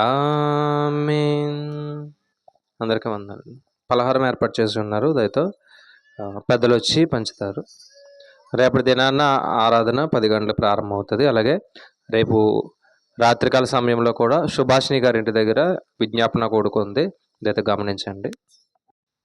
ఆమేన్. అందరికీ వందనాలు. పలహారం ఏర్పాటు చేసి ఉన్నారు, దయతో పెద్దలు వచ్చి పంచుతారు. రేపటి దినాన్న ఆరాధన 10 గంటలకు ప్రారంభమవుతుంది. అలాగే రేపు రాత్రికాల సమయంలో కూడా సుభాషిణి గారి ఇంటి దగ్గర విజ్ఞాపన కూడుకుంది, దయతో గమనించండి.